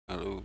Hello.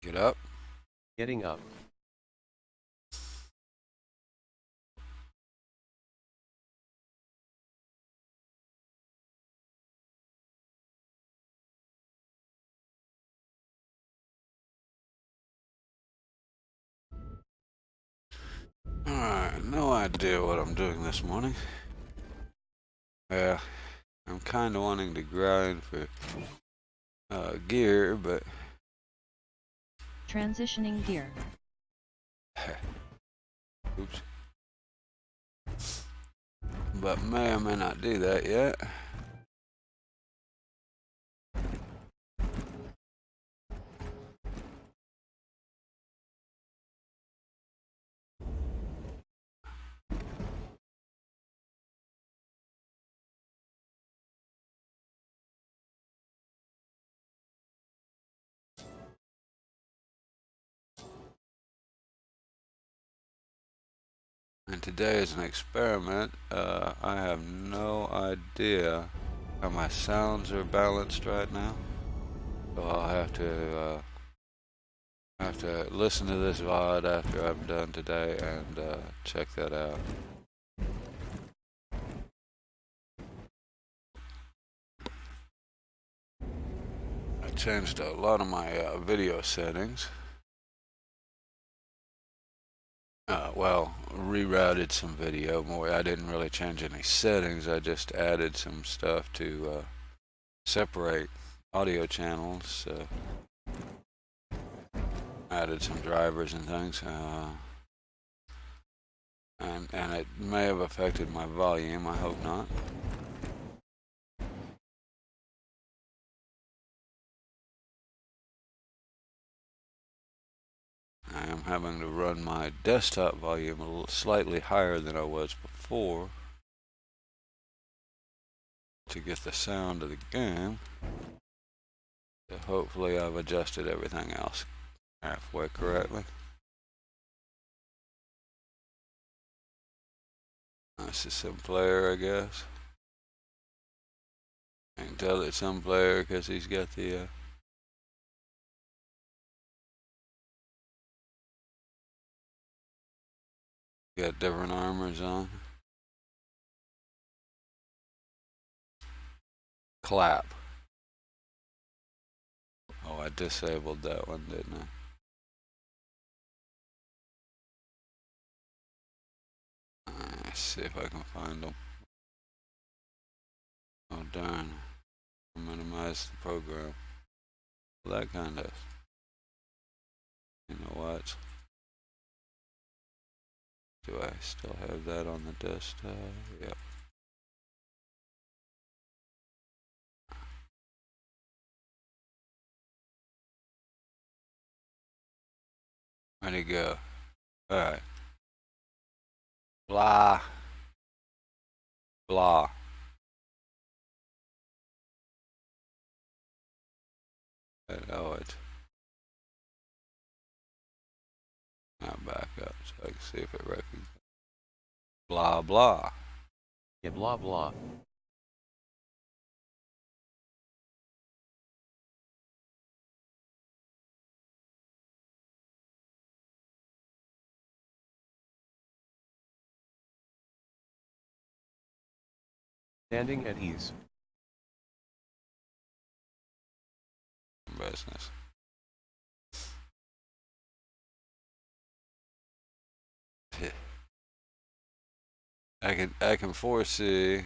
Get up. Getting up. Alright, no idea what I'm doing this morning. Yeah, I'm kind of wanting to grind for gear, but Transitioning gear. oops. But may or may not do that yet. And today is an experiment. I have no idea how my sounds are balanced right now. So I'll have to listen to this VOD after I'm done today and check that out. I changed a lot of my video settings. Well, rerouted some video more. I didn't really change any settings. I just added some stuff to separate audio channels. Added some drivers and things. And it may have affected my volume. I hope not. I am having to run my desktop volume a little slightly higher than I was before to get the sound of the game. So hopefully I've adjusted everything else halfway correctly. This is some player, I guess. I can tell it's some player because he's got the got different armors on. Clap. Oh, I disabled that one, didn't I? Let's see if I can find them. Oh darn. Minimize the program. That kind of. You know what? Do I still have that on the desktop? Yep. Where'd it go? Alright. Blah. Blah. I know it. Now back up so I can see if it recognizes. Blah blah. Yeah, blah blah. Standing at ease. Business. I can foresee.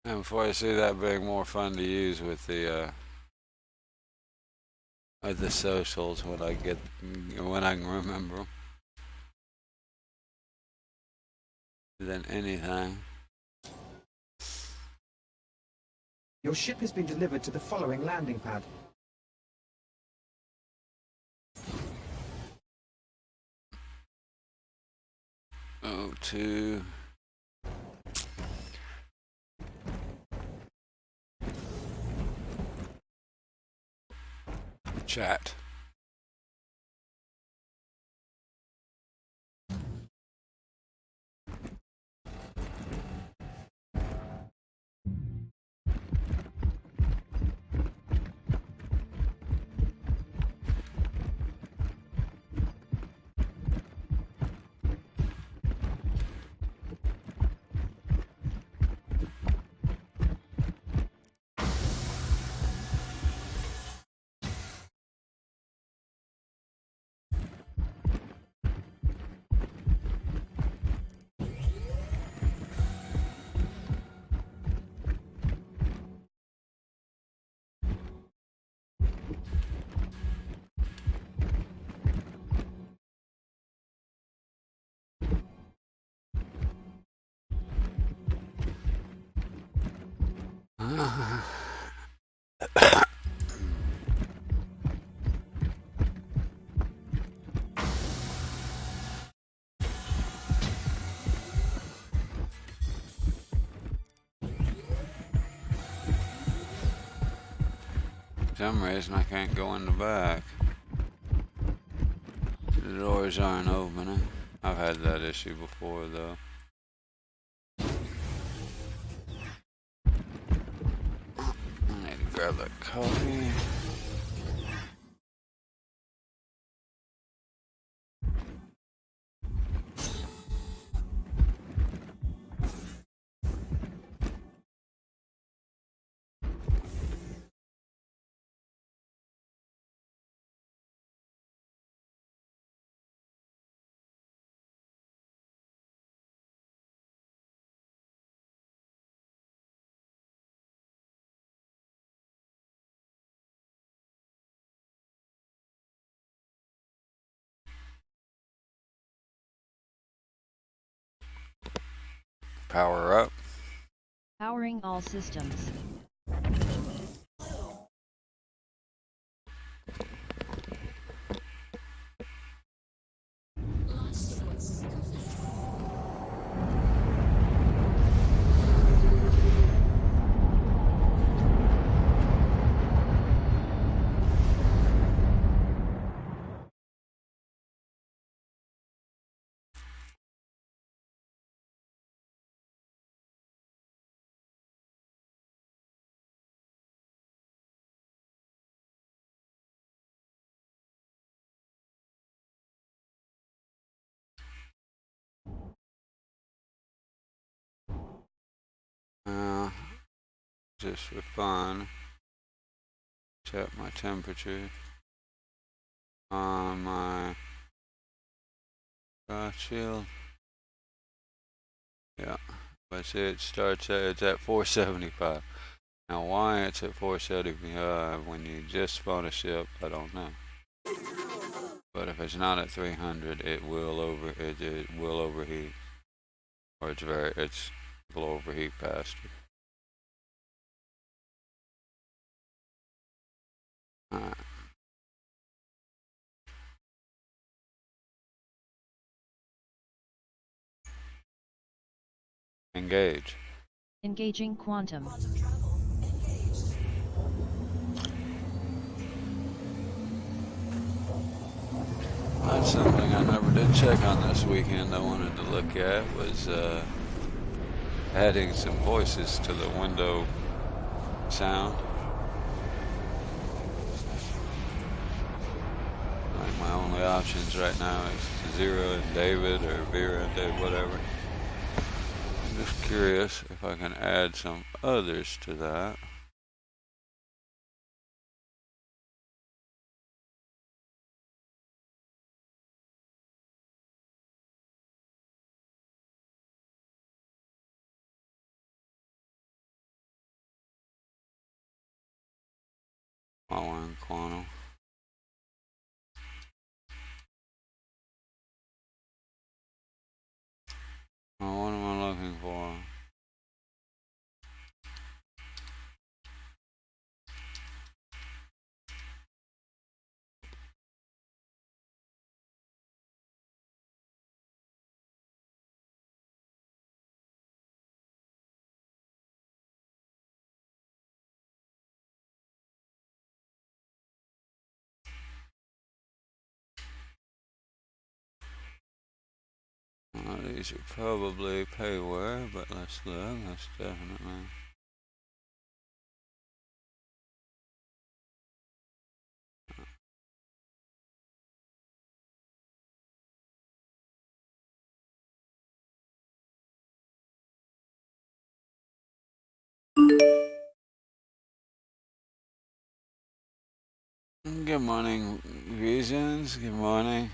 And foresee that being more fun to use with the socials when I can remember them than anything. Your ship has been delivered to the following landing pad. O2. Chat. For some reason I can't go in the back. The doors aren't opening. I've had that issue before though. I need to grab that coffee. Power up. Powering all systems. Just for fun, check my temperature on my shield. Yeah, but see, it's at 475. Now why it's at 475 when you just spawn a ship, I don't know. But if it's not at 300, it will overheat, or it will overheat faster. Alright. Engage. Engaging quantum. That's something I never did check on this weekend. I wanted to look at was adding some voices to the window sound. Like my only options right now is Zero and David or Vera and David, whatever. I'm just curious if I can add some others to that. Following quantum. Oh, what am I looking for? Well, these are probably payware, but let's look. That's definitely. Good morning, Visions. Good morning.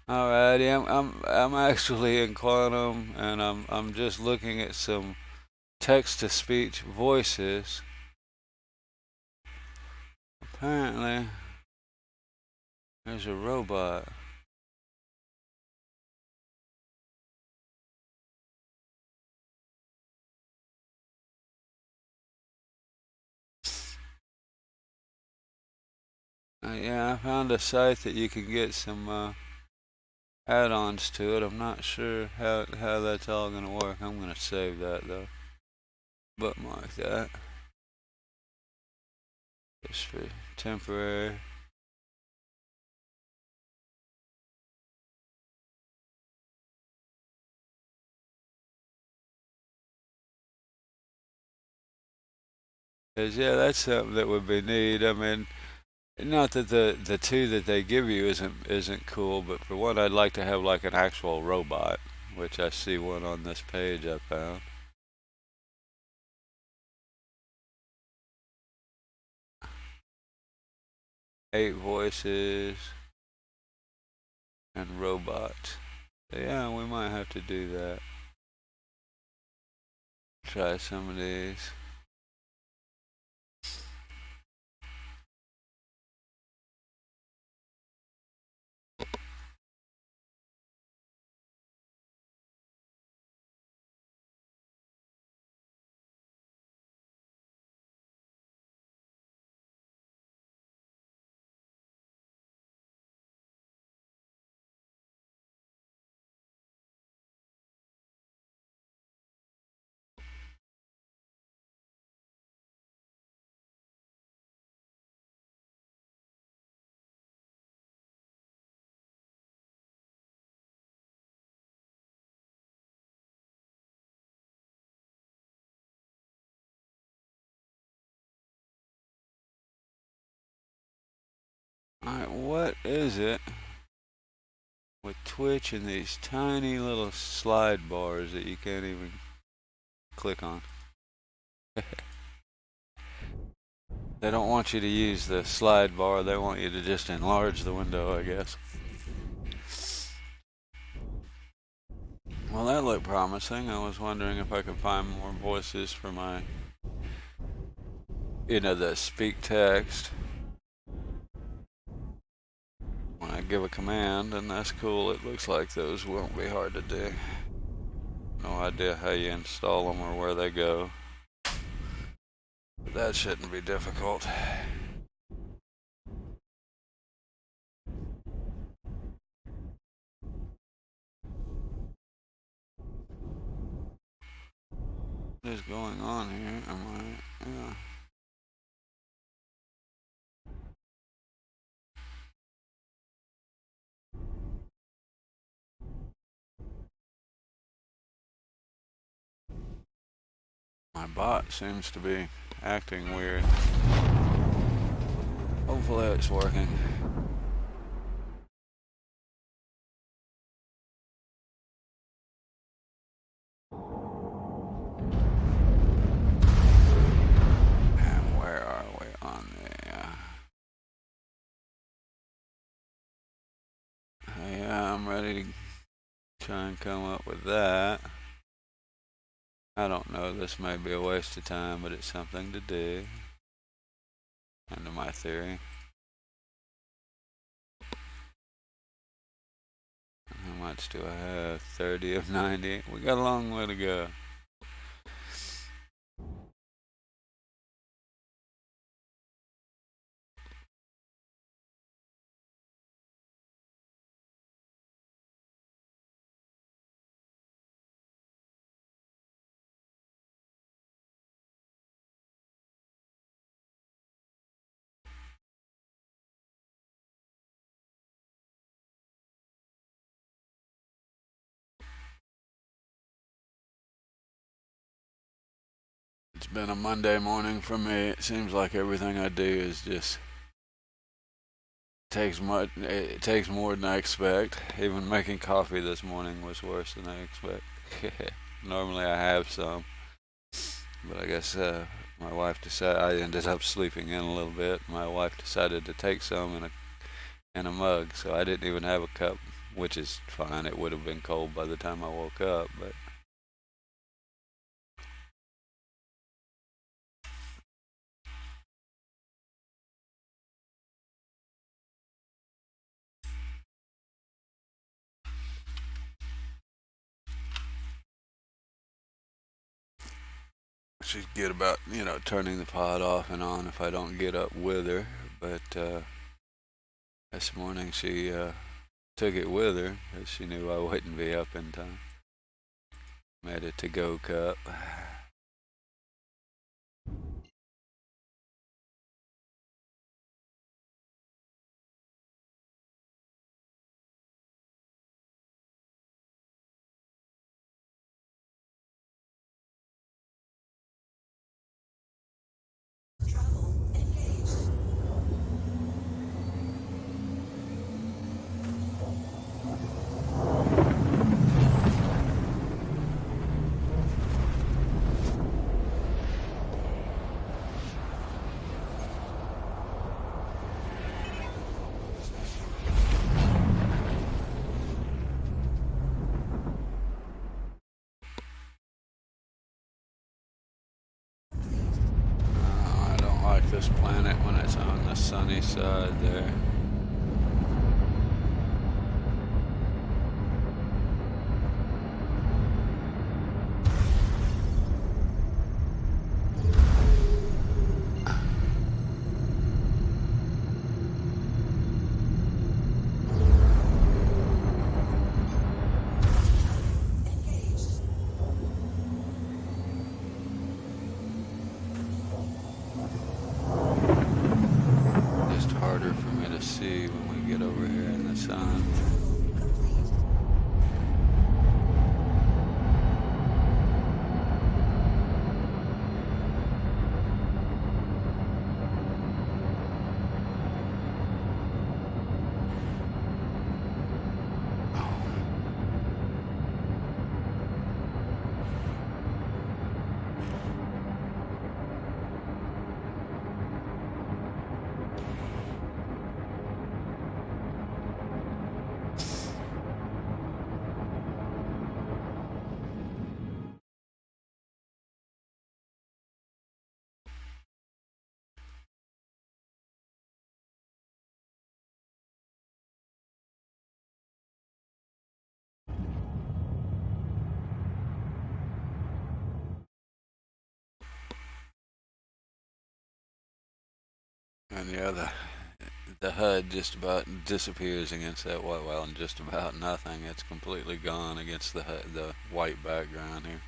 Alrighty, I'm actually in quantum, and I'm just looking at some text-to-speech voices. Apparently, there's a robot. Yeah, I found a site that you can get some add-ons to it. I'm not sure how that's all gonna work. I'm gonna save that though. Bookmark that. Just for temporary. Cause yeah, that's something that would be neat. I mean, not that the two that they give you isn't cool, but for one, I'd like to have like an actual robot, which I see one on this page I found. 8 voices, and robots. So yeah, we might have to do that. Try some of these. Alright, what is it with Twitch and these tiny little slide bars that you can't even click on? They don't want you to use the slide bar, they want you to just enlarge the window, I guess. Well, that looked promising. I was wondering if I could find more voices for my, the speak text when I give a command, and that's cool. It looks like those won't be hard to do. No idea how you install them or where they go, but that shouldn't be difficult. What is going on here? Yeah. My bot seems to be acting weird. Hopefully it's working. And where are we on the... yeah, I'm ready to try and come up with that. I don't know, this may be a waste of time, but it's something to do. Under my theory. How much do I have? 30 of 90. We got a long way to go. It's been a Monday morning for me. It seems like everything I do is just it takes more than I expect. Even making coffee this morning was worse than I expect. Normally I have some, but I guess my wife decided. I ended up sleeping in a little bit. My wife decided to take some in a mug, so I didn't even have a cup, which is fine. It would have been cold by the time I woke up, but. She's good about, turning the pot off and on if I don't get up with her. But this morning she took it with her because she knew I wouldn't be up in time. Made a to-go cup. sunny side there. Just harder for me to see when we get over here in the sun. And the HUD just about disappears against that white, well, and just about nothing. It's completely gone against the white background here.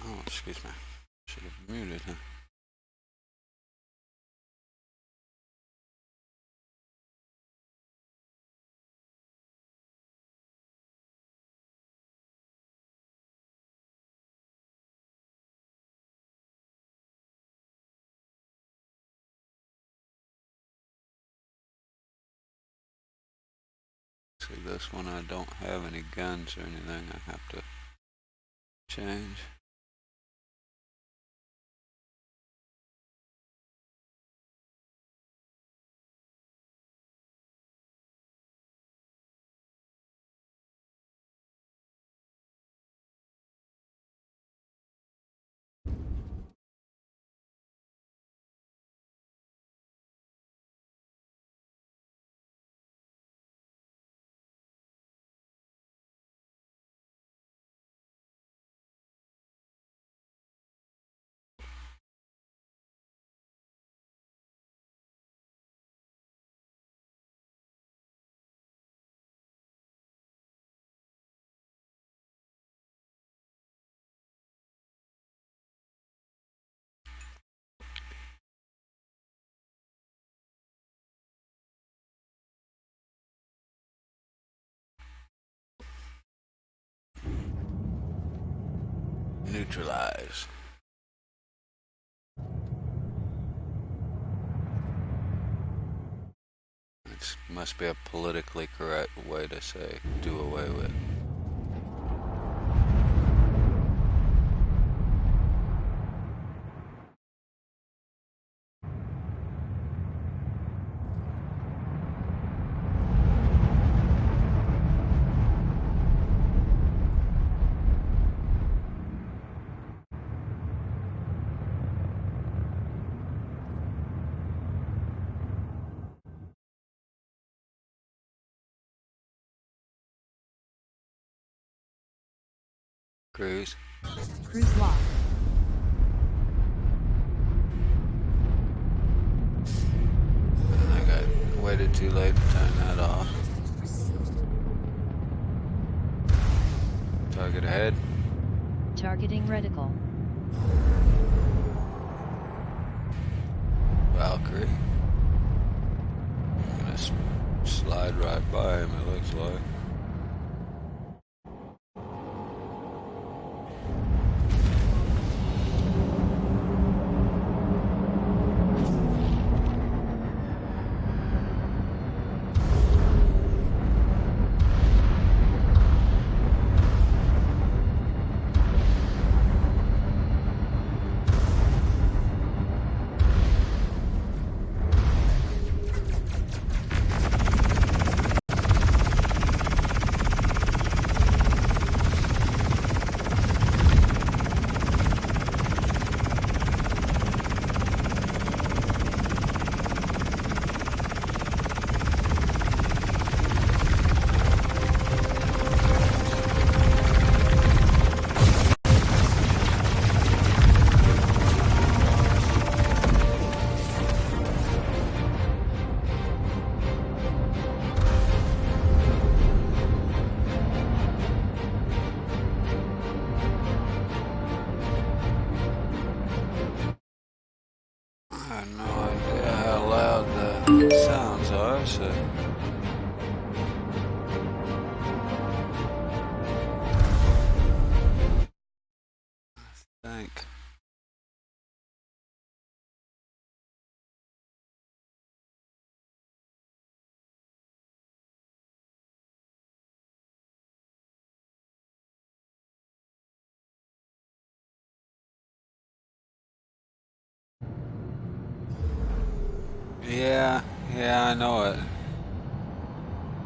Oh, excuse me. Should have muted, huh? See, this one I don't have any guns or anything. I have to change. Neutralize. It must be a politically correct way to say do away with. Cruise. Cruise lock. I think I waited too late to turn that off. Target ahead. Targeting reticle. Valkyrie. I'm gonna slide right by him, it looks like. sounds are, so. I think. Yeah, yeah, I know it.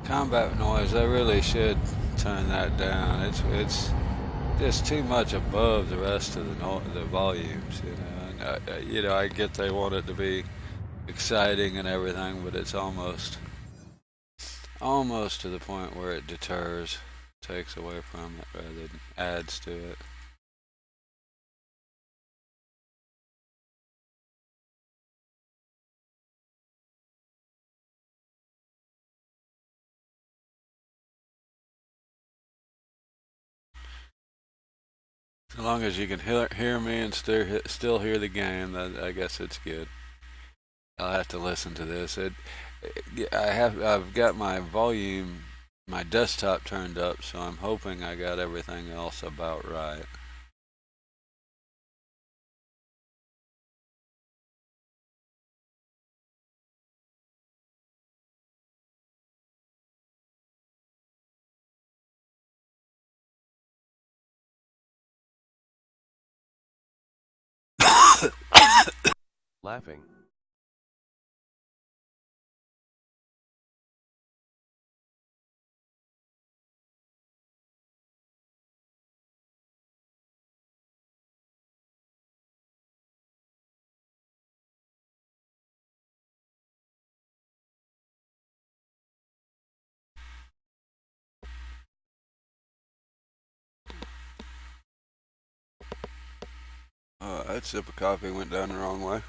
Combat noise, I really should turn that down. It's just too much above the rest of the volumes, you know. And I get they want it to be exciting and everything, but it's almost to the point where it deters, takes away from it rather than adds to it. As long as you can hear me and still hear the game, I guess it's good. I'll have to listen to this. I've got my volume, my desktop turned up, so I'm hoping I got everything else about right. Laughing. That sip of coffee went down the wrong way.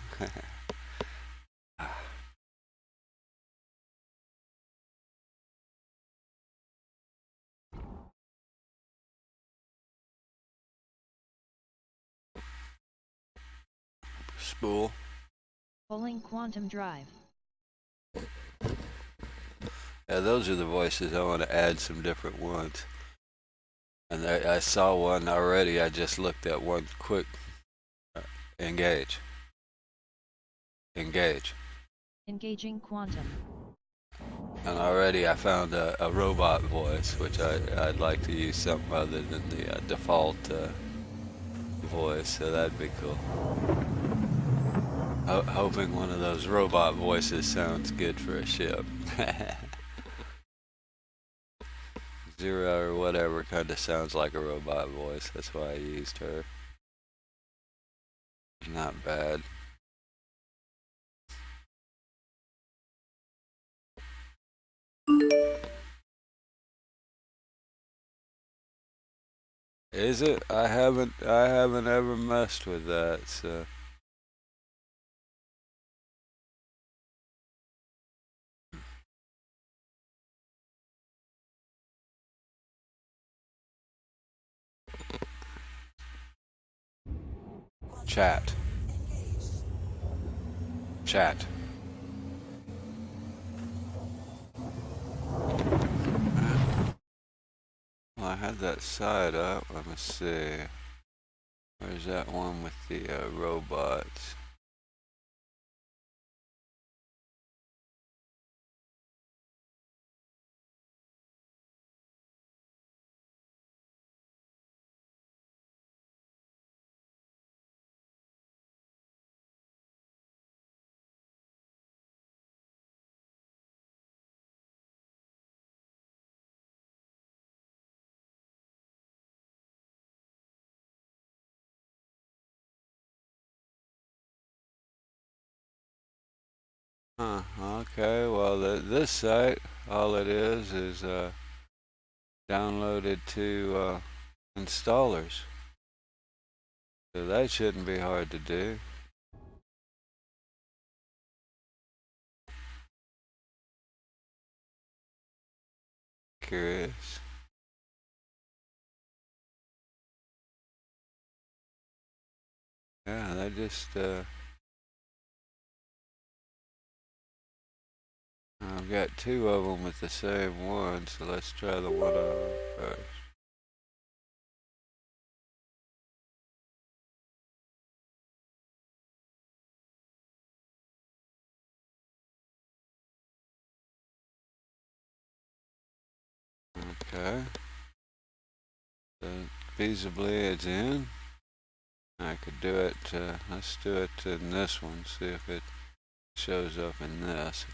Spool. Pulling quantum drive. Yeah, those are the voices I want to add some different ones. And I saw one already. I just looked at one quick. Engage. Engage. Engaging quantum. And already I found a robot voice, which I'd like to use something other than the default voice, so that'd be cool. Hoping one of those robot voices sounds good for a ship. Zero or whatever kind of sounds like a robot voice. That's why I used her. Not bad. Is it? I haven't ever messed with that, so. Chat. Chat. Well, I had that side up. Let me see. Where's that one with the robots? Huh, okay, well, this site, all it is downloaded to installers. So that shouldn't be hard to do. Curious. Yeah, they just I've got two of them with the same one, so let's try the one of them first. Okay. So feasibly it's in. I could do it, let's do it in this one, see if it shows up in this.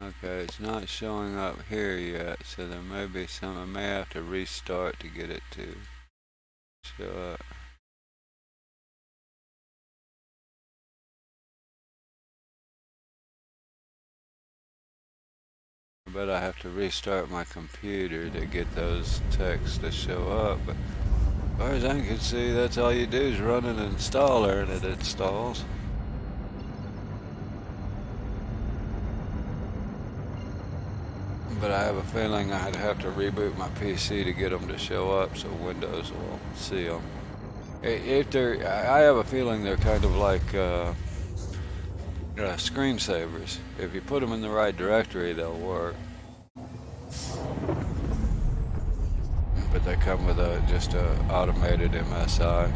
Okay, it's not showing up here yet, so there may be some, I may have to restart to get it to show up. But I have to restart my computer to get those texts to show up. But as far as I can see, that's all you do is run an installer and it installs. But I have a feeling I'd have to reboot my PC to get them to show up so Windows will see them. If they're, I have a feeling they're kind of like screensavers. If you put them in the right directory, they'll work. But they come with just a automated MSI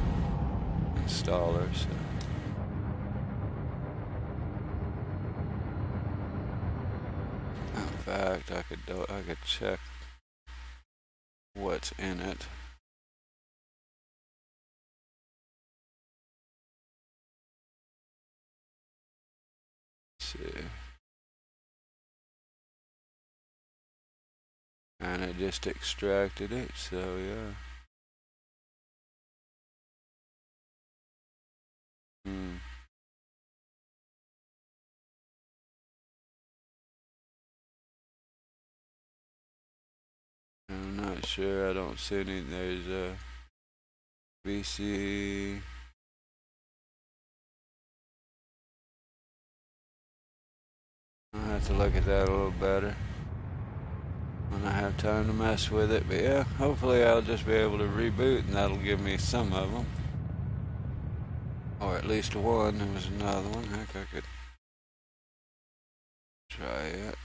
installer. So. In fact, I could check what's in it. Let's see. And it just extracted it, so yeah. I'm not sure, I don't see any, there's a VC. I'll have to look at that a little better when I have time to mess with it, but yeah, hopefully I'll just be able to reboot and that'll give me some of them. Or at least one. There was another one. Heck, I could try it.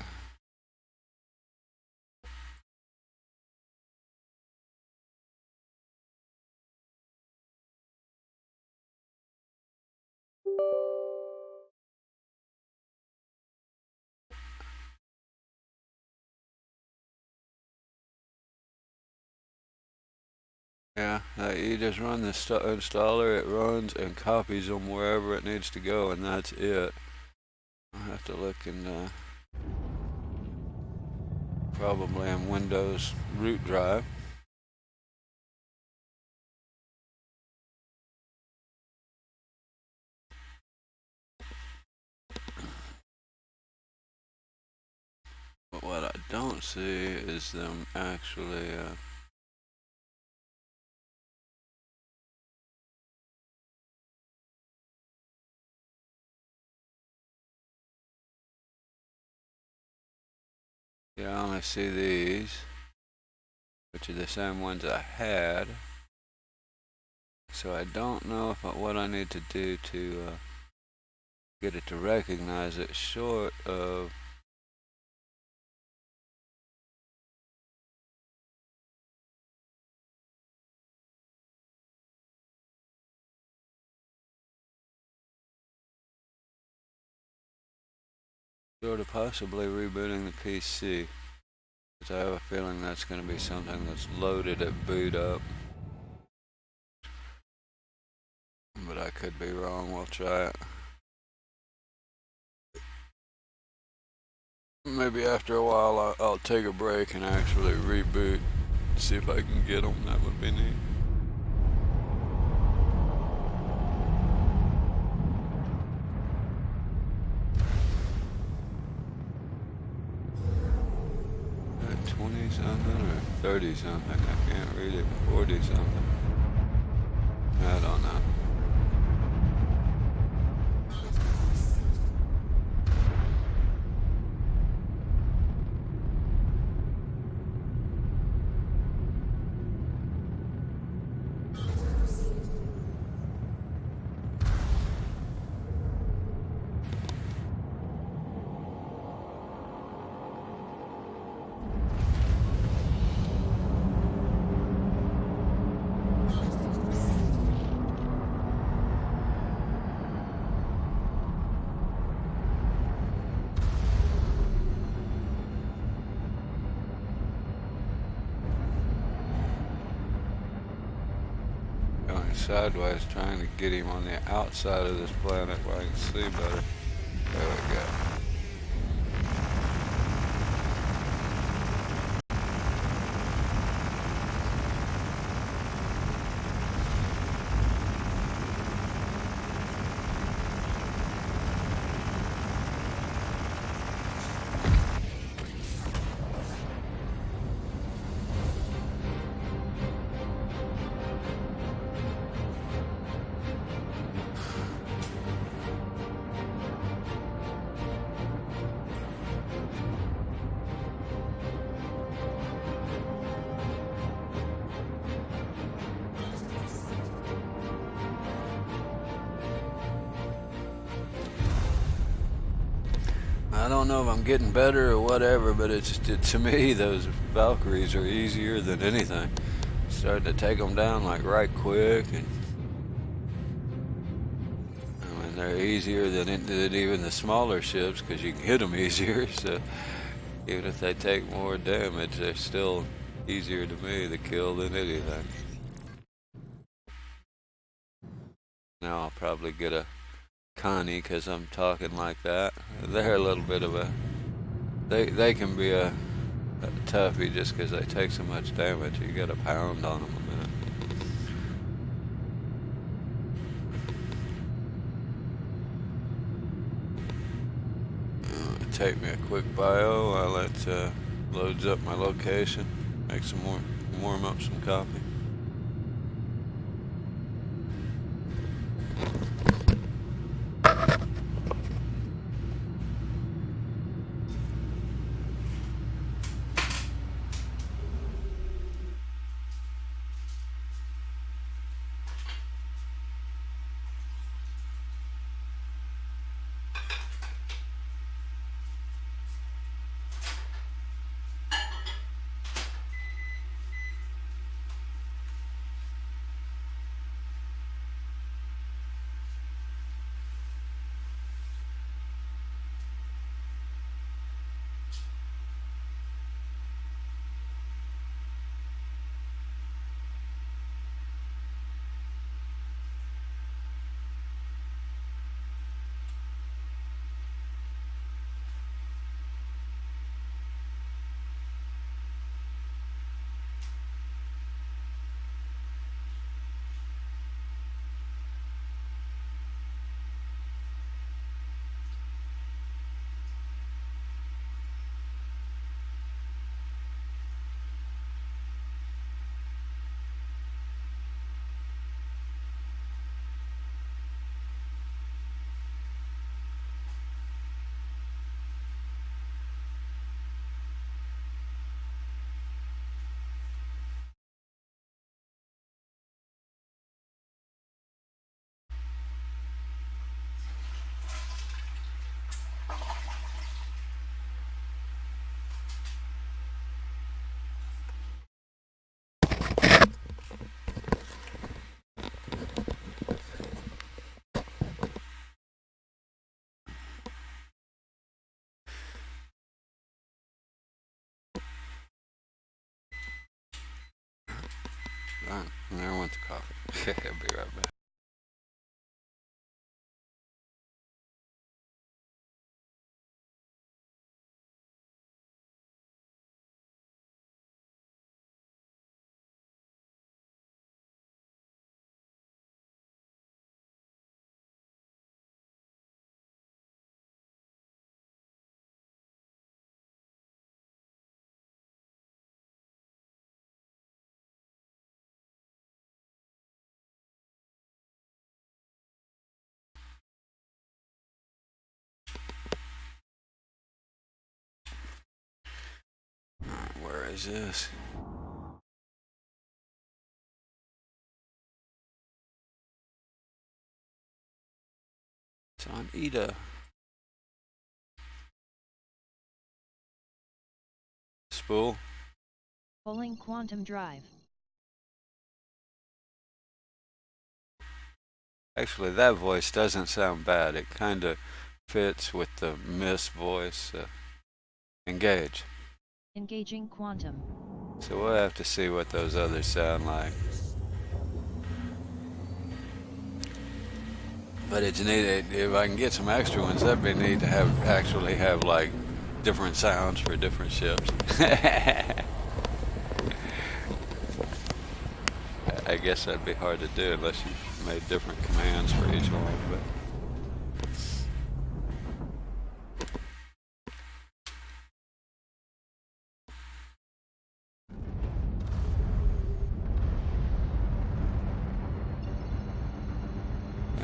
Yeah, you just run the installer, it runs and copies them wherever it needs to go, and that's it. I'll have to look in probably in Windows root drive. But what I don't see is them actually yeah, I only see these, which are the same ones I had. So I don't know if what I need to do to get it to recognize it, short of possibly rebooting the PC. Because I have a feeling that's going to be something that's loaded at boot up. But I could be wrong, we'll try it. Maybe after a while I'll take a break and actually reboot, see if I can get them, that would be neat. At 20 something or 30 something, I can't read it, 40 something. I don't know. sideways, trying to get him on the outside of this planet where I can see better. There we go. I don't know if I'm getting better or whatever, but it's to me those Valkyries are easier than anything. Starting to take them down like right quick, and I mean they're easier than even the smaller ships because you can hit them easier. So even if they take more damage, they're still easier to me to kill than anything. Now I'll probably get a Connie because I'm talking like that. They're a little bit of a they can be a toughie just because they take so much damage. You got to pound on them a minute. Take me a quick bio while it loads up my location. Make some more, warm up some coffee. And there went the coffee. I'll be right back. Where is this? It's on Ida. Spool. Pulling quantum drive. Actually, that voice doesn't sound bad. It kind of fits with the Miss voice. Engage. Engaging quantum. So we'll have to see what those others sound like. But it's neat if I can get some extra ones. That'd be neat to actually have like different sounds for different ships. I guess that'd be hard to do unless you made different commands for each one. But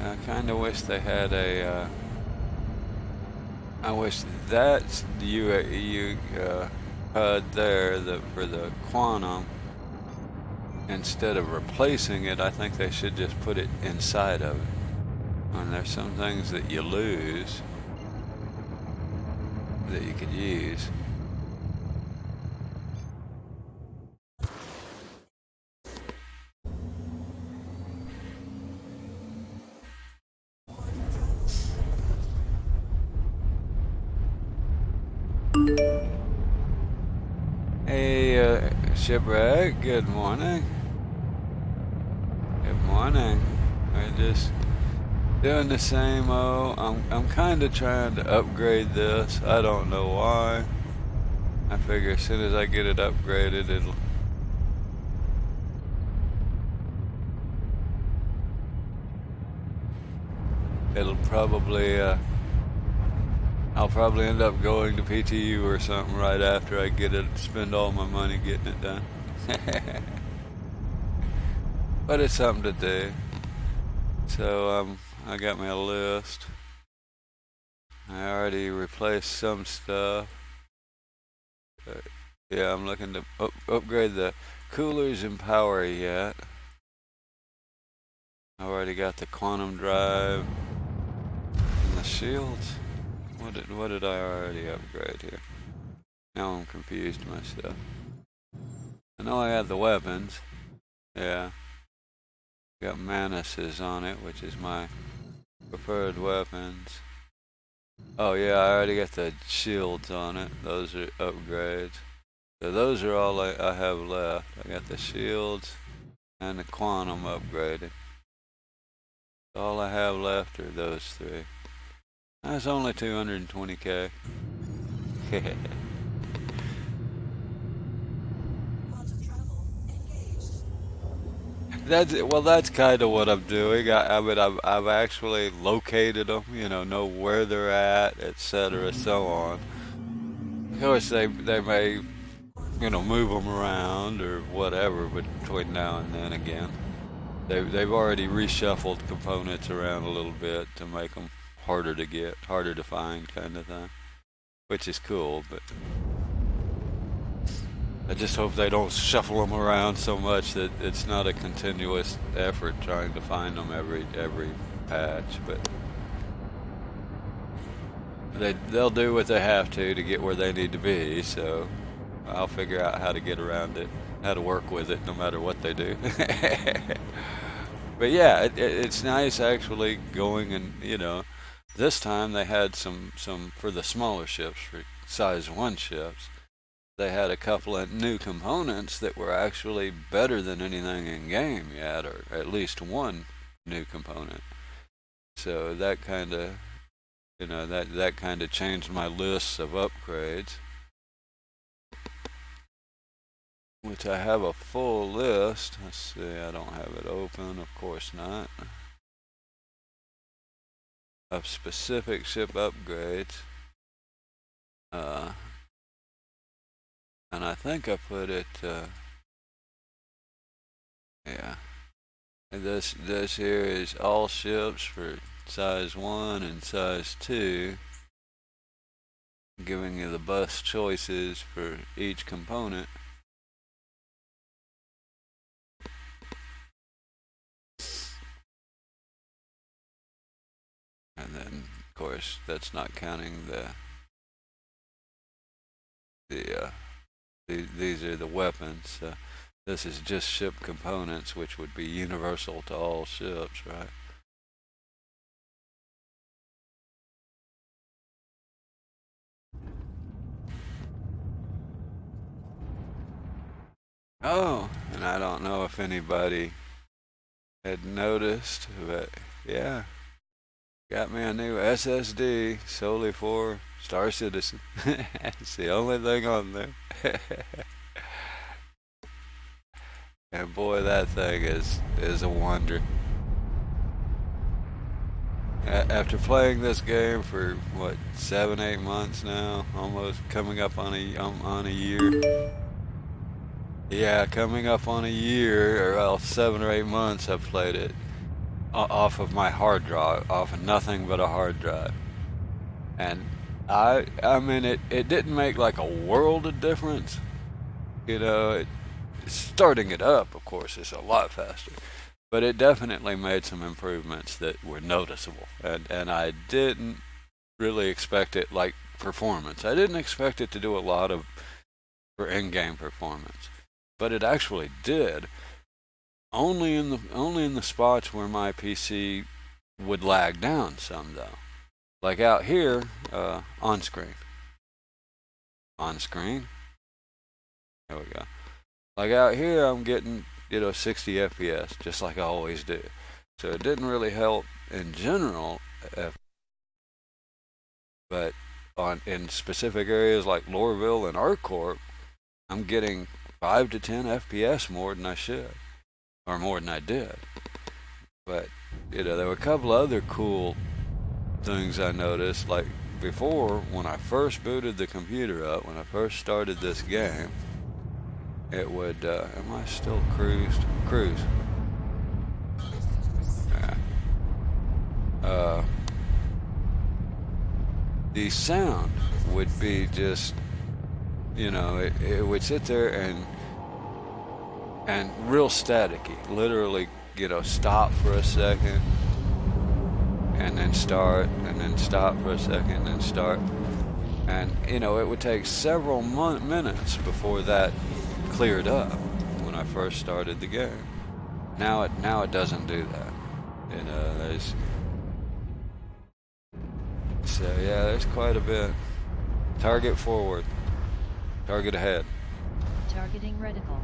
I kind of wish they had a. I wish that's you HUD there for the quantum. Instead of replacing it, I think they should just put it inside of it. And there's some things that you lose that you could use. Hey, Shipwreck, good morning. Good morning. We're just doing the same old. I'm kind of trying to upgrade this. I don't know why. I figure as soon as I get it upgraded, it'll probably I'll probably end up going to PTU or something right after I get it. Spend all my money getting it done. But it's something to do. So I got me a list. I already replaced some stuff. Yeah, I'm looking to upgrade the coolers and power yet. I already got the quantum drive and the shields. What did I already upgrade here? Now I'm confused myself. I know I had the weapons. Yeah. Got Manus's on it, which is my preferred weapons. Oh yeah, I already got the shields on it. Those are upgrades. So those are all I have left. I got the shields and the quantum upgraded. All I have left are those three. That's only 220k. That's kind of what I'm doing. I mean, I've actually located them. You know where they're at, etc., so on. Of course, they may move them around or whatever between now and then again. They've already reshuffled components around a little bit to make them harder to get, harder to find, kind of thing, which is cool. But I just hope they don't shuffle them around so much that it's not a continuous effort trying to find them every patch. But they'll do what they have to get where they need to be. So I'll figure out how to get around it, how to work with it, no matter what they do. But yeah, it's nice actually going and this time they had some for the smaller ships, for size 1 ships. They had a couple of new components that were actually better than anything in game yet, or at least one new component. So that kind of, that kind of changed my list of upgrades. Which I have a full list. Let's see, I don't have it open, of course not. Of specific ship upgrades. And I think I put it, yeah. And this here is all ships for size 1 and size 2. Giving you the bus choices for each component. And then, of course, that's not counting these are the weapons. This is just ship components, which would be universal to all ships, right? Oh, and I don't know if anybody had noticed, but yeah, Got me a new SSD solely for Star Citizen. It's the only thing on there. And boy, that thing is a wonder. After playing this game for what 7, 8 months now, almost coming up on a year. Yeah, coming up on a year, or well, 7 or 8 months. I've played it off of my hard drive, off of nothing but a hard drive, and I mean, it didn't make like a world of difference. Starting it up, of course, is a lot faster. But it definitely made some improvements that were noticeable, and I didn't really expect it like performance. I didn't expect it to do a lot of for in-game performance, but it actually did. Only in the spots where my PC would lag down some though, like out here on screen. On screen. There we go. Like out here, I'm getting 60 FPS just like I always do. So it didn't really help in general, but in specific areas like Loreville and ArcCorp, I'm getting 5 to 10 FPS more than I should, or more than I did. But there were a couple other cool things I noticed. Like before, when I first booted the computer up, when I first started this game, it would. Am I still cruised? Cruise. Yeah. The sound would be just, it would sit there and real staticky. Literally, stop for a second, and then start, and then stop for a second, and then start. And, it would take several minutes before that cleared up when I first started the game. Now it doesn't do that. There's quite a bit. Target forward. Target ahead. Targeting reticle.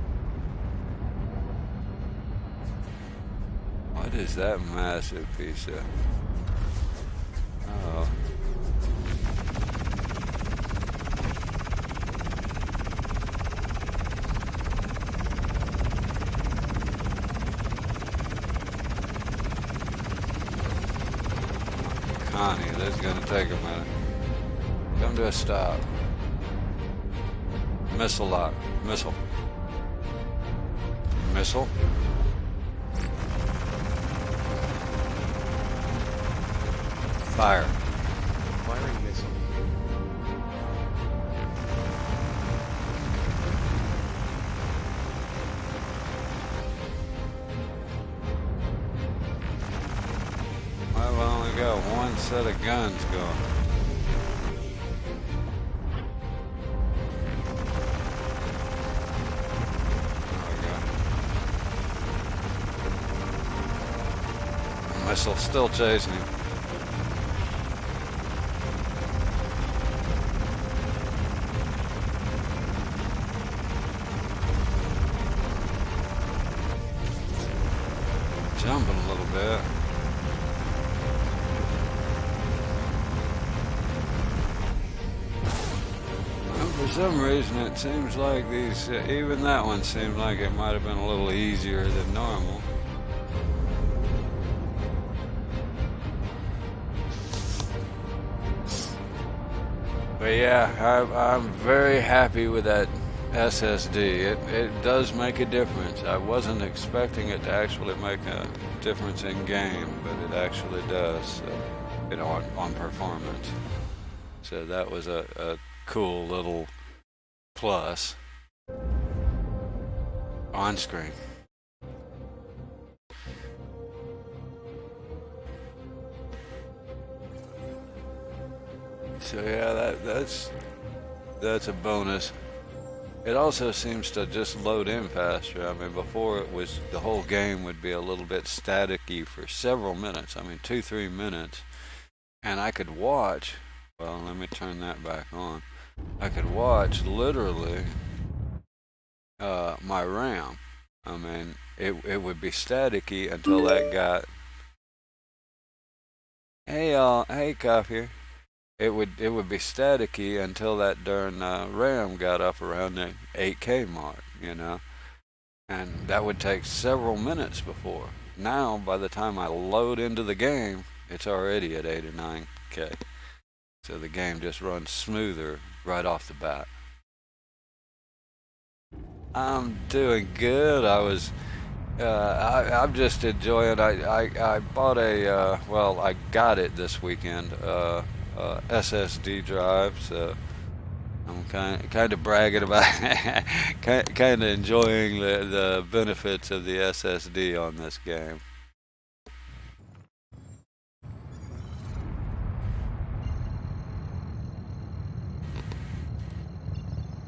What is that massive piece of... Oh. Connie, this is going to take a minute. Come to a stop. Missile lock. Missile. Missile. Fire. Firing missile. I've only got one set of guns going. There we go. Missile still chasing him. Jumping a little bit. For some reason, it seems like these, even that one seemed like it might have been a little easier than normal. But yeah, I'm very happy with that SSD. It does make a difference. I wasn't expecting it to actually make a difference in game, but it actually does, on performance. So that was a cool little plus on screen. So yeah, that's a bonus. It also seems to just load in faster. I mean, before it was the whole game would be a little bit staticky for several minutes. I mean, 2-3 minutes, and I could watch. Well, let me turn that back on. I could watch literally my RAM. I mean, it would be staticky until that got Hey, Coffee. It would be staticky until that darn RAM got up around the 8K mark, and that would take several minutes before. Now, by the time I load into the game, it's already at 8 or 9K. So the game just runs smoother right off the bat. I'm doing good. I'm just enjoying. I bought I got it this weekend. SSD drive. So I'm kind of bragging about, kind of enjoying the benefits of the SSD on this game.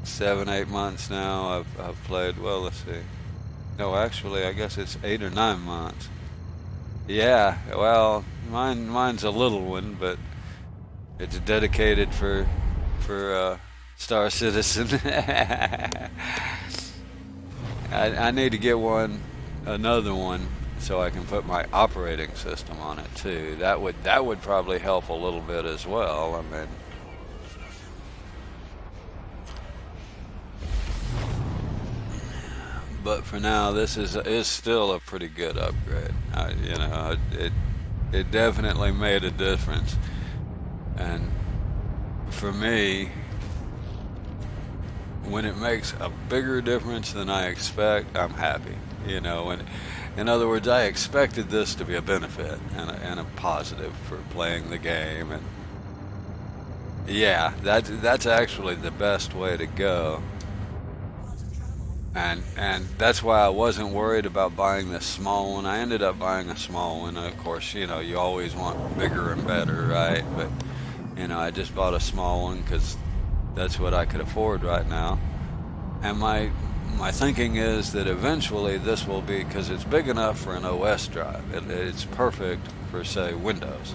7, 8 months now. I've played. Well, let's see. No, actually, I guess it's 8 or 9 months. Yeah. Well, mine's a little one, but it's dedicated for Star Citizen. I need to get another one, so I can put my operating system on it too. That would probably help a little bit as well. I mean, but for now, this is still a pretty good upgrade. It definitely made a difference, and for me, when it makes a bigger difference than I expect, I'm happy. And in other words, I expected this to be a benefit and a positive for playing the game, and yeah, that's actually the best way to go. And that's why I wasn't worried about buying this small one. I ended up buying a small one. Of course, you always want bigger and better, right? But I just bought a small one because that's what I could afford right now. And my thinking is that eventually this will be, because it's big enough for an OS drive. It's perfect for, say, Windows.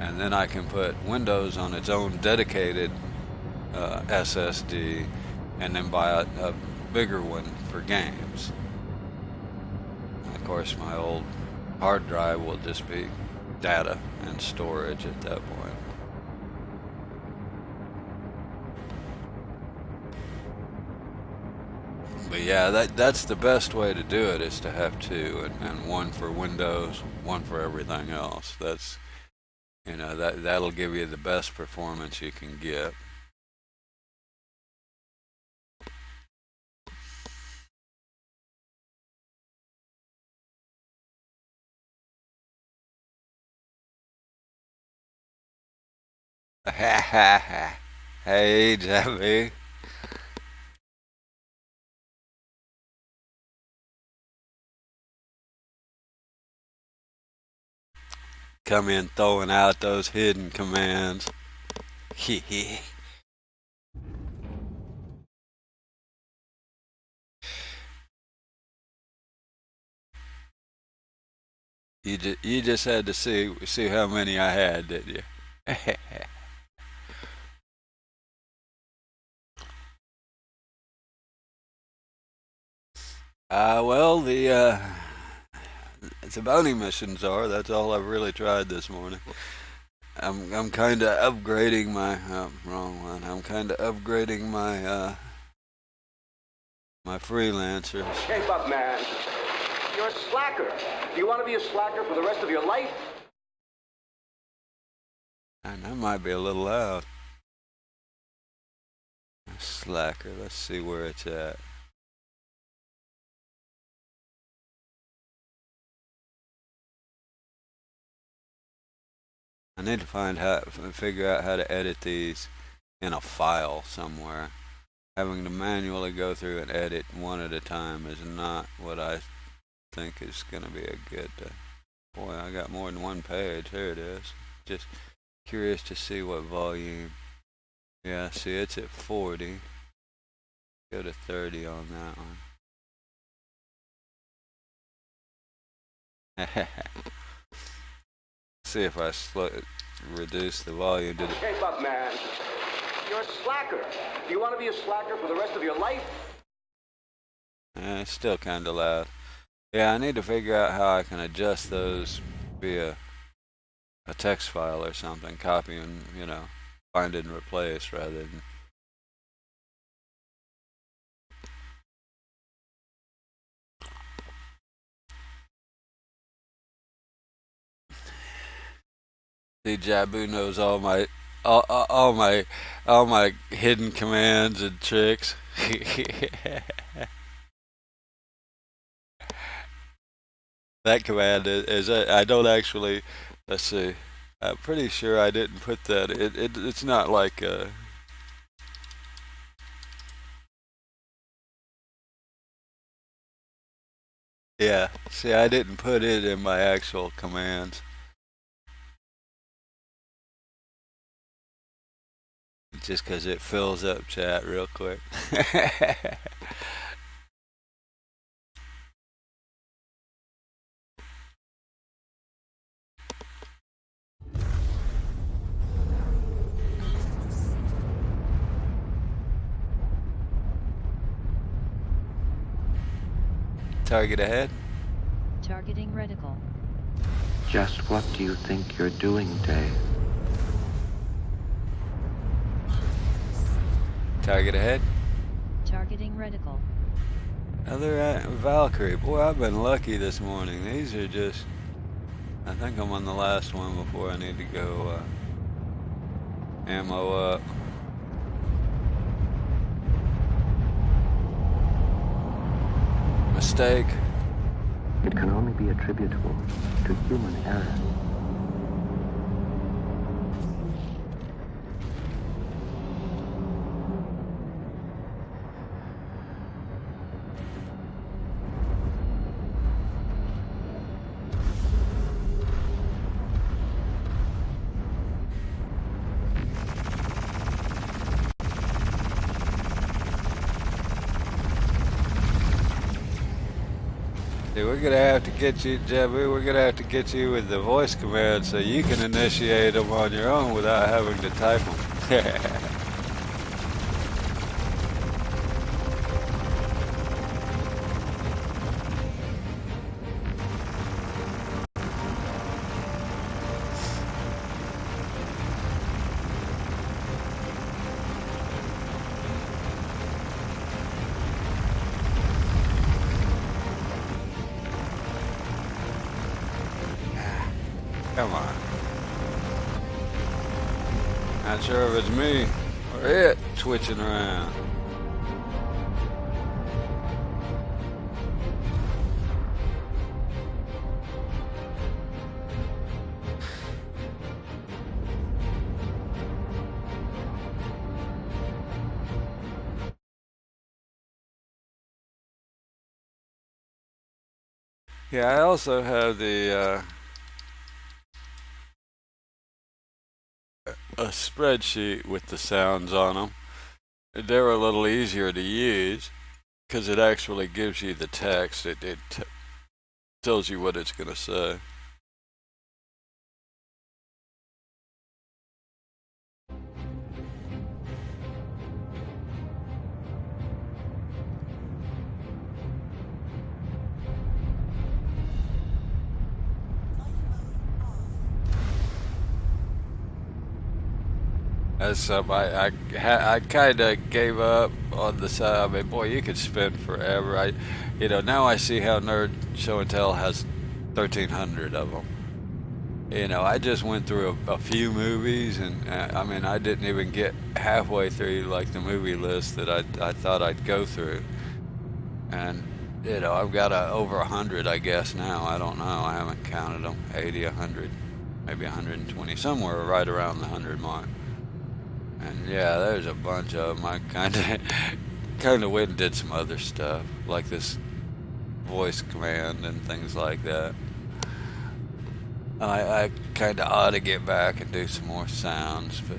And then I can put Windows on its own dedicated SSD, and then buy a bigger one for games. And of course, my old hard drive will just be data and storage at that point. But yeah, that's the best way to do it, is to have two, and one for Windows, one for everything else. That'll give you the best performance you can get. Hey, Jeffy. Come in throwing out those hidden commands. you just had to see how many I had, didn't you? Well, the bounty missions are. That's all I've really tried this morning. I'm kind of upgrading my wrong one. I'm kind of upgrading my freelancers. Shape up, man. You're a slacker. Do you want to be a slacker for the rest of your life? And that might be a little loud. Slacker. Let's see where it's at. I need to figure out how to edit these in a file somewhere. Having to manually go through and edit one at a time is not what I think is going to be a good. Boy, I got more than one page. Here it is. Just curious to see what volume. Yeah, see, it's at 40. Go to 30 on that one. See if I reduce the volume to Shape up, man. You're a slacker. Do you want to be a slacker for the rest of your life? It's still kind of loud. Yeah, I need to figure out how I can adjust those via a text file or something, copy and find and replace rather than. See, Jabu knows all my hidden commands and tricks. That command is I don't actually. Let's see. I'm pretty sure I didn't put that. It's not like yeah. See, I didn't put it in my actual commands. Just because it fills up chat real quick. Target ahead. Targeting reticle. Just what do you think you're doing, Dave? Target ahead. Targeting reticle. Another Valkyrie. Boy, I've been lucky this morning. These are just. I think I'm on the last one before I need to go ammo up. Mistake. It can only be attributable to human error. We're gonna have to get you, Jabu. We're gonna have to get you with the voice command so you can initiate them on your own without having to type them. Come on. Not sure if it's me or it switching around. Yeah, I also have the a spreadsheet with the sounds on them. They're a little easier to use because it actually gives you the text. It tells you what it's going to say. That's something I kind of gave up on the side. I mean, boy, you could spend forever. Now I see how Nerd Show and Tell has 1,300 of them. I just went through a few movies, and I mean, I didn't even get halfway through like the movie list that I thought I'd go through, and I've got over 100, I guess now. I don't know. I haven't counted them. 80, 100, maybe 120, somewhere right around the 100 mark. And yeah, there's a bunch of them. I kind of went and did some other stuff, like this voice command and things like that. I kind of ought to get back and do some more sounds, but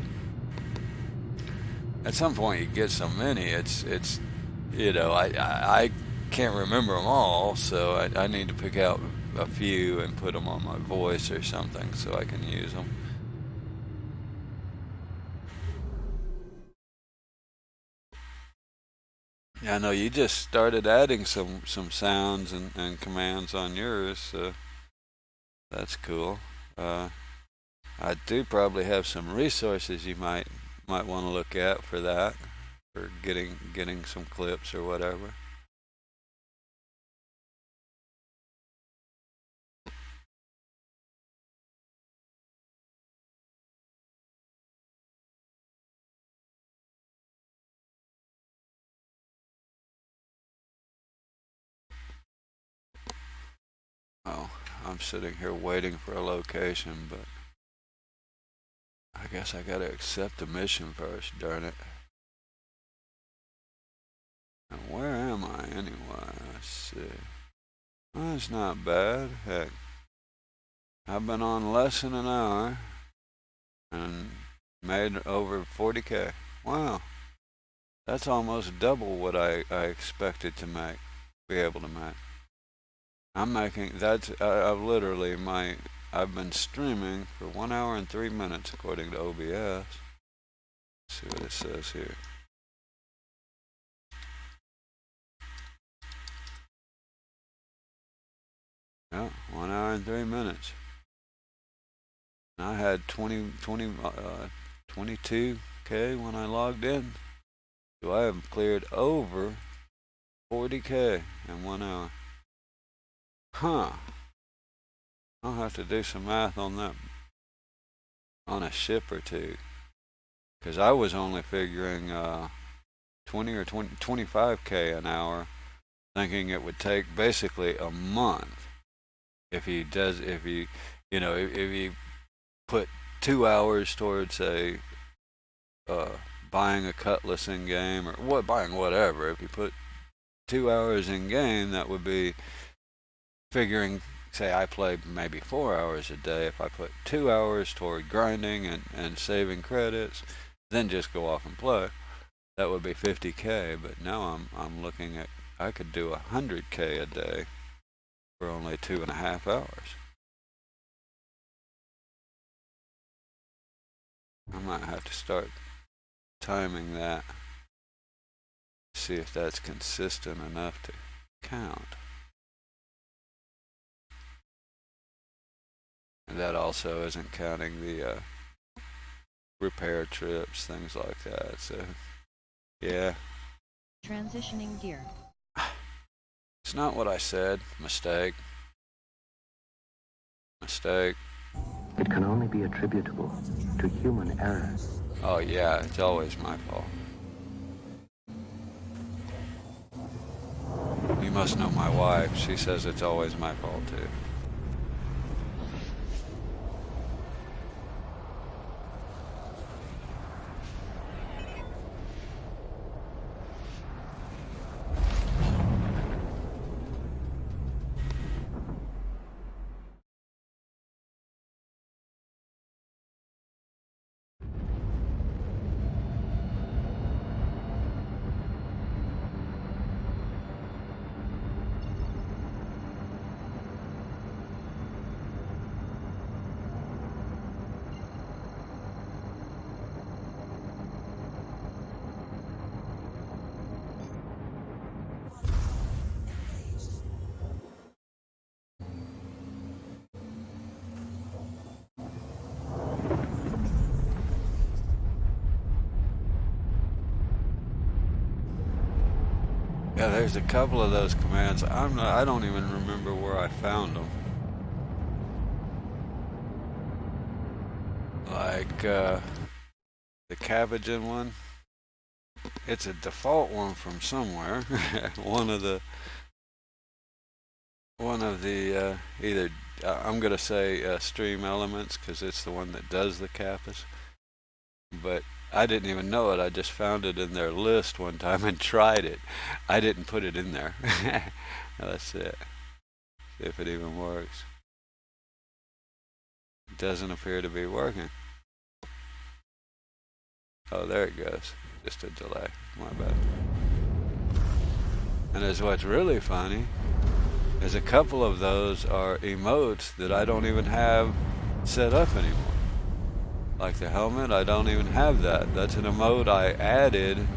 at some point you get so many, it's I can't remember them all, so I need to pick out a few and put them on my voice or something so I can use them. Yeah, I know you just started adding some sounds and commands on yours, so that's cool. I do probably have some resources you might want to look at for that, for getting some clips or whatever. Oh, I'm sitting here waiting for a location, but I guess I gotta accept the mission first, darn it. And where am I anyway? Let's see. Well, that's not bad. Heck, I've been on less than an hour and made over 40K. Wow, that's almost double what I expected to be able to make. I'm making, I've literally, I've been streaming for 1 hour and 3 minutes according to OBS. Let's see what it says here. Yeah, 1 hour and 3 minutes. I had 22K when I logged in. So I have cleared over 40K in 1 hour. Huh. I'll have to do some math on that, on a ship or two. Because I was only figuring 20 or 25K an hour, thinking it would take basically a month if he put 2 hours towards buying a cutlass in game, or buying whatever. If you put 2 hours in game, that would be figuring, say I play maybe 4 hours a day. If I put 2 hours toward grinding and saving credits, then just go off and play, that would be 50K. But now I'm looking at, I could do 100K a day for only 2.5 hours. I might have to start timing that, see if that's consistent enough to count. And that also isn't counting the repair trips, things like that. So, yeah. Transitioning gear. It's not what I said. Mistake. Mistake. It can only be attributable to human error. Oh yeah, it's always my fault. You must know my wife. She says it's always my fault too. Yeah, there's a couple of those commands. I don't even remember where I found them. Like the Cabbagen one. It's a default one from somewhere. one of the either I'm gonna say Stream Elements, because it's the one that does the kappas. But I didn't even know it. I just found it in their list one time and tried it. I didn't put it in there. That's it. See if it even works. It doesn't appear to be working. Oh, there it goes. Just a delay. My bad. And as what's really funny is a couple of those are emotes that I don't even have set up anymore. Like the helmet, I don't even have that. That's an emote I added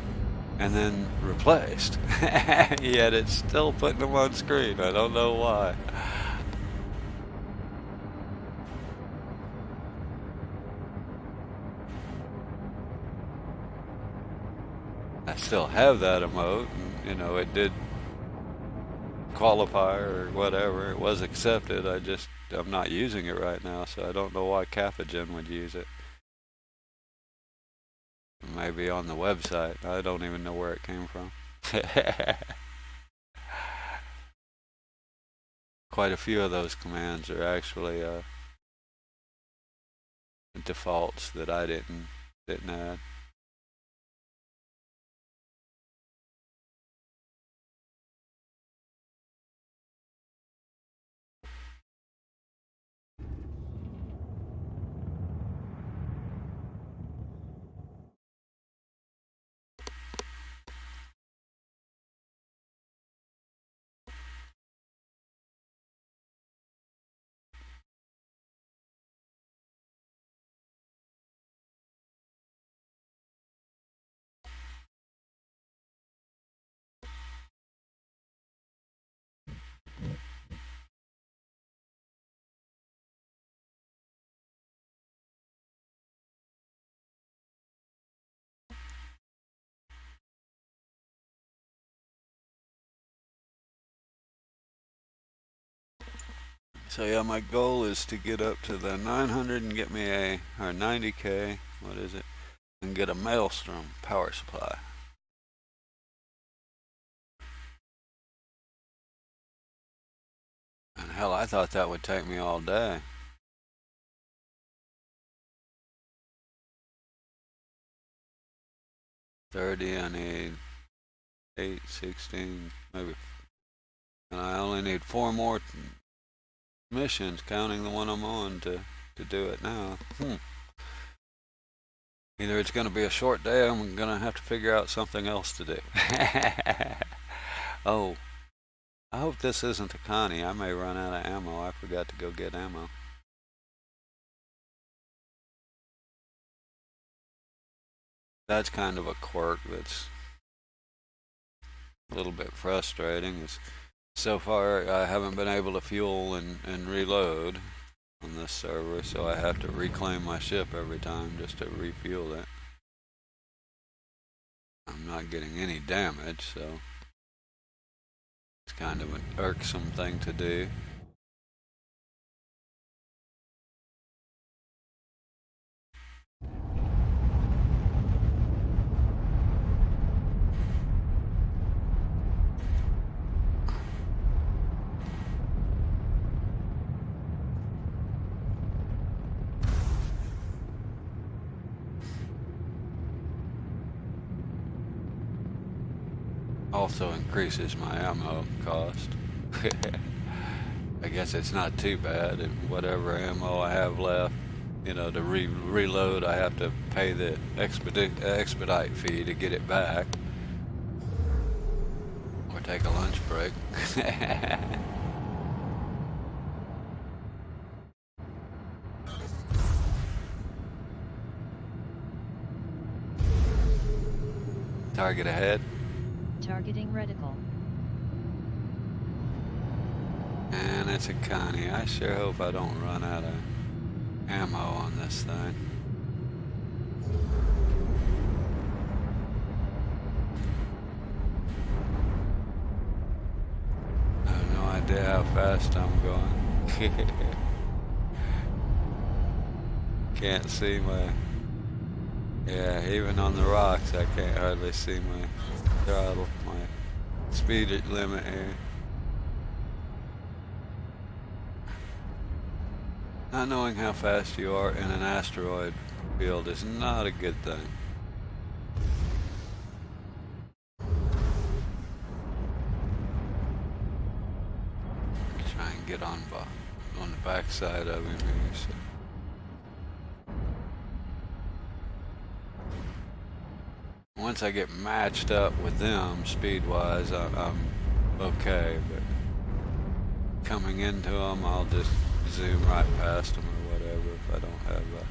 and then replaced. Yet it's still putting them on screen. I don't know why. still have that emote, and, you know, it did qualify or whatever. It was accepted. I'm not using it right now, so I don't know why Capagen would use it. Maybe on the website. I don't even know where it came from. Quite a few of those commands are actually defaults that I didn't add. So yeah, my goal is to get up to the 900 and get me or 90K, what is it, and get a Maelstrom power supply. And hell, I thought that would take me all day. 30, I need 8, 16, maybe, and I only need 4 more missions, counting the one I'm on, to do it now. Either it's going to be a short day, or I'm going to have to figure out something else to do. Oh, I hope this isn't a Connie. I may run out of ammo. I forgot to go get ammo. That's kind of a quirk that's a little bit frustrating. Is so far I haven't been able to fuel and reload on this server, so I have to reclaim my ship every time just to refuel it. I'm not getting any damage, so it's kind of an irksome thing to do. Also increases my ammo cost. I guess it's not too bad. And whatever ammo I have left, you know, to reload, I have to pay the expedite fee to get it back, or take a lunch break. Target ahead. Targeting reticle. And it's a Connie. I sure hope I don't run out of ammo on this thing. I have no idea how fast I'm going. Can't see my... Yeah, even on the rocks I can't hardly see my throttle, my speed limit here. Not knowing how fast you are in an asteroid field is not a good thing. Try and get on the backside of him here. So. Once I get matched up with them speed-wise, I'm okay, but coming into them, I'll just zoom right past them or whatever if I don't have that.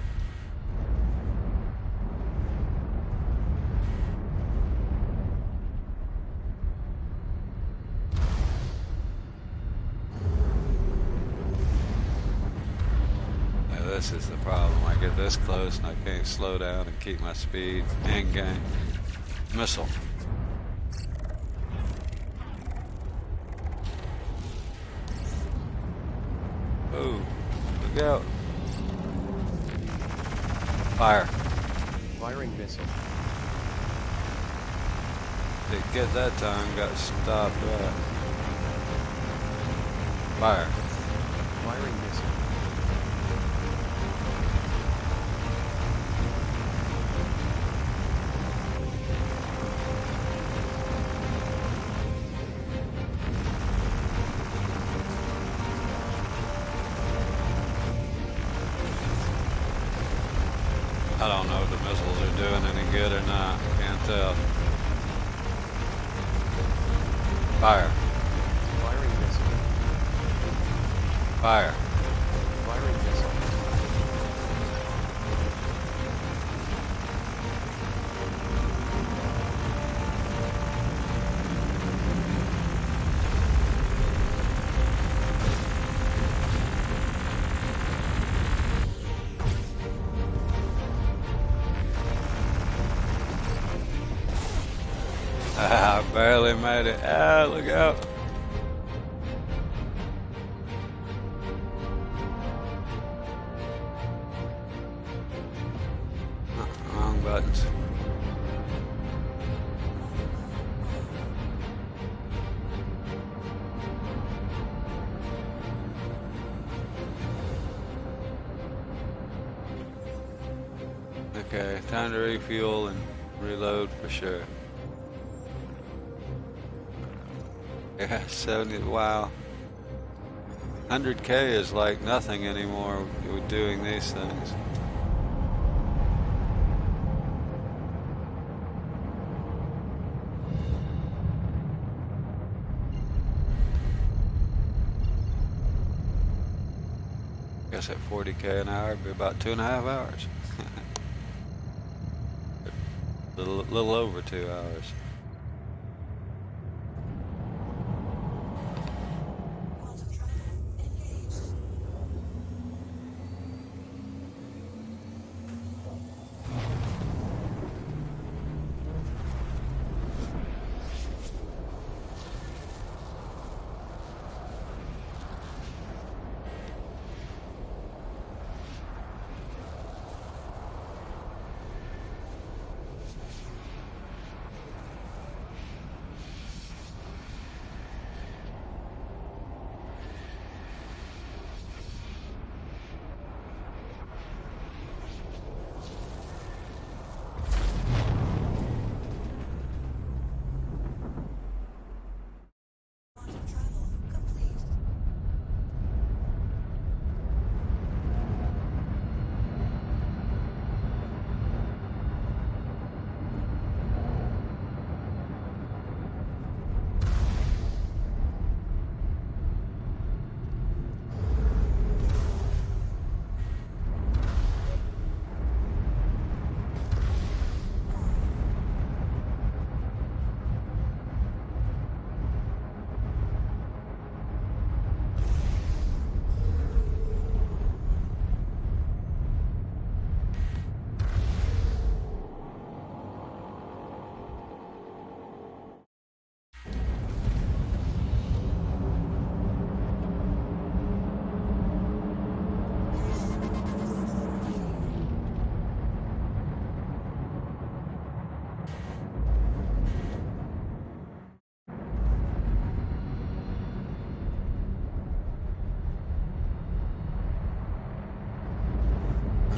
Now this is the problem. I get this close and I can't slow down and keep my speed. End game. Missile. Look out. Fire. Firing missile. Didn't get that time, got stopped right. Fire. Firing missile. I don't know if the missiles are doing any good or not. Can't tell. Fire. Firing missile. Fire. Firing missile. I barely made it. Ah, look out. Wrong buttons. Okay, time to refuel and reload for sure. Yeah, 70, wow. 100K is like nothing anymore with doing these things. Guess at 40K an hour, it'd be about 2.5 hours. little over 2 hours.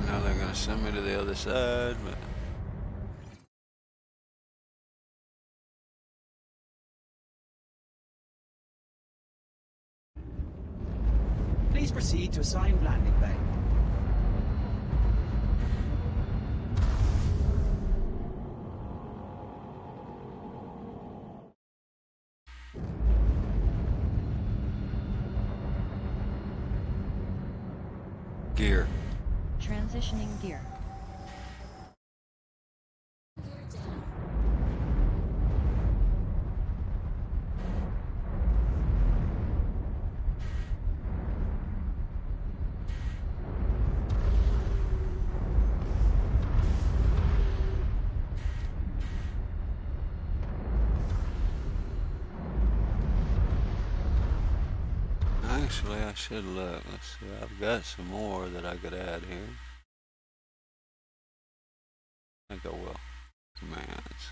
Now they're gonna send me to the other side, but Please proceed to assigned landing bay. gear. Transitioning gear. I Actually, I should look. Let's see. I've got some more that I could add here. I think I will. Commands.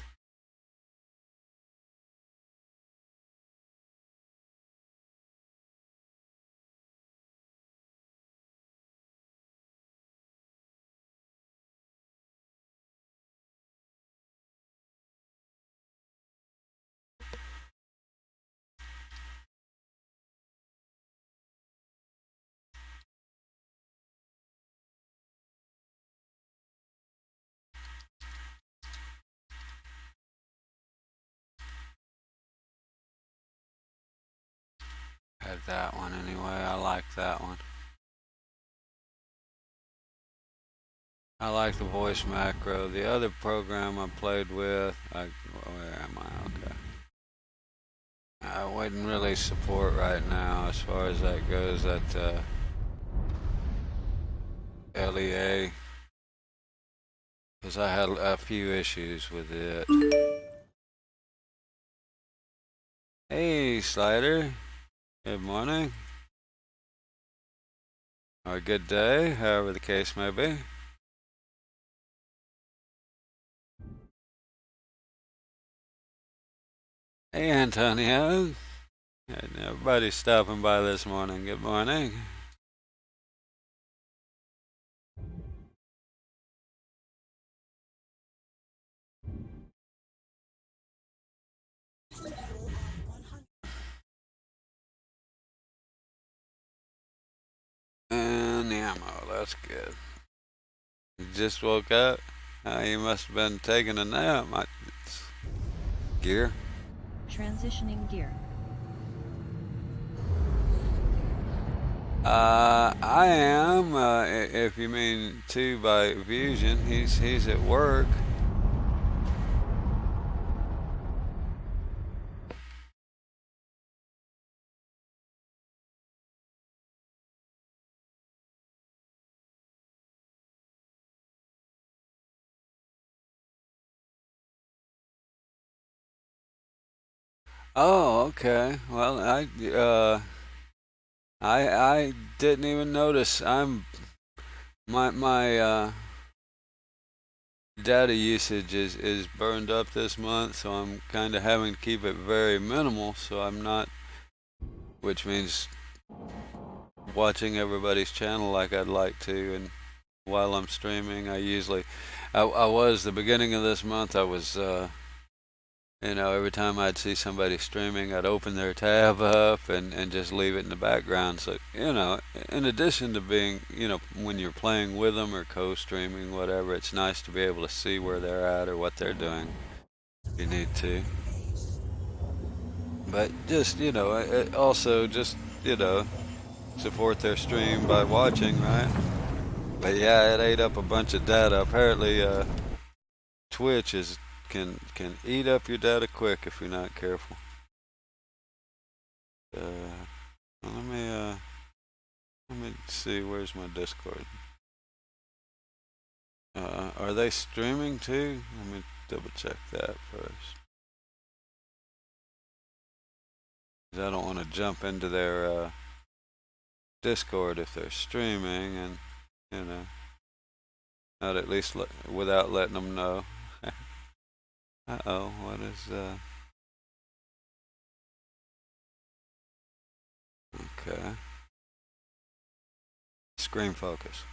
Had that one anyway. I like that one. I like the voice macro. The other program I played with, where am I? Okay. I wouldn't really support right now as far as that goes. That LEA, because I had a few issues with it. Hey, Slider. Good morning. Or good day, however the case may be. Hey, Antonio. And everybody's stopping by this morning. Good morning. And ammo, that's good. You just woke up? You must have been taking a nap. Gear? Transitioning gear. I am. If you mean 2 by Fusion, he's at work. Oh, okay. Well, I didn't even notice. My data usage is burned up this month, so I'm kind of having to keep it very minimal. So I'm not, which means watching everybody's channel like I'd like to, and while I'm streaming, I was the beginning of this month. I was every time I'd see somebody streaming, I'd open their tab up and just leave it in the background. So, in addition to being, when you're playing with them or co-streaming, whatever, it's nice to be able to see where they're at or what they're doing if you need to. But just, also just, support their stream by watching, right? But yeah, it ate up a bunch of data. Apparently, Twitch can eat up your data quick if you're not careful. Let me see. Where's my Discord? Are they streaming too? Let me double check that first. 'Cause I don't want to jump into their Discord if they're streaming, and not at least without letting them know. Uh-oh, what is Okay. Screen focus.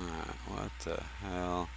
Alright, what the hell?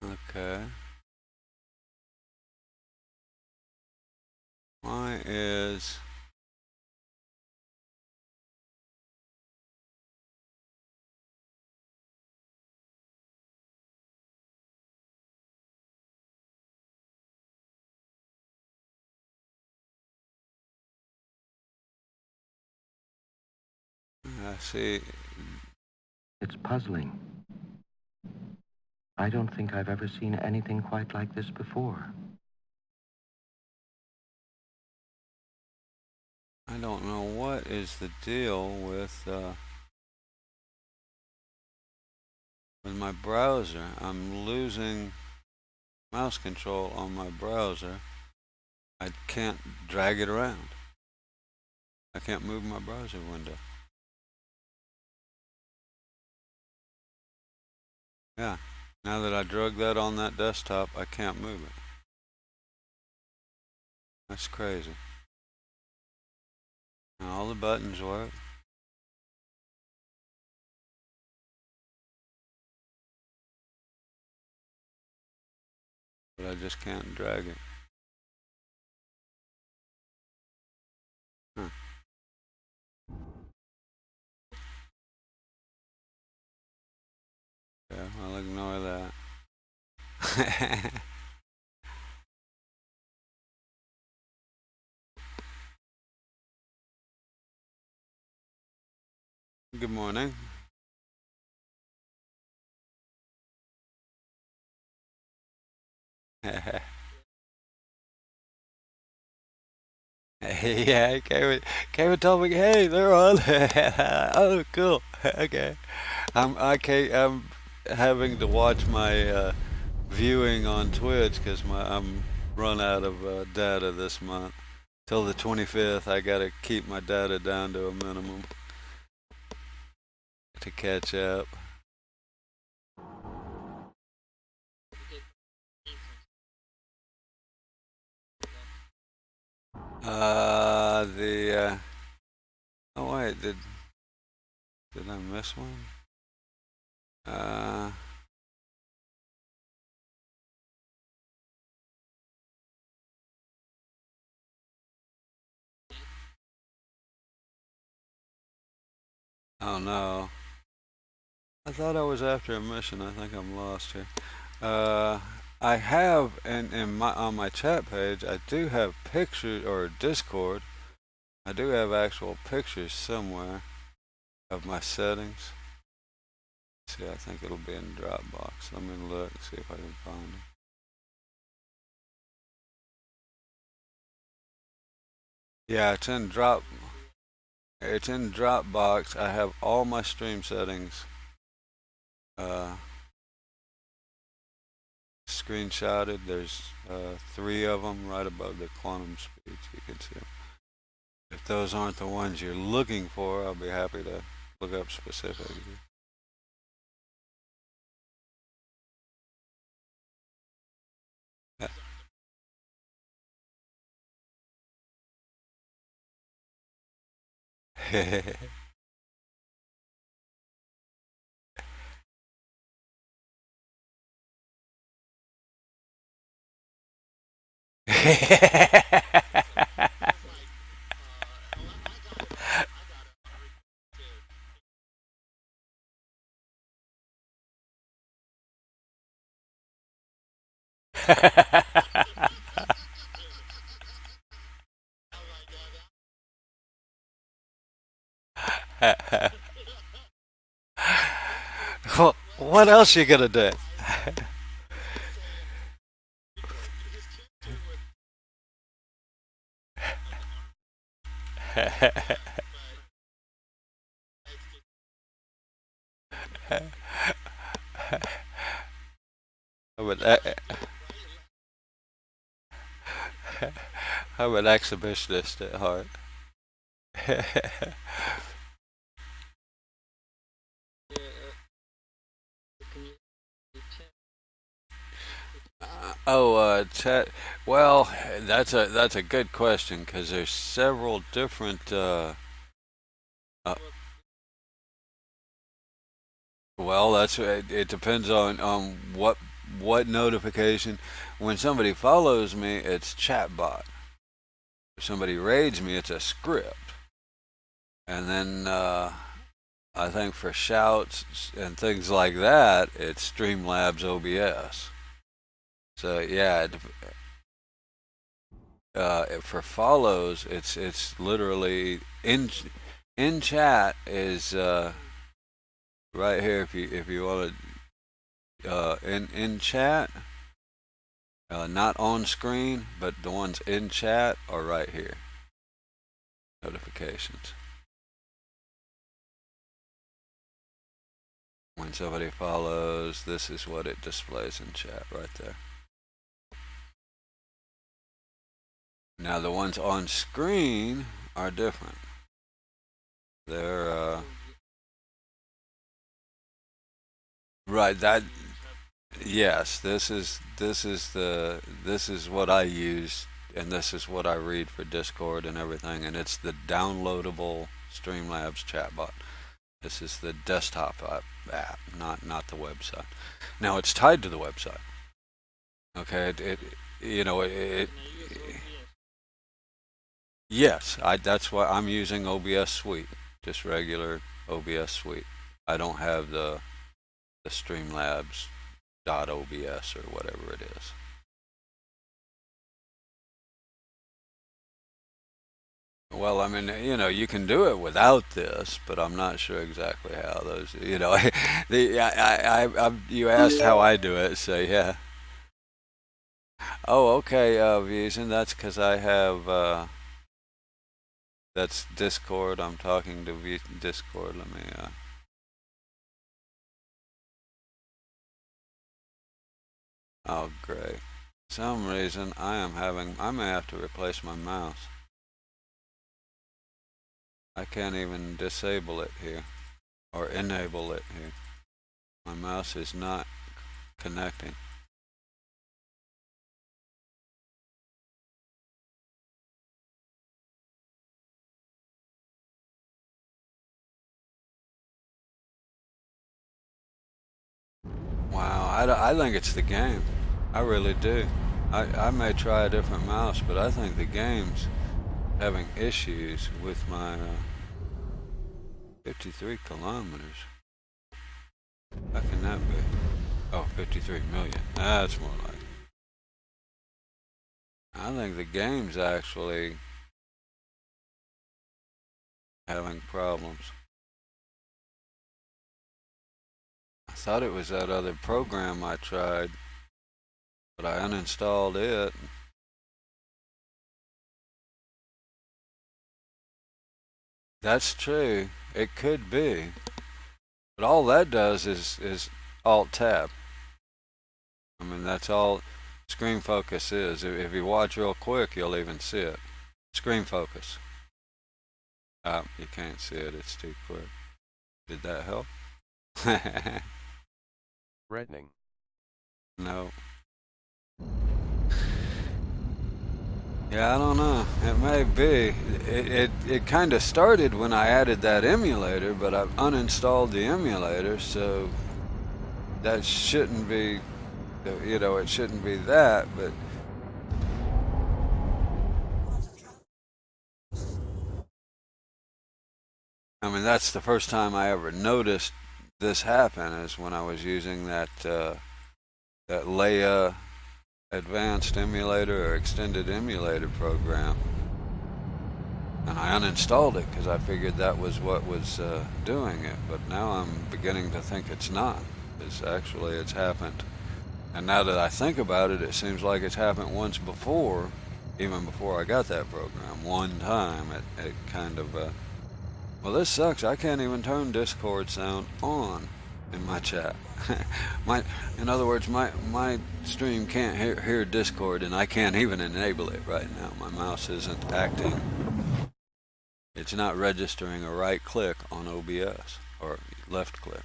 Okay. Why is I see. It's puzzling. I don't think I've ever seen anything quite like this before. I don't know what is the deal with my browser. I'm losing mouse control on my browser. I can't drag it around. I can't move my browser window. Yeah. Now that I drug that on that desktop, I can't move it. That's crazy. Now all the buttons work. But I just can't drag it. Huh. Yeah, I'll ignore that. Good morning. Yeah, Kevin told me, hey, they're on. Oh, cool. Okay. I'm having to watch my viewing on Twitch because I'm run out of data this month. Till the 25th, I gotta keep my data down to a minimum to catch up. Oh wait, did I miss one? Uh, oh no. I thought I was after a mission. I think I'm lost here. Uh, I have in my on my chat page. I do have pictures or Discord. I do have actual pictures somewhere of my settings. See, I think it'll be in Dropbox. Let me look, see if I can find it. Yeah, It's in Dropbox. I have all my stream settings uh, screenshotted. There's three of them right above the quantum speeds. You can see 'em. If those aren't the ones you're looking for, I'll be happy to look up specifically. What else you gonna do? I'm an, I'm an exhibitionist at heart. Chat. Well, that's a good question because there's several different. Uh, well, it depends on what notification. When somebody follows me, it's chatbot. If somebody raids me, it's a script. And then I think for shouts and things like that, it's Streamlabs OBS. So yeah, for follows, it's literally in chat is right here. If you want to in chat, not on screen, but the ones in chat are right here. Notifications. When somebody follows, this is what it displays in chat right there. Now the ones on screen are different. They're right. That yes. This is what I use, and this is what I read for Discord and everything. And it's the downloadable Streamlabs chatbot. This is the desktop app, not the website. Now it's tied to the website. Okay, yes, that's why I'm using OBS Suite, just regular OBS Suite. I don't have the Streamlabs .obs or whatever it is. Well, I mean, you can do it without this, but I'm not sure exactly how those, you asked how I do it, so yeah. Oh, okay, Vision, that's because I have, that's Discord. I'm talking to Discord. Let me, oh, great. For some reason, I may have to replace my mouse. I can't even disable it here, or enable it here. My mouse is not connecting. Wow, I think it's the game. I really do. I may try a different mouse, but I think the game's having issues with my 53 kilometers. How can that be? Oh, 53 million. That's more like it. I think the game's actually having problems. I thought it was that other program I tried, but I uninstalled it. That's true. It could be. But all that does is Alt Tab. I mean, that's all screen focus is. If you watch real quick, you'll even see it. Screen focus. You can't see it. It's too quick. Did that help? Threatening. No. Yeah, I don't know. It may be. It kind of started when I added that emulator, but I've uninstalled the emulator, so that shouldn't be, it shouldn't be that, but I mean, that's the first time I ever noticed this happen is when I was using that Leia advanced emulator or extended emulator program, and I uninstalled it because I figured that was what was doing it, but now I'm beginning to think it's not. It's happened, and now that I think about it, it seems like it's happened once before, even before I got that program. One time it kind of well, this sucks. I can't even turn Discord sound on in my chat. In other words, my stream can't hear Discord, and I can't even enable it right now. My mouse isn't acting. It's not registering a right click on OBS or left click.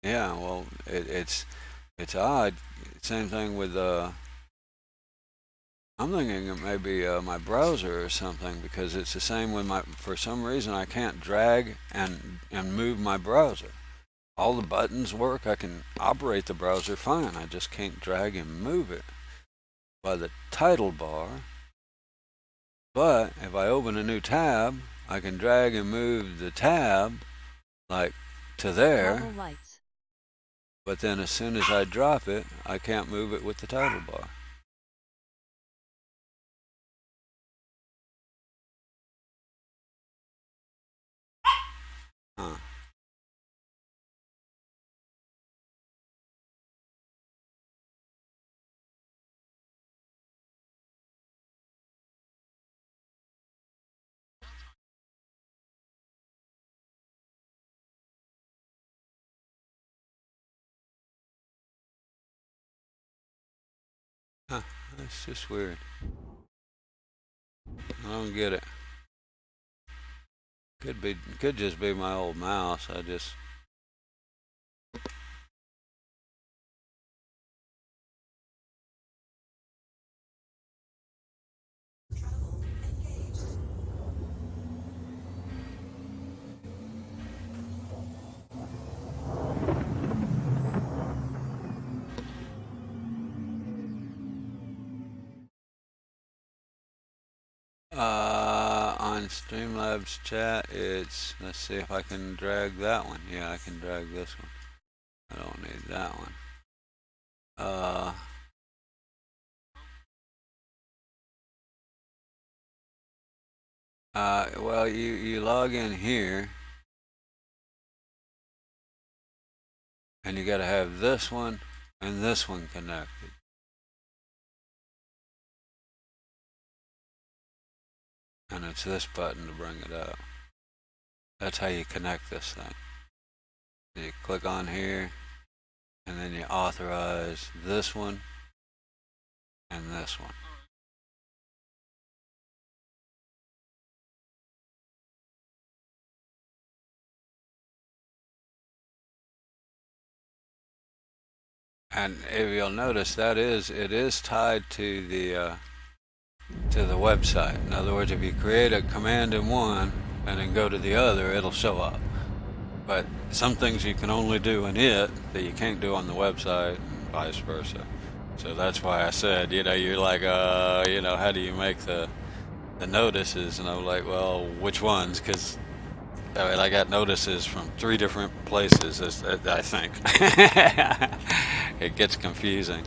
Yeah, well, it's odd. Same thing with I'm thinking it may be my browser or something because it's the same with for some reason I can't drag and move my browser. all the buttons work. I can operate the browser fine. I just can't drag and move it by the title bar. But if I open a new tab, I can drag and move the tab like to there. Toggle lights. But then as soon as I drop it, I can't move it with the title bar. Huh. Huh. That's just weird. I don't get it. Could just be my old mouse. I just on Streamlabs chat, it's, let's see if I can drag that one. Yeah, I can drag this one. I don't need that one. Well, you log in here, and you got to have this one and this one connected. And it's this button to bring it up. That's how you connect this thing. You click on here, and then you authorize this one and this one. And if you'll notice, it is tied to the website. In other words, if you create a command in one and then go to the other, it'll show up. But some things you can only do in it that you can't do on the website, and vice versa. So that's why I said, you're like, how do you make the notices? And I'm like, well, which ones? Because I got notices from 3 different places, I think. It gets confusing.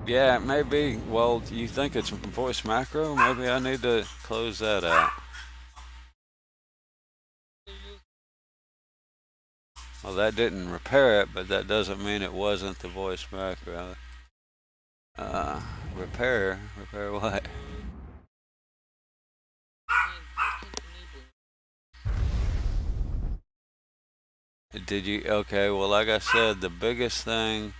Yeah, maybe. Well, you think it's voice macro? Maybe I need to close that out. Well, that didn't repair it, but that doesn't mean it wasn't the voice macro. Repair what? Did you? Okay, well, like I said, the biggest thing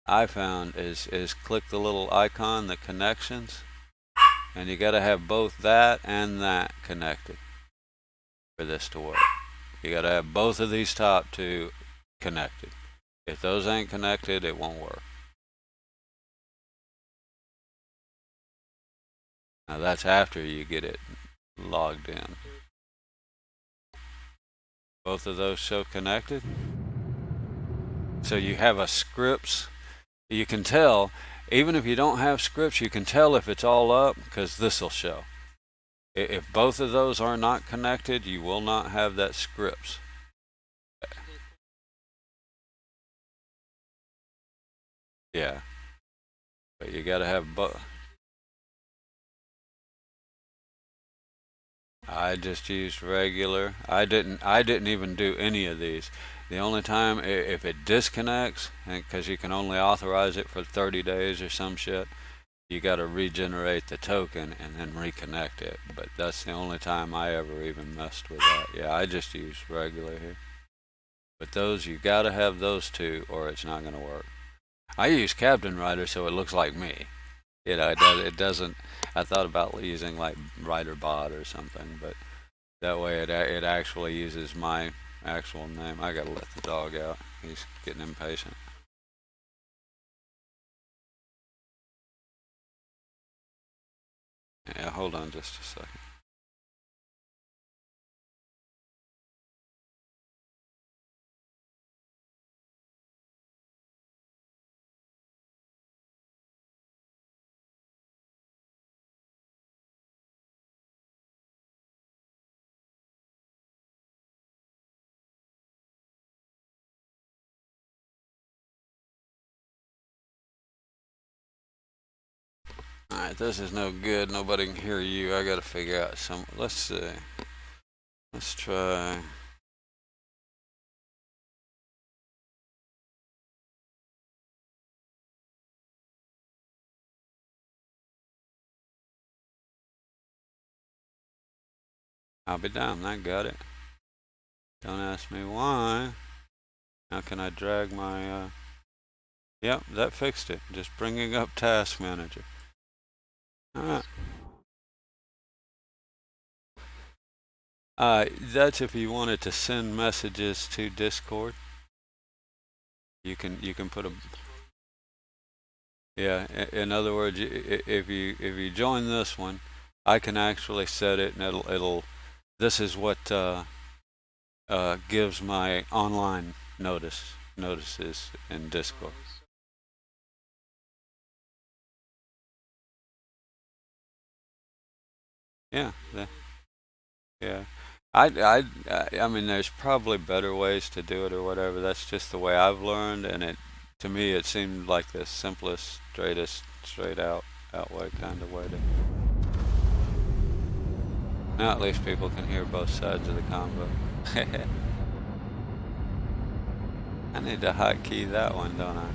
I found is click the little icon, the connections, and you got to have both that and that connected for this to work. You got to have both of these top 2 connected. If those ain't connected, it won't work. Now that's after you get it logged in. Both of those show connected. So you have a scripts. You can tell, even if you don't have scripts, you can tell if it's all up because this will show. If both of those are not connected, you will not have that scripts. Yeah. But you got to have both. I just used regular. I didn't even do any of these. The only time if it disconnects, because you can only authorize it for 30 days or some shit, you got to regenerate the token and then reconnect it. But that's the only time I ever even messed with that. Yeah, I just used regular here. But those, you got to have those 2 or it's not going to work. I use Captain Writer so it looks like me. It doesn't. I thought about using like WriterBot or something, but that way it actually uses my actual name. I gotta let the dog out. He's getting impatient. Yeah, hold on just a second. Alright, this is no good. Nobody can hear you. I gotta figure out some. Let's see. Let's try. I'll be damned, that got it. Don't ask me why. How can I drag my, Yep, that fixed it. Just bringing up Task Manager. Alright. That's if you wanted to send messages to Discord. You can put a. Yeah, in other words, if you join this one, I can actually set it, and it'll. This is what gives my online notices in Discord. Yeah, yeah. I mean, there's probably better ways to do it or whatever. That's just the way I've learned, and to me it seemed like the simplest, straight out way kind of way to. Now at least people can hear both sides of the combo. I need to hotkey that one, don't I?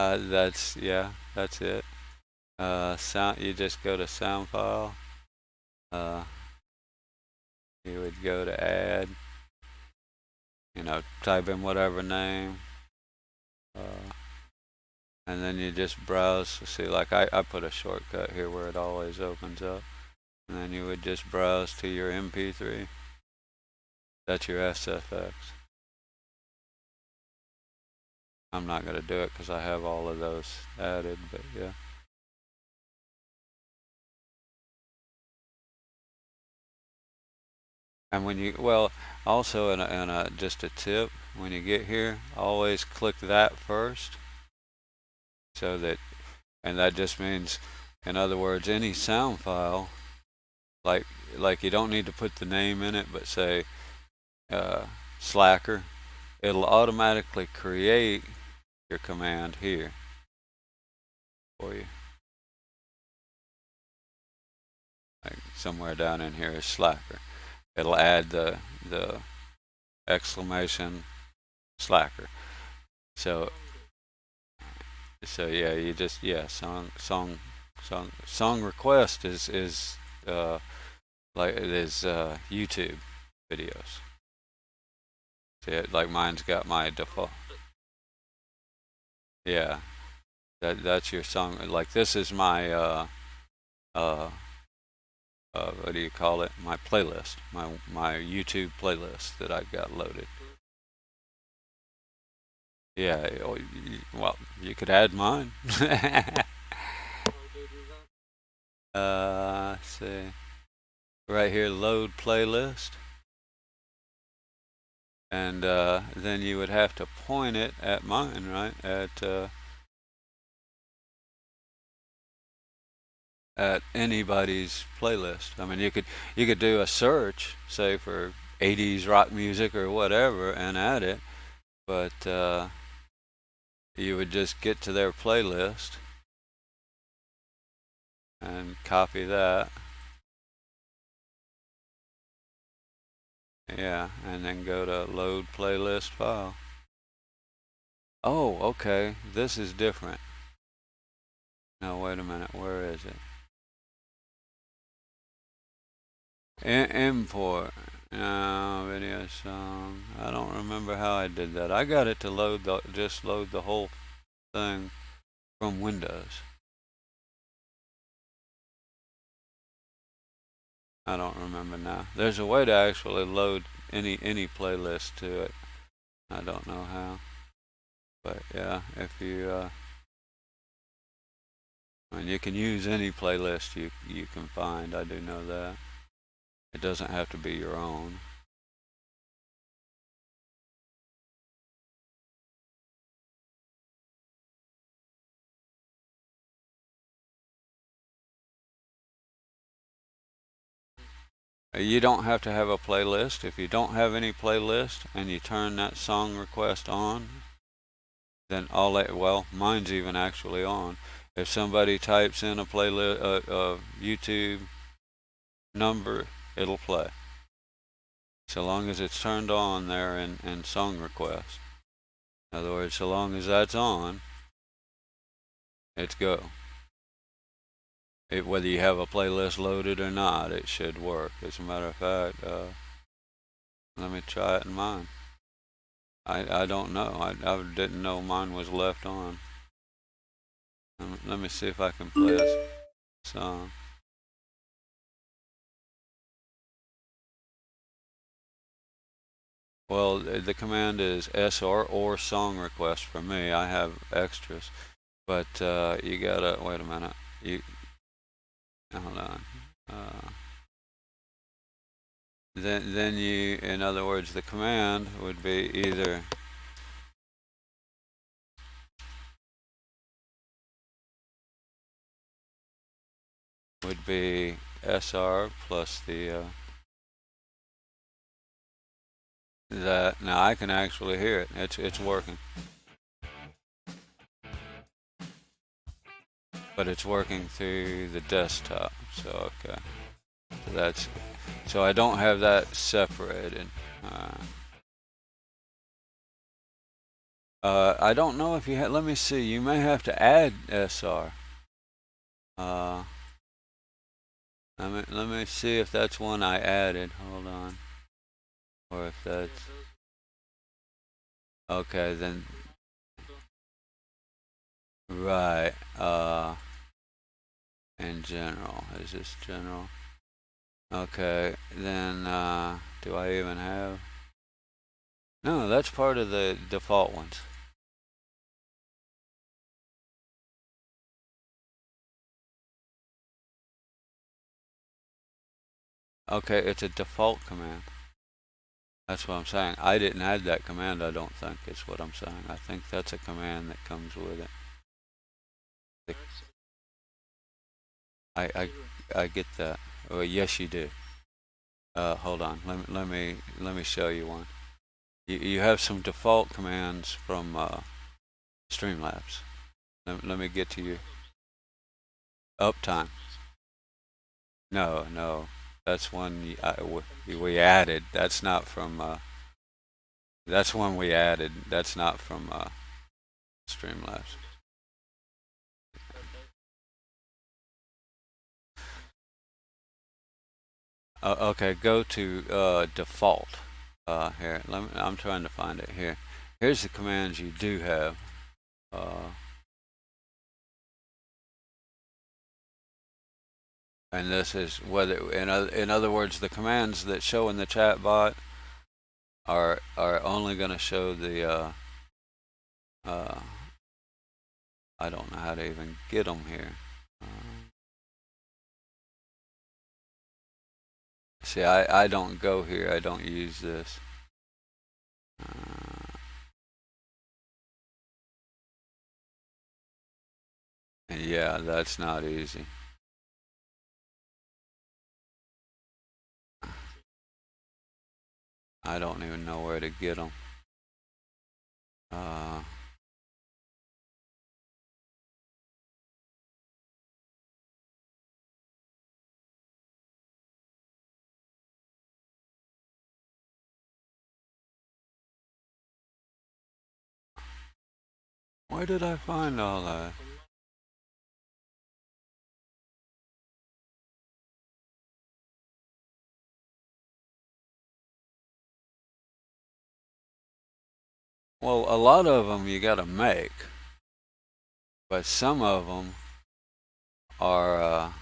That's it. Sound. You just go to sound file. Uh, you would go to add. Type in whatever name. And then you just browse. See, like I put a shortcut here where it always opens up. And then you would just browse to your MP3. That's your SFX. I'm not going to do it because I have all of those added, but yeah. And also just a tip, when you get here, always click that first, so and that just means, in other words, any sound file, like you don't need to put the name in it, but say Slacker, it'll automatically create your command here for you. Like somewhere down in here is Slacker. It'll add the exclamation Slacker. So yeah, you just song request is like it is YouTube videos. See it, like mine's got my default. Yeah, that's your song. Like this is my uh what do you call it? My playlist, my YouTube playlist that I've got loaded. Yeah, well, you could add mine. Let's see. Right here, load playlist. And then you would have to point it at mine, right? At anybody's playlist. I mean, you could do a search, say for 80s rock music or whatever, and add it, but you would just get to their playlist and copy that. Yeah, and then go to load playlist file. Oh, okay. This is different. No, wait a minute. Where is it? Import. No, video song. I don't remember how I did that. I got it to just load the whole thing from Windows. I don't remember now. There's a way to actually load any playlist to it. I don't know how. But yeah, if you I mean, you can use any playlist you can find. I do know that. It doesn't have to be your own. You don't have to have a playlist. If you don't have any playlist and you turn that song request on, then well, mine's even actually on. If somebody types in a playlist, YouTube number, it'll play. So long as it's turned on there in song request. In other words, so long as that's on, it's go. Whether you have a playlist loaded or not, it should work. As a matter of fact, let me try it in mine. I don't know. I didn't know mine was left on. Let me see if I can play a song. Well, the command is SR or song request for me. I have extras, but you gotta wait a minute. Hold on. Then you, in other words, the command would be either SR plus the that. Now I can actually hear it. It's working, but it's working through the desktop. So okay, so I don't have that separated. I don't know if you had. Let me see. You may have to add SR. Let me see if that's one I added. Hold on. Or if that's okay. Then right. In general, is this general? Okay. Then do I even have? No, that's part of the default ones. Okay, it's a default command. That's what I'm saying. I didn't add that command, I don't think, is what I'm saying. I think that's a command that comes with it. I get that. Well, yes, you do. Hold on. Let me show you one. You have some default commands from Streamlabs. Let me get to you. Uptime. No. That's one we added. That's not from. That's one we added. That's not from Streamlabs. Okay, go to default. Here, I'm trying to find it here. Here's the commands you do have. And this is whether, in other words, the commands that show in the chat bot are only going to show the. I don't know how to even get them here. See, I don't go here. I don't use this. Yeah, that's not easy. I don't even know where to get them. Where did I find all that? Well, a lot of them you got to make, but some of them are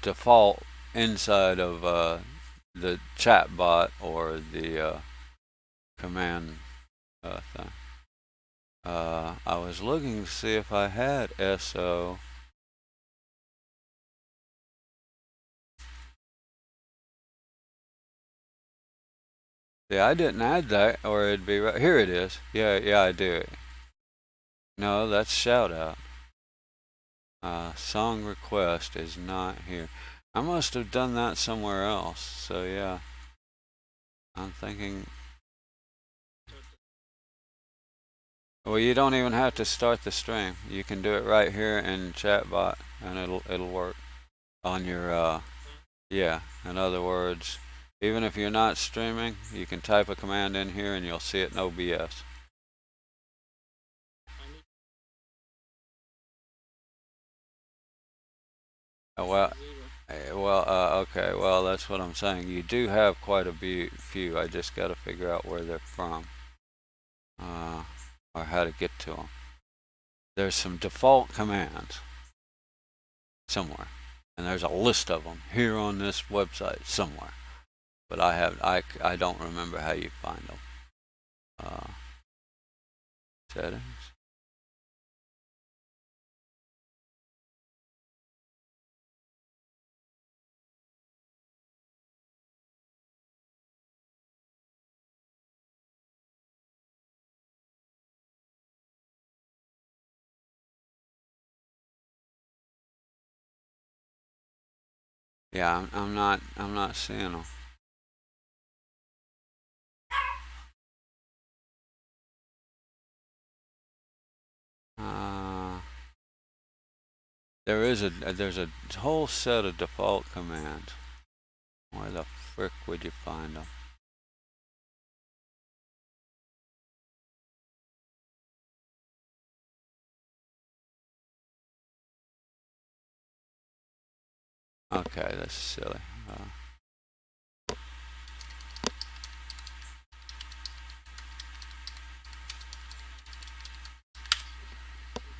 default inside of the chat bot or the command thing. I was looking to see if I had SO. Yeah, I didn't add that, or it'd be right here. It is. Yeah, I do. No, that's shout out. Song request is not here. I must have done that somewhere else. So yeah, I'm thinking. Well, you don't even have to start the stream. You can do it right here in chatbot, and it'll work on your yeah. In other words, even if you're not streaming, you can type a command in here and you'll see it in OBS. Well, okay. Well, that's what I'm saying. You do have quite a few. I just got to figure out where they're from, or how to get to them. There's some default commands somewhere, and there's a list of them here on this website somewhere. But I don't remember how you find them. Settings. Yeah, I'm not seeing them. There's a whole set of default commands. Where the frick would you find them? Okay, that's silly.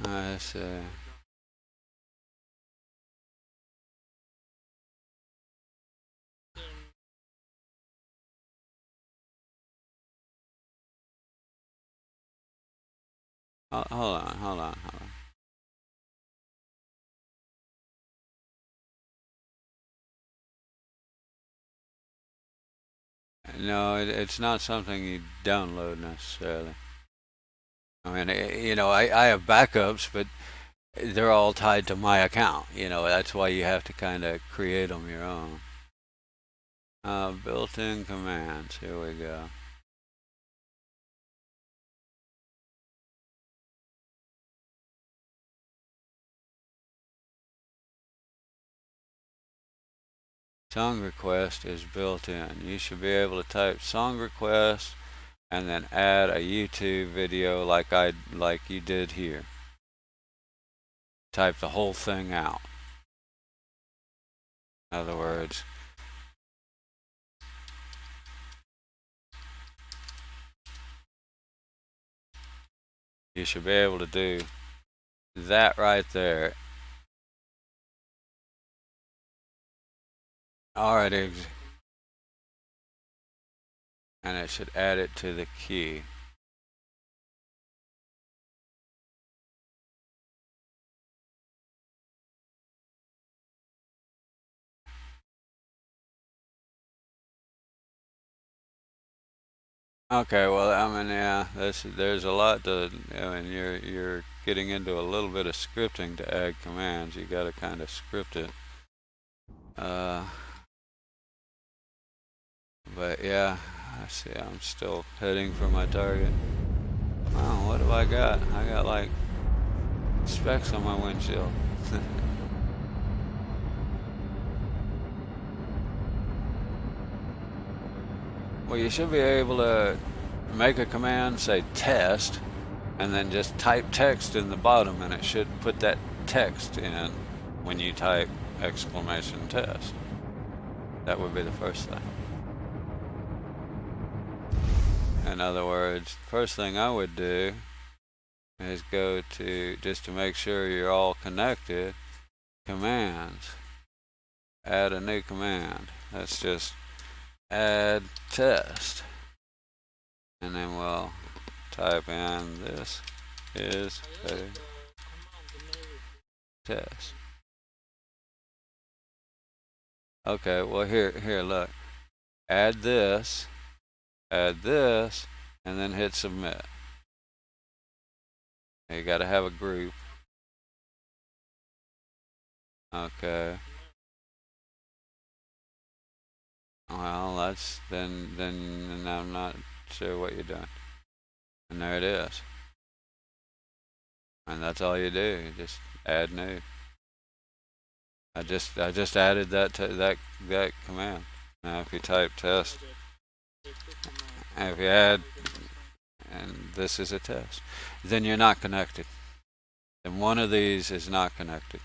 Let's see. Hold on. No, it's not something you download necessarily. I mean, I have backups, but they're all tied to my account. That's why you have to kind of create them your own. Built-in commands. Here we go. Song request is built in. You should be able to type song request and then add a YouTube video like you did here. Type the whole thing out. In other words, you should be able to do that right there. Already, and it should add it to the key. Okay, well, I mean, yeah, there's a lot to. I mean, you're getting into a little bit of scripting to add commands. You got to kind of script it. But yeah, I see. I'm still heading for my target. Wow, what have I got? I got like specks on my windshield. Well, you should be able to make a command, say test, and then just type text in the bottom, and it should put that text in when you type exclamation test. That would be the first thing. In other words, first thing I would do is go to, just to make sure you're all connected, commands. Add a new command. That's just add test. And then we'll type in this is a test. Okay, well here, look. Add this, and then hit submit. You gotta have a group. Okay. Well, that's then I'm not sure what you're doing. And there it is. And that's all you do. You just add new. I just added that to that command. Now if you type test, and if you add, and this is a test, then you're not connected. Then one of these is not connected.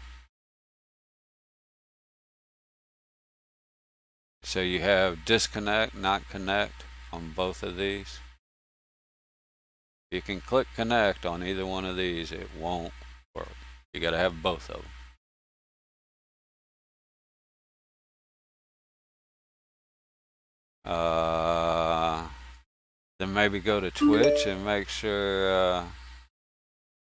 So you have disconnect, not connect on both of these. You can click connect on either one of these, it won't work. You got to have both of them. Then maybe go to Twitch and make sure.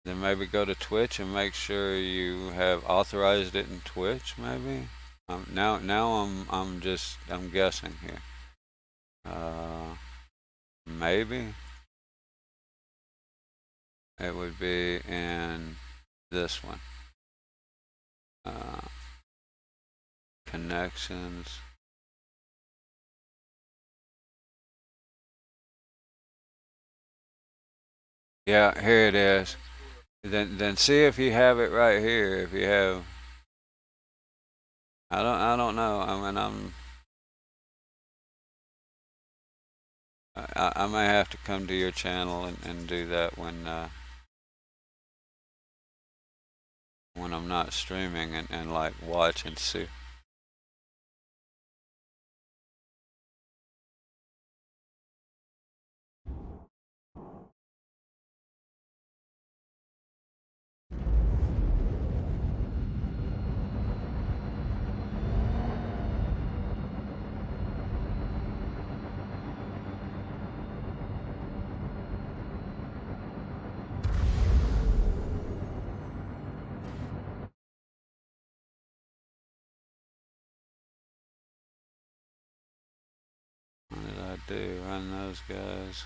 Then maybe go to Twitch and make sure you have authorized it in Twitch. Maybe. Now I'm guessing here. Maybe it would be in this one. Connections. Yeah, here it is. Then see if you have it right here. If you have, I don't know. I mean I may have to come to your channel and do that when I'm not streaming and like watch and see. What did I do? Run those guys.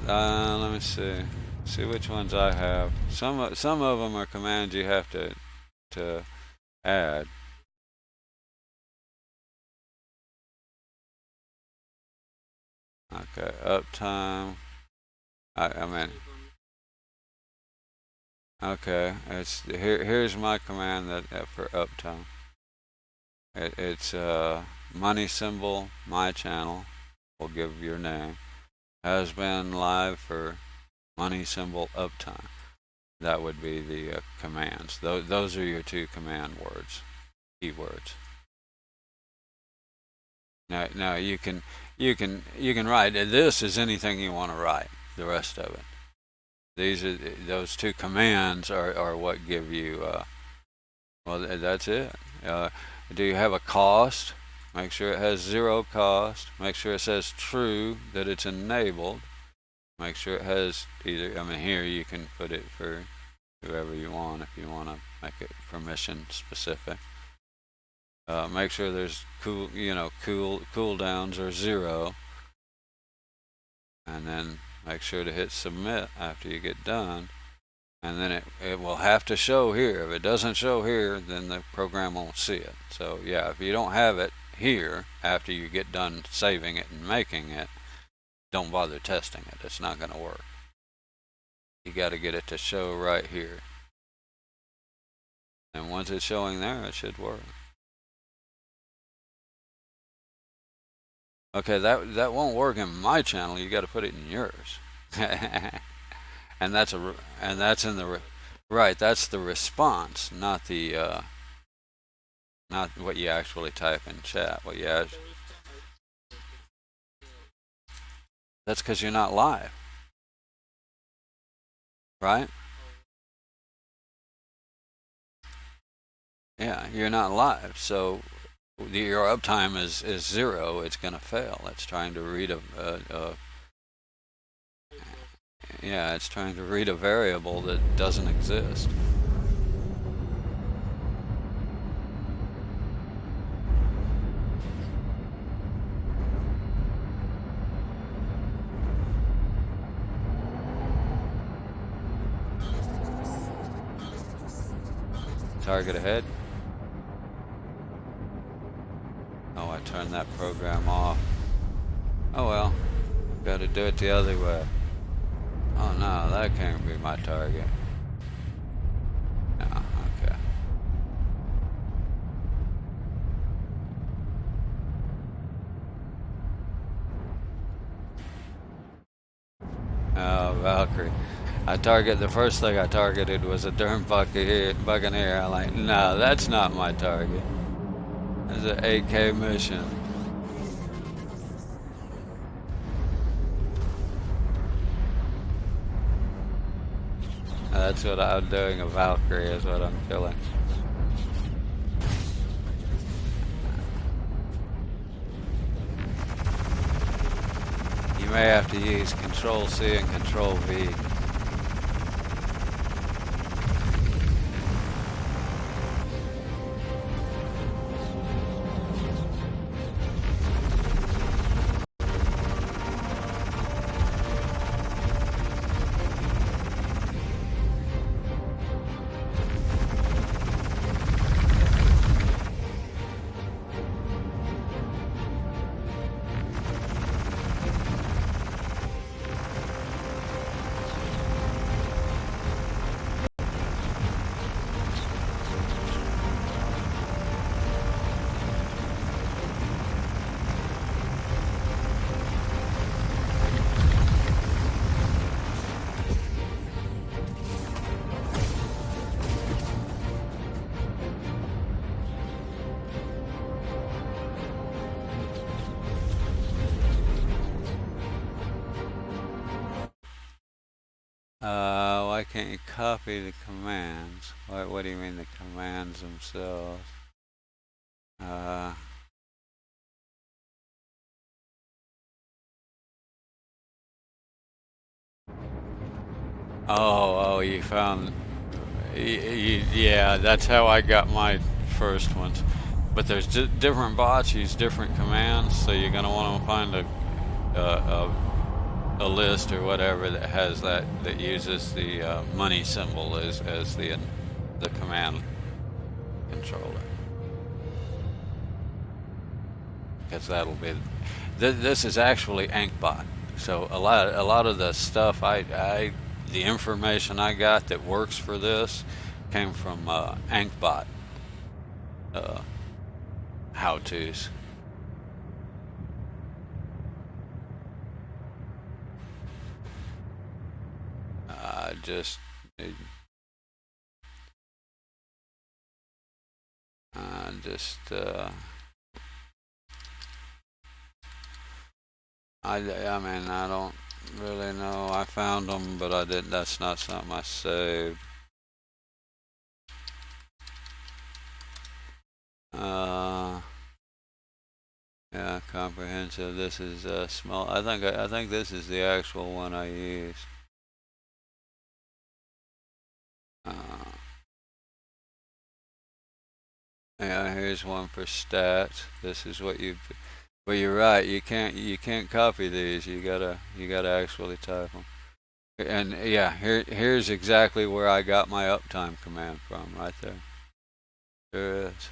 Let me see. See which ones I have. Some of them are commands you have to add. Okay, uptime. I mean, okay. It's here's my command that for uptime. It's money symbol my channel. Will give your name. Has been live for money symbol uptime. That would be the commands. Those are your two command words, keywords. Now you can write this as anything you want to write. The rest of it. Those two commands are what give you. Well, that's it. Do you have a cost? Make sure it has 0 cost. Make sure it says true, that it's enabled. Make sure it has either, I mean, here you can put it for whoever you want if you want to make it permission specific. Make sure there's cooldowns are 0. And then make sure to hit submit after you get done. And then it will have to show here. If it doesn't show here, then the program won't see it. So yeah, if you don't have it here after you get done saving it and making it, don't bother testing it. It's not going to work. You got to get it to show right here. And once it's showing there, it should work. Okay, that won't work in my channel. You got to put it in yours. and that's in the right. That's the response, not the not what you actually type in chat. What you that's because you're not live, right? Yeah, you're not live, so your uptime is 0. It's going to fail. It's trying to read it's trying to read a variable that doesn't exist. target ahead. Oh, I turned that program off. Oh well, gotta do it the other way. Oh no, that can't be my target. No, okay. Oh, Valkyrie. The first thing I targeted was a darn Buccaneer. I'm like, no, that's not my target. It's an 8K mission. That's what I'm doing, a Valkyrie is what I'm killing. You may have to use Control C and Control V. Why can't you copy the commands? What do you mean the commands themselves? Oh, you found, yeah, that's how I got my first ones. But there's different bots use different commands, so you're gonna want to find a list or whatever that has that uses the money symbol as the command controller, because that'll be. This is actually AnkBot, so a lot of the stuff the information I got that works for this came from AnkBot how-tos. Just I mean, I don't really know. I found them, but I didn't. That's not something I saved. Yeah, comprehensive. This is small. I think this is the actual one I use. Yeah, here's one for stats. This is what you. But you're right. You can't copy these. You gotta actually type them. And yeah, here's exactly where I got my uptime command from. Right there. There is.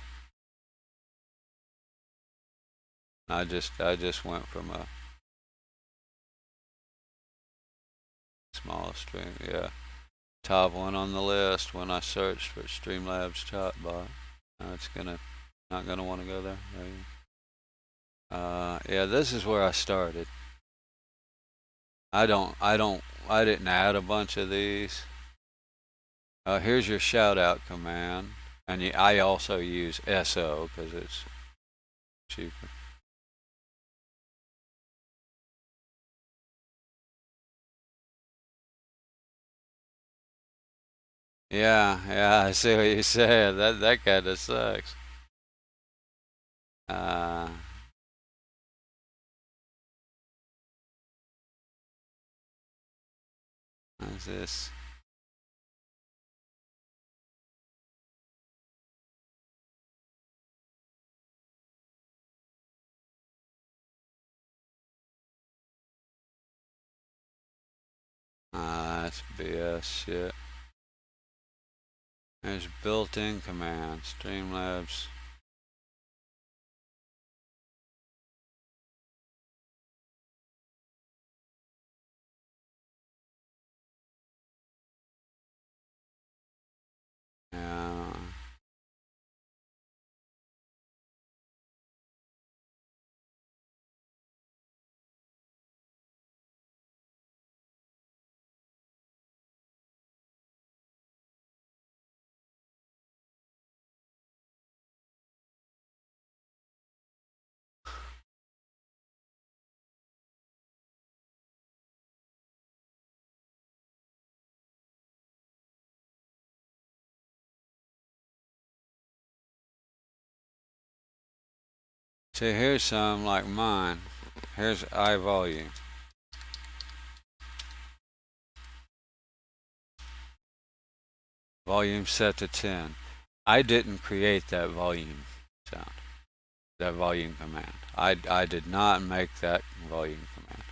I just went from a small stream. Yeah, top one on the list when I searched for Streamlabs chatbot. It's not gonna want to go there. Yeah, this is where I started. I didn't add a bunch of these. Here's your shout out command, and I also use SO because it's cheaper. Yeah, I see what you said. That kind of sucks. What's this? That's BS shit. There's built-in commands, Streamlabs. Yeah. See, here's some like mine. Here's I volume. Volume set to 10. I didn't create that volume sound, that volume command. I did not make that volume command.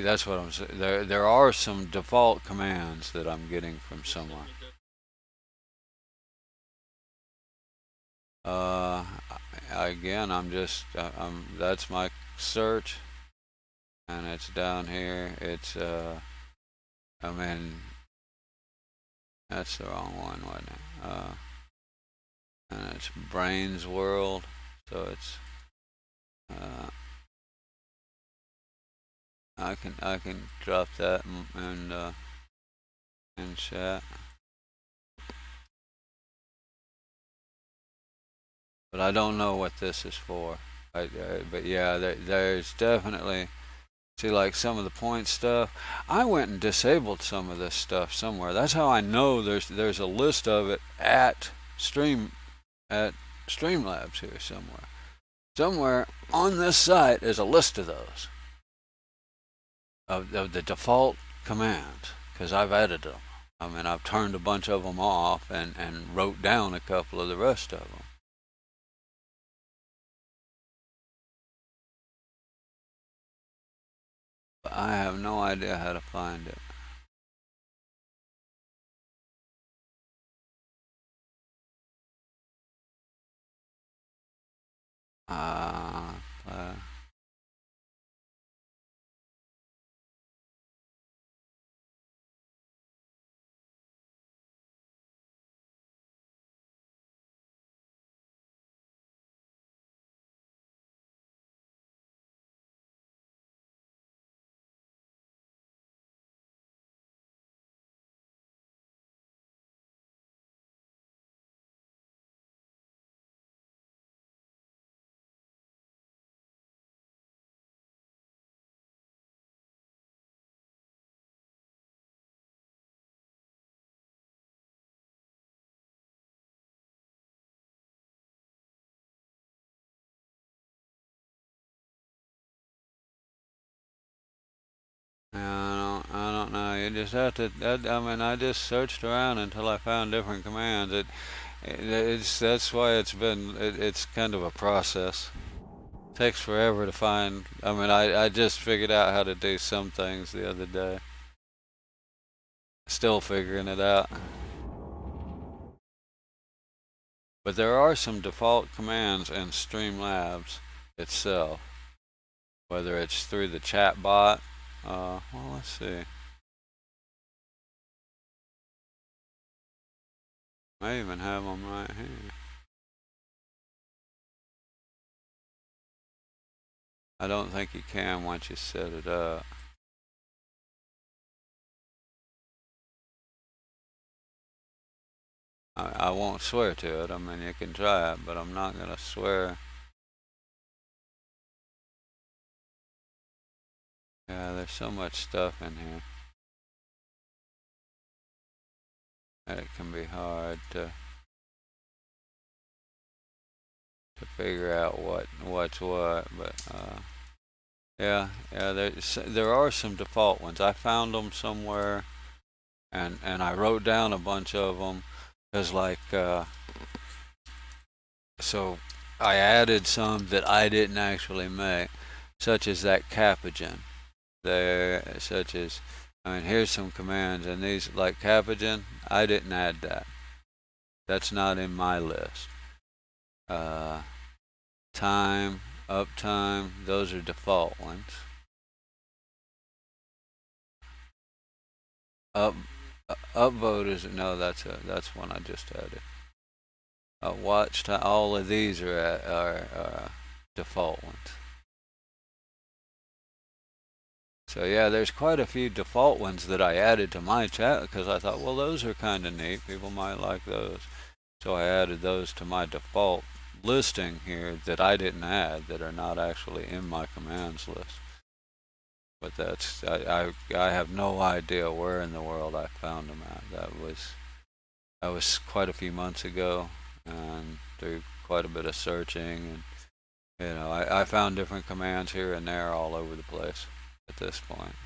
That's what I'm saying. There are some default commands that I'm getting from somewhere. Uh, Again, that's my search, and it's down here. It's I mean, that's the wrong one, wasn't it? And it's Brains World, so it's uh, I can drop that in chat. But I don't know what this is for. But yeah, there's definitely, see, like some of the point stuff. I went and disabled some of this stuff somewhere. That's how I know there's a list of it at Streamlabs here somewhere. Somewhere on this site is a list of those of the default commands because I've edited them. I mean, I've turned a bunch of them off and wrote down a couple of the rest of them. But I have no idea how to find it. Uh, uh, Yeah, I don't know. You just have to. I mean, I just searched around until I found different commands. It's that's why it's kind of a process. It takes forever to find. I mean, I just figured out how to do some things the other day. Still figuring it out. But there are some default commands in Streamlabs itself, whether it's through the chat bot. Well, let's see. I even have them right here. I don't think you can once you set it up. I won't swear to it. I mean, you can try it, but I'm not going to swear. Yeah, there's so much stuff in here that it can be hard to figure out what's what. But yeah, there are some default ones. I found them somewhere, and I wrote down a bunch of them. Cause like so I added some that I didn't actually make, such as that capogen. There, such as, I mean, here's some commands, and these like capogen. I didn't add that. That's not in my list. Time, uptime, those are default ones. Up upvote is no, that's one I just added. Watch time, all of these are default ones. So yeah, there's quite a few default ones that I added to my chat because I thought, well, those are kind of neat. People might like those. So I added those to my default listing here that I didn't add, that are not actually in my commands list. But I have no idea where in the world I found them at. That was quite a few months ago, and through quite a bit of searching, and I found different commands here and there all over the place at this point.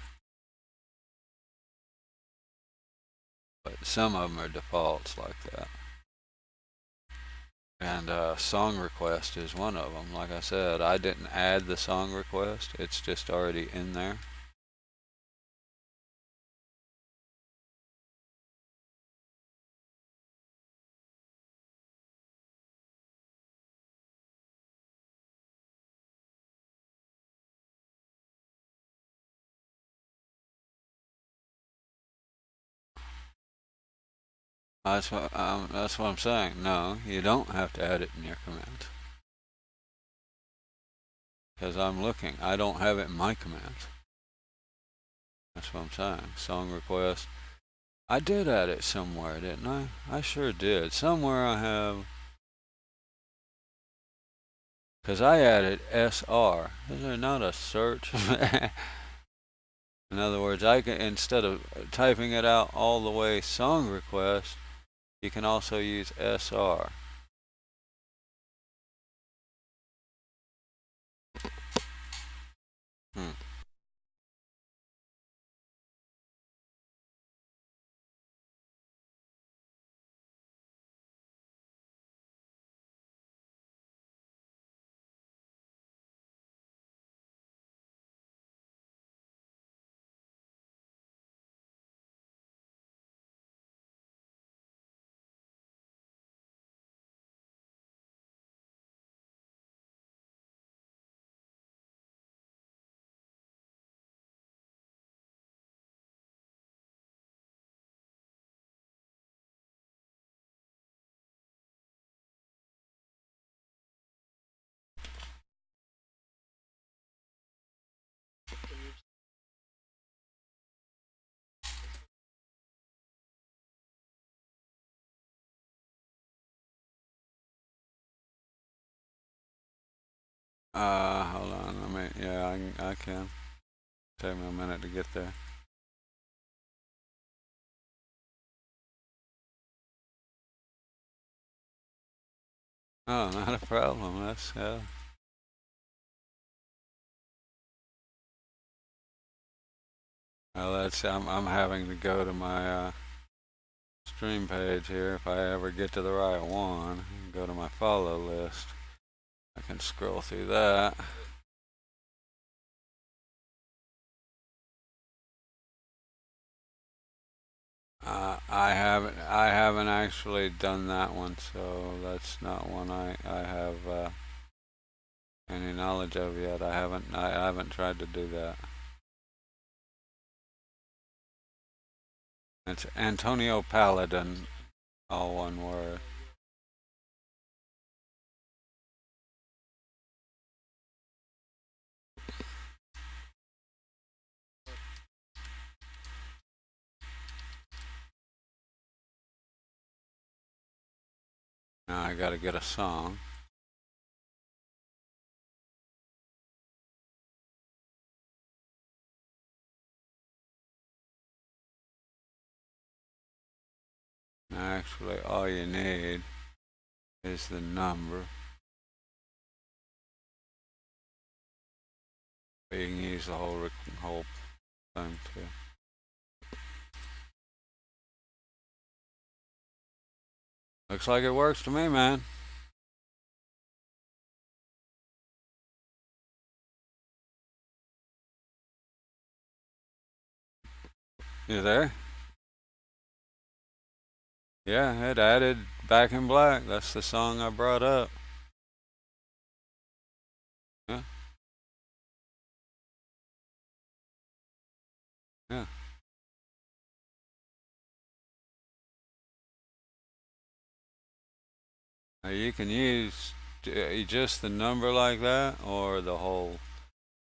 But some of them are defaults like that. And song request is one of them. Like I said, I didn't add the song request. It's just already in there. That's what I'm saying. No, you don't have to add it in your commands. Because I'm looking. I don't have it in my commands. That's what I'm saying. Song request. I did add it somewhere, didn't I? I sure did. Somewhere I have. Because I added SR. Is there not a search? In other words, I can, instead of typing it out all the way song request, you can also use SR. Hmm. Hold on. Yeah, I can. Take me a minute to get there. Oh, not a problem. That's well, I'm having to go to my stream page here. If I ever get to the right one, go to my follow list. I can scroll through that. I haven't actually done that one, so that's not one I have any knowledge of yet. I haven't tried to do that. It's Antonio Paladin, all one word. Now I gotta get a song. Actually, all you need is the number. But you can use the whole thing too. Looks like it works to me, man. You there? Yeah, it added Back in Black. That's the song I brought up. Yeah. Yeah. You can use just the number like that or the whole.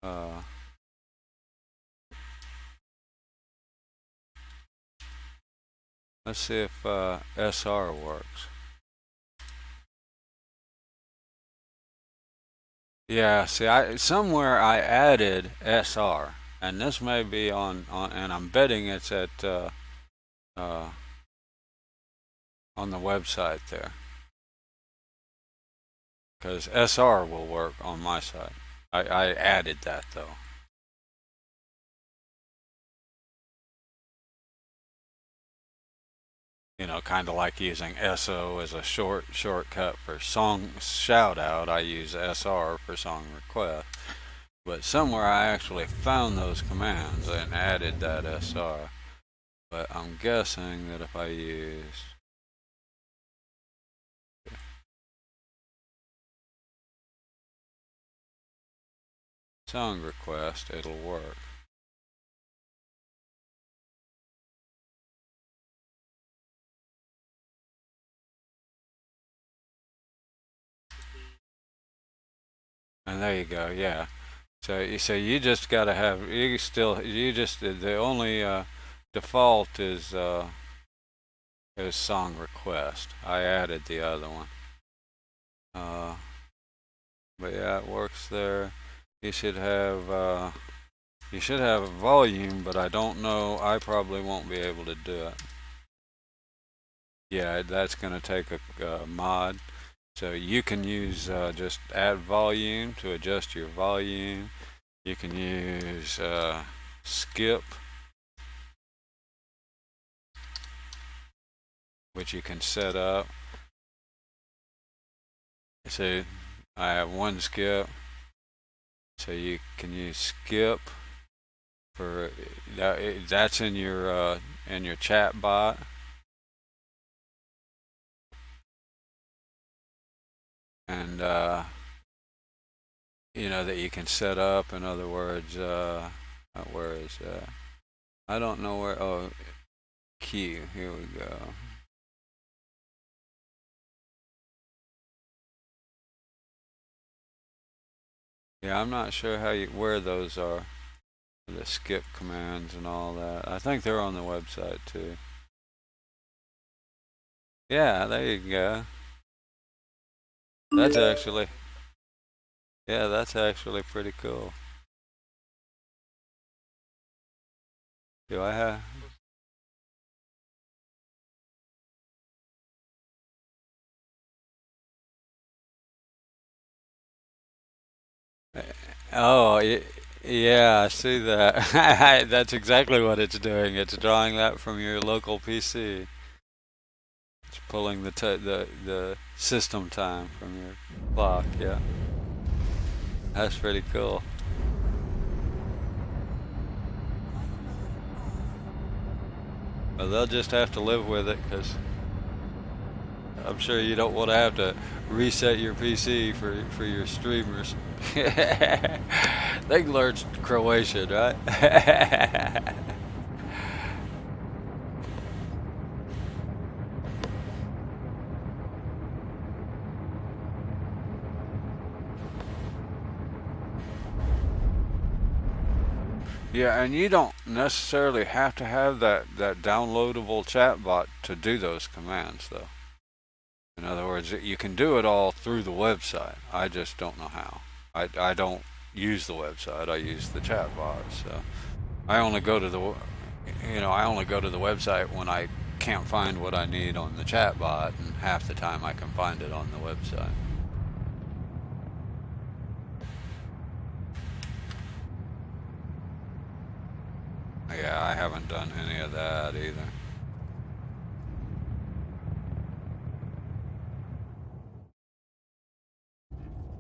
Uh, let's see if SR works. Yeah, see, somewhere I added SR, and this may be and I'm betting it's at uh, on the website there, because SR will work on my side. I added that though. You know, kind of like using SO as a shortcut for song shout out. I use SR for song request. But somewhere I actually found those commands and added that SR. But I'm guessing that if I use song request, it'll work. And there you go, yeah. So you just gotta have the only default is song request. I added the other one. But yeah, it works there. You should have a volume, but I don't know. I probably won't be able to do it. Yeah, that's gonna take a mod. So you can use just add volume to adjust your volume. You can use skip, which you can set up. So I have one skip. So you can use skip for that's in your chat bot. And you know that you can set up. In other words, where is that? I don't know where. Oh, Q. Here we go. Yeah, I'm not sure where those are. The skip commands and all that. I think they're on the website too. Yeah, there you go. That's actually, yeah, that's actually pretty cool. Do I have? Oh, yeah, I see that. That's exactly what it's doing. It's drawing that from your local PC. It's pulling the system time from your clock. Yeah, that's pretty cool. Well, they'll just have to live with it because I'm sure you don't want to have to reset your PC for your streamers. They can learn Croatian, right? Yeah, and you don't necessarily have to have that downloadable chatbot to do those commands, though. In other words, you can do it all through the website. I just don't know how. I don't use the website. I use the chatbot. So I only go to I only go to the website when I can't find what I need on the chatbot, and half the time I can find it on the website. Yeah, I haven't done any of that either.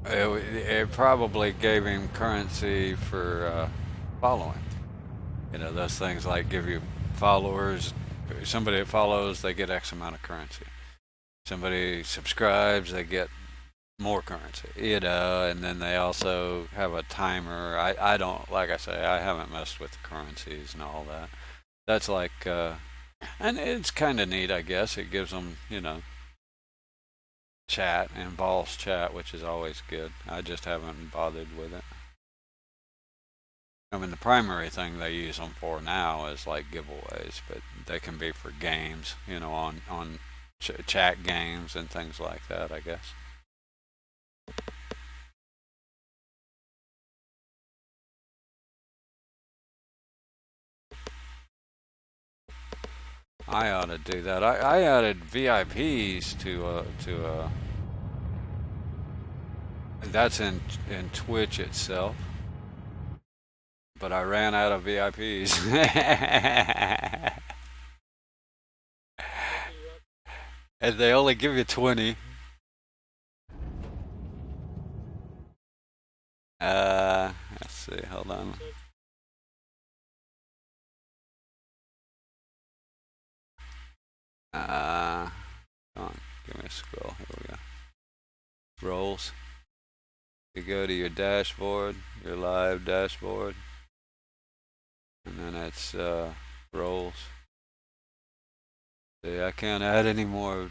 It probably gave him currency for following. You know, those things like give you followers. Somebody that follows, they get X amount of currency. somebody subscribes, they get more currency, and then they also have a timer. I don't, like I say, I haven't messed with the currencies and all that. That's like, and it's kind of neat, I guess. It gives them, chat, involves chat, which is always good. I just haven't bothered with it. I mean, the primary thing they use them for now is like giveaways, but they can be for games, on chat games and things like that, I guess. I ought to do that. I added VIPs to that's in Twitch itself, but I ran out of VIPs. And they only give you 20. Let's see. Hold on. Come on, give me a scroll. Here we go. Roles. You go to your dashboard, your live dashboard, and then it's roles. See, I can't add any more.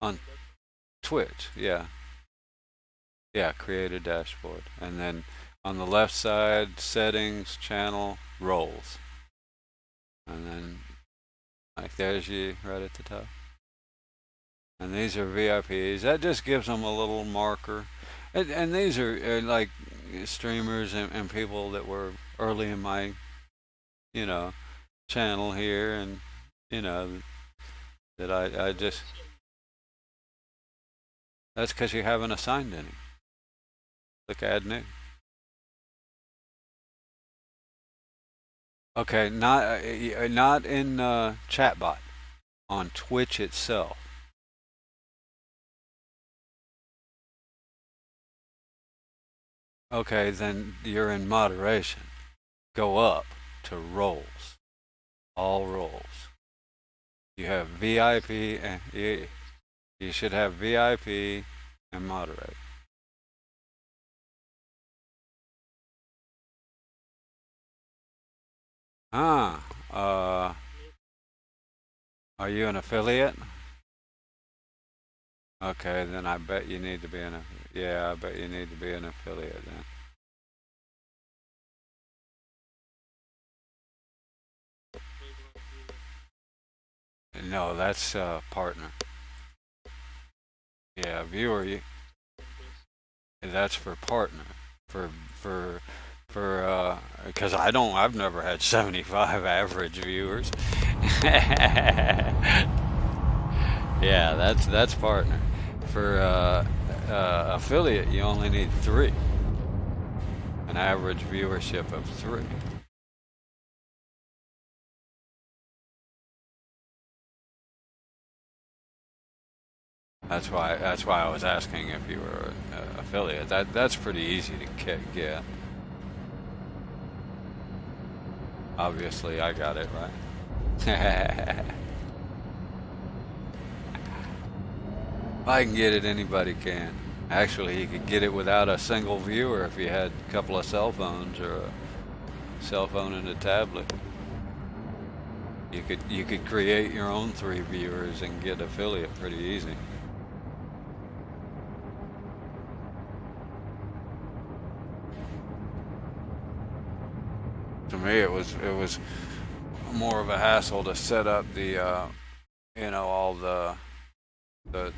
On Twitch, yeah. Yeah, create a dashboard. And then on the left side, settings, channel, roles. And then, like, there's you right at the top. And these are VIPs. That just gives them a little marker. And these are like streamers and people that were early in my, channel here. And, that I just. That's because you haven't assigned any. Click add new. Okay, not in chatbot, on Twitch itself. Okay, then you're in moderation. Go up to roles, all roles. You have VIP, and you should have VIP and moderate. Are you an affiliate? Okay, then I bet you need to be I bet you need to be an affiliate then. No, that's partner. Yeah, viewer. That's for partner. For because I've never had 75 average viewers. Yeah, that's partner. For affiliate, you only need 3. An average viewership of 3. That's why I was asking if you were an affiliate. That's pretty easy to get. Obviously, I got it right. If I can get it, anybody can. Actually, you could get it without a single viewer if you had a couple of cell phones or a cell phone and a tablet. You could create your own 3 viewers and get affiliate pretty easy. To me, it was more of a hassle to set up the all the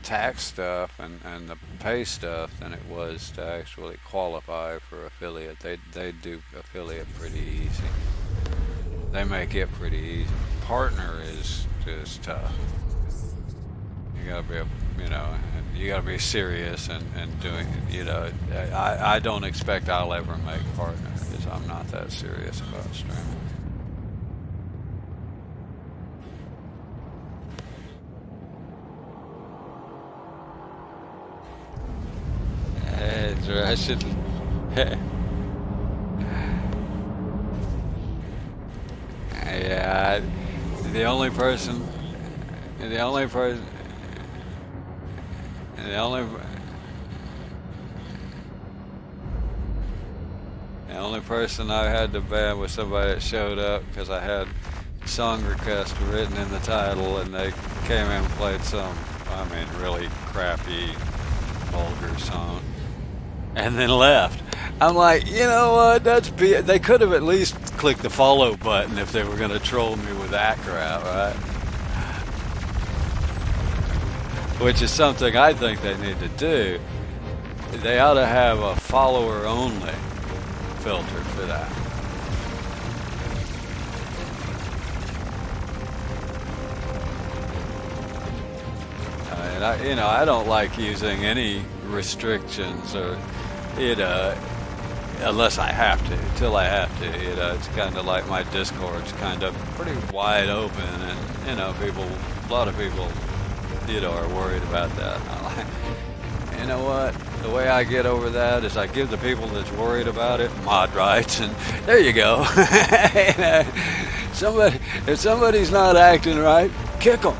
tax stuff and the pay stuff than it was to actually qualify for affiliate. They do affiliate pretty easy. They make it pretty easy. Partner is just tough. You gotta be you gotta be serious and doing. I don't expect I'll ever make partner because I'm not that serious about streaming. I should. Yeah, the only person, the only person, the only, the only person I had to ban was somebody that showed up because I had song request written in the title, and they came in and played some, I mean, really crappy, vulgar song, and then left. I'm like, you know what? They could have at least clicked the follow button if they were going to troll me with that crap, right? Which is something I think they need to do. They ought to have a follower only filter for that. And I don't like using any restrictions or, unless I have to, till I have to. It's kind of like my Discord's kind of pretty wide open, and a lot of people, are worried about that. And I'm like, you know what? The way I get over that is I give the people that's worried about it mod rights, and there you go. If somebody's not acting right, kick them.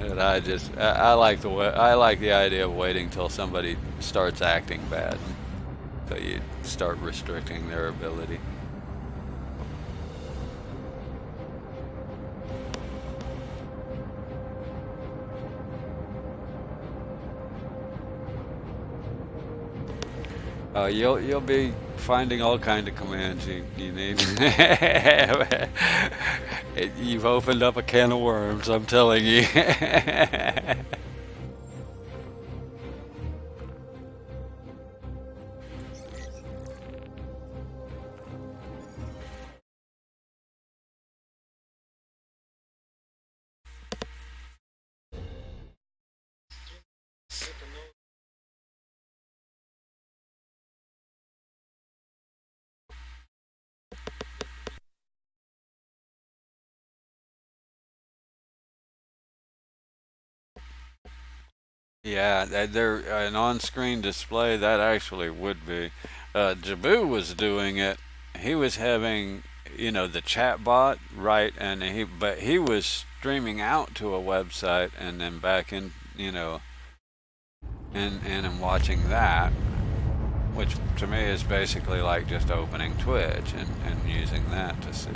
And I like the idea of waiting till somebody starts acting bad, so you start restricting their ability. You'll be finding all kind of commands you need. You've opened up a can of worms, I'm telling you. Yeah, they're an on-screen display that actually would be. Jabu was doing it. He was having, the chat bot, right, and but he was streaming out to a website and then back in, and watching that, which to me is basically like just opening Twitch and using that to see.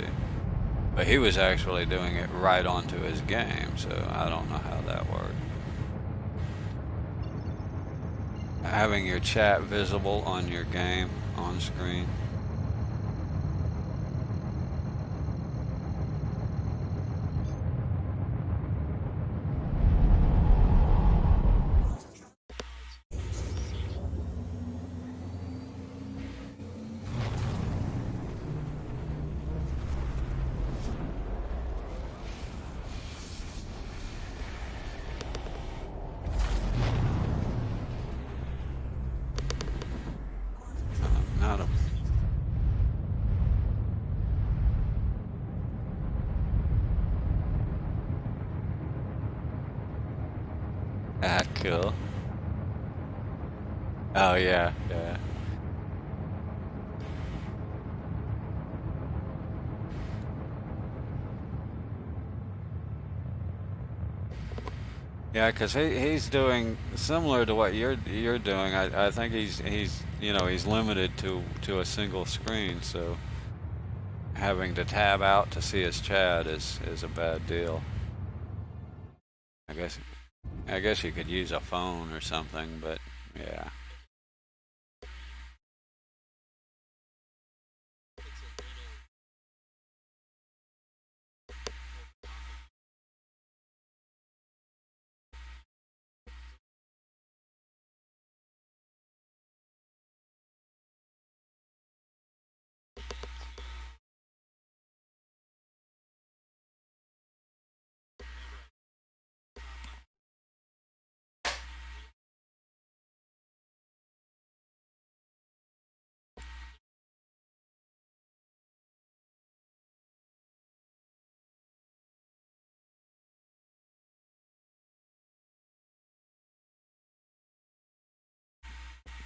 But he was actually doing it right onto his game, so I don't know how that worked. Having your chat visible on your game on screen. Not a cool. Oh yeah, yeah. Yeah, because he's doing similar to what you're doing. I think he's limited to a single screen, so having to tab out to see his chat is a bad deal. I guess I guess you could use a phone or something, but yeah.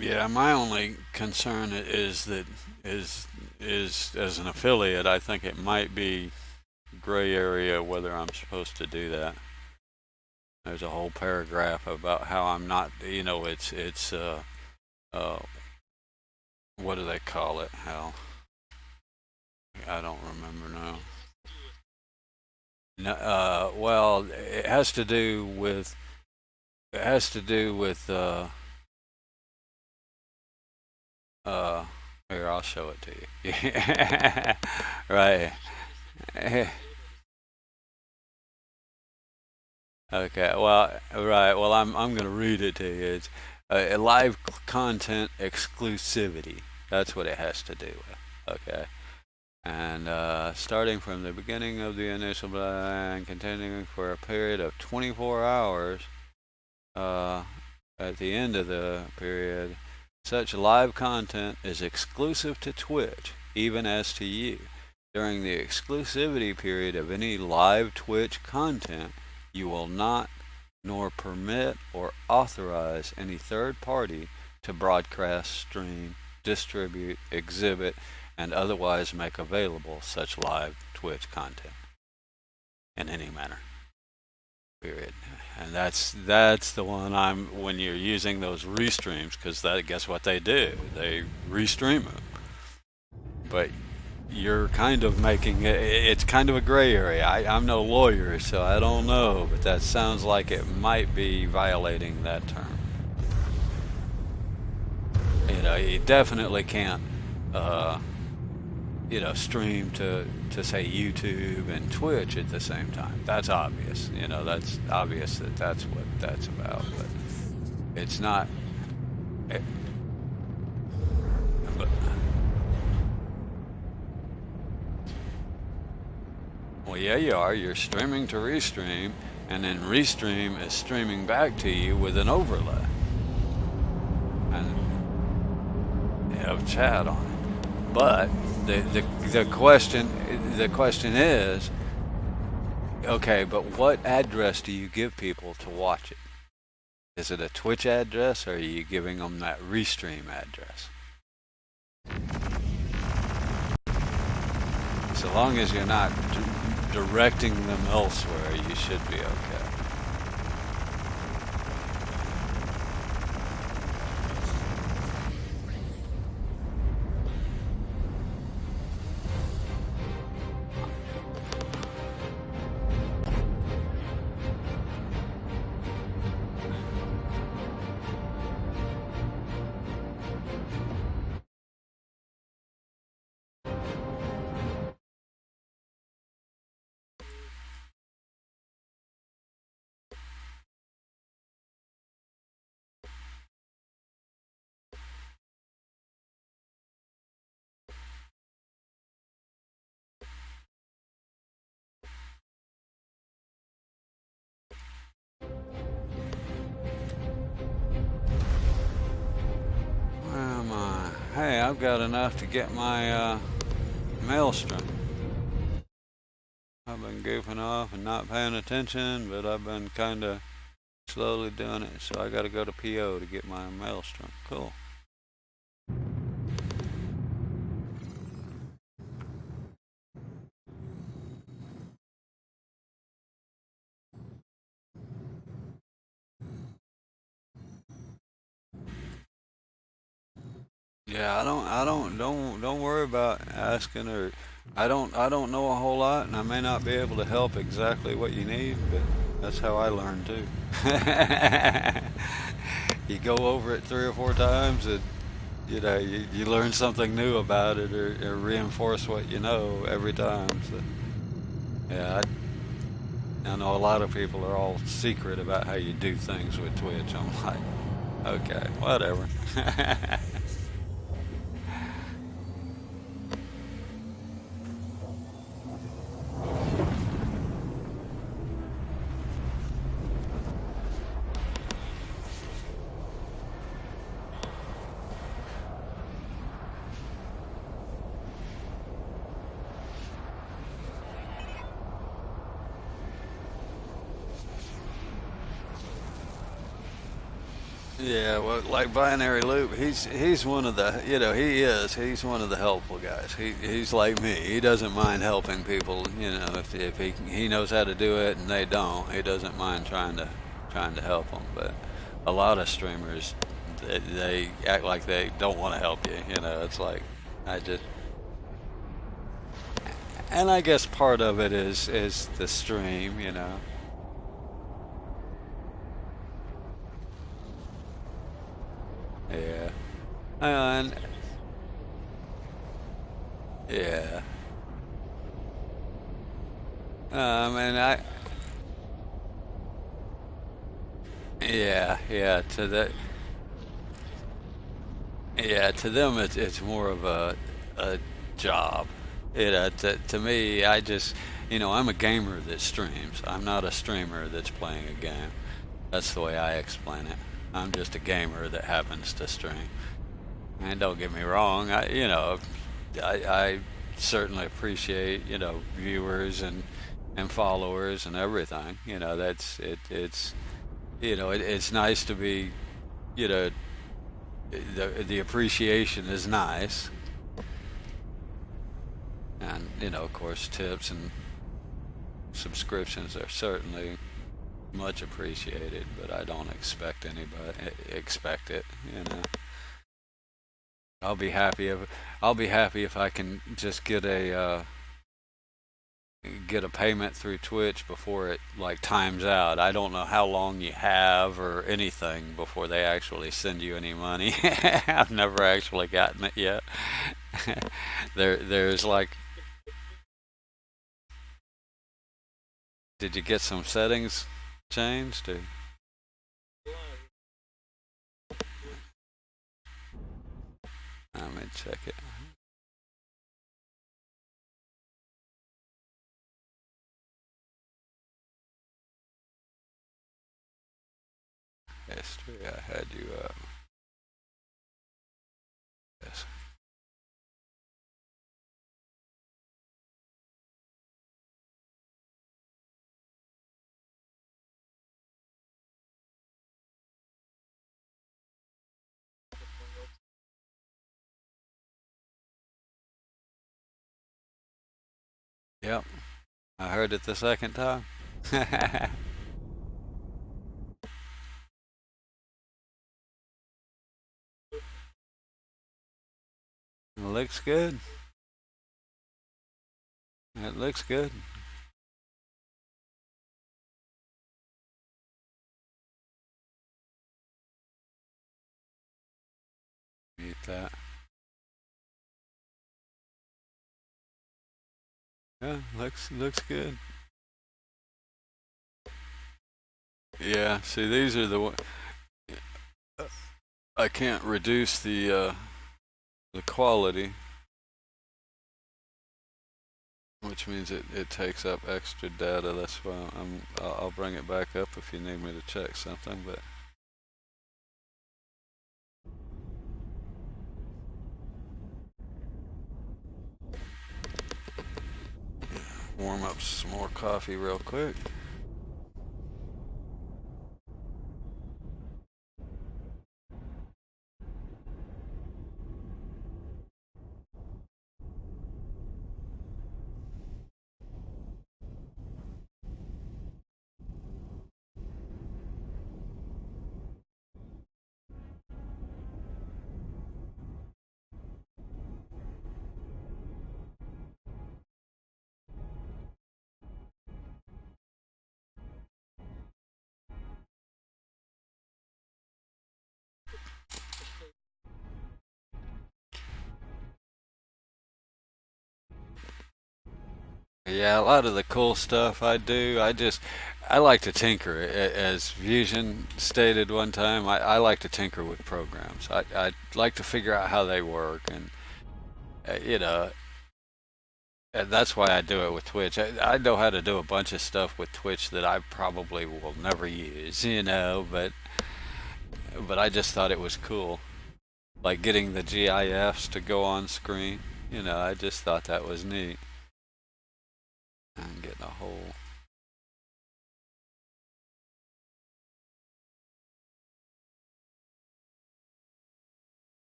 Yeah, my only concern is that is as an affiliate, I think it might be gray area whether I'm supposed to do that. There's a whole paragraph about how I'm not, uh what do they call it? How I don't remember now. No, well, it has to do with uh here, I'll show it to you. Right. Okay. Well, right. Well, I'm going to read it to you. It's live content exclusivity. That's what it has to do with. Okay. And starting from the beginning of the initial and continuing for a period of 24 hours, uh, at the end of the period, such live content is exclusive to Twitch, even as to you. During the exclusivity period of any live Twitch content, you will not nor permit or authorize any third party to broadcast, stream, distribute, exhibit, and otherwise make available such live Twitch content in any manner. Period. And that's the one I'm when you're using those restreams because that guess what they do? They restream them. But you're kind of making it's kind of a gray area. I'm no lawyer, so I don't know, but that sounds like it might be violating that term. You definitely can't stream to say YouTube and Twitch at the same time. That's obvious. That's obvious that that's what that's about. But it's not. It, but, well, yeah, you are. You're streaming to Restream, and then Restream is streaming back to you with an overlay, and you have chat on it. But the question is, okay, but what address do you give people to watch it? Is it a Twitch address, or are you giving them that Restream address? So long as you're not directing them elsewhere, you should be okay. Where am I? Hey, I've got enough to get my maelstrom. I've been goofing off and not paying attention, but I've been kind of slowly doing it, so I got to go to PO to get my maelstrom. Cool. Yeah, don't worry about asking or I don't know a whole lot and I may not be able to help exactly what you need, but that's how I learn too. You go over it 3 or 4 times and you learn something new about it or reinforce what you know every time. So yeah, I know a lot of people are all secret about how you do things with Twitch. I'm like, okay, whatever. Yeah, well, like Binary Loop, he's one of the, he's one of the helpful guys. He's like me. He doesn't mind helping people. If he knows how to do it and they don't, he doesn't mind trying to help them. But a lot of streamers, they act like they don't want to help you. It's like I just, and I guess part of it is the stream. Yeah. And yeah. And yeah, to them it's more of a job. To me, I'm a gamer that streams. I'm not a streamer that's playing a game. That's the way I explain it. I'm just a gamer that happens to stream. And don't get me wrong, I certainly appreciate viewers and followers and everything. That's it. It's nice to be you know the appreciation is nice, and of course tips and subscriptions are certainly much appreciated. But I don't expect anybody expect it. I'll be happy if I can just get a payment through Twitch before it like times out. I don't know how long you have or anything before they actually send you any money. I've never actually gotten it yet. There's like, did you get some settings changed? Let me check it. History. I had you up. Yes. Yep. I heard it the second time. It looks good. It looks good. Eat that. Yeah, looks good. Yeah, see, these are the one. I can't reduce the quality, which means it takes up extra data. That's why I'll bring it back up if you need me to check something. But warm up some more coffee real quick. Yeah, a lot of the cool stuff I do, I like to tinker. As Fusion stated one time, I like to tinker with programs. I like to figure out how they work, and uh, you know, and that's why I do it with Twitch. I know how to do a bunch of stuff with Twitch that I probably will never use, but I just thought it was cool, like getting the GIFs to go on screen. I just thought that was neat. I'm getting a whole